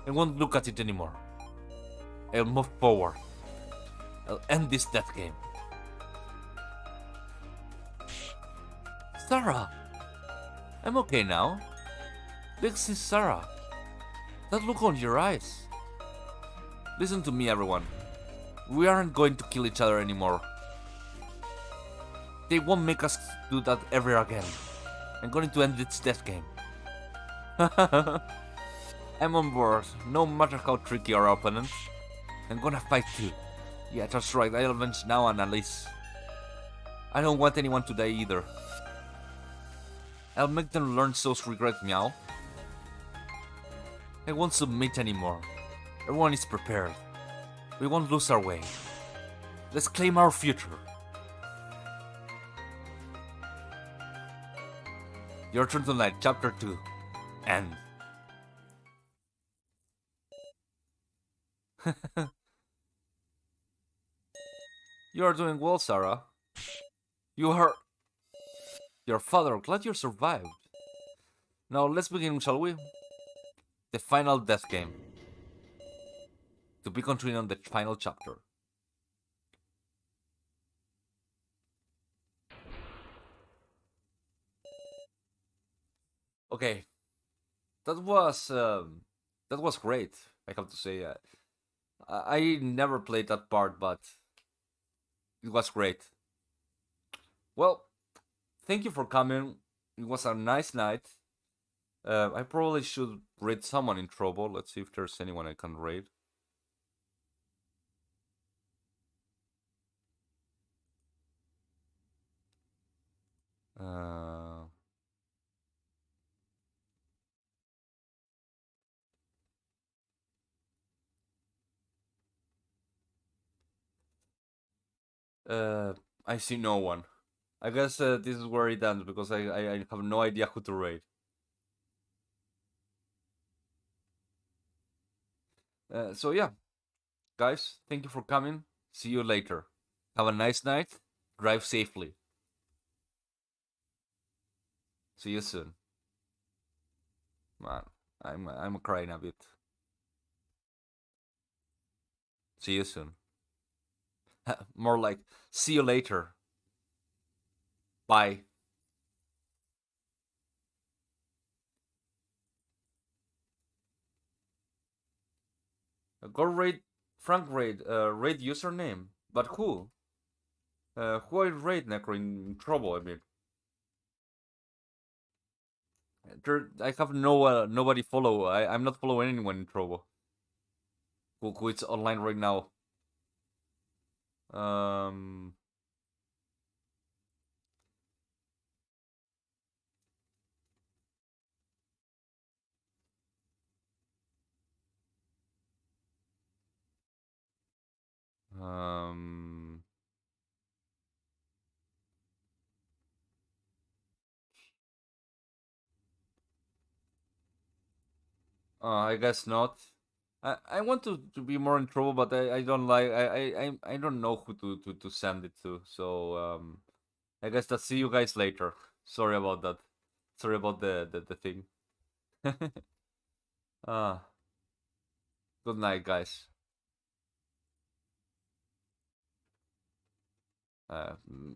[SPEAKER 1] I won't look at it anymore. I'll move forward. I'll end this death game. Sarah! I'm okay now. This is Sarah. That look on your eyes. Listen to me, everyone. We aren't going to kill each other anymore. They won't make us do that ever again. I'm going to end this death game. I'm on board, no matter how tricky our opponents. I'm gonna fight too. Yeah, that's right. I'll avenge now and Alice. I don't want anyone to die either. I'll make them learn those regret, meow. I won't submit anymore. Everyone is prepared. We won't lose our way. Let's claim our future. Your turn tonight, chapter 2. End. You are doing well, Sarah. You are your father. Glad you survived. Now let's begin, shall we? The final death game. To be continued on the final chapter. Okay, that was great. I have to say, I never played that part, but it was great. Well, thank you for coming. It was a nice night. I probably should raid someone in trouble. Let's see if there's anyone I can raid. Uh, uh, I see no one. I guess this is where it ends because I have no idea who to raid. So yeah, guys, thank you for coming. See you later. Have a nice night. Drive safely. See you soon. Man, I'm crying a bit. See you soon. More like see you later. Bye. Go raid Frank raid raid username. But who? Who I raid Necro in trouble? I mean, I have nobody follow. I'm not following anyone in trouble. Who is online right now? Um. Um. I guess not. I want to be more in trouble, but I don't like I don't know who to send it to. So I guess that see you guys later. Sorry about that. Sorry about the thing. Ah, good night, guys. Uh, mm,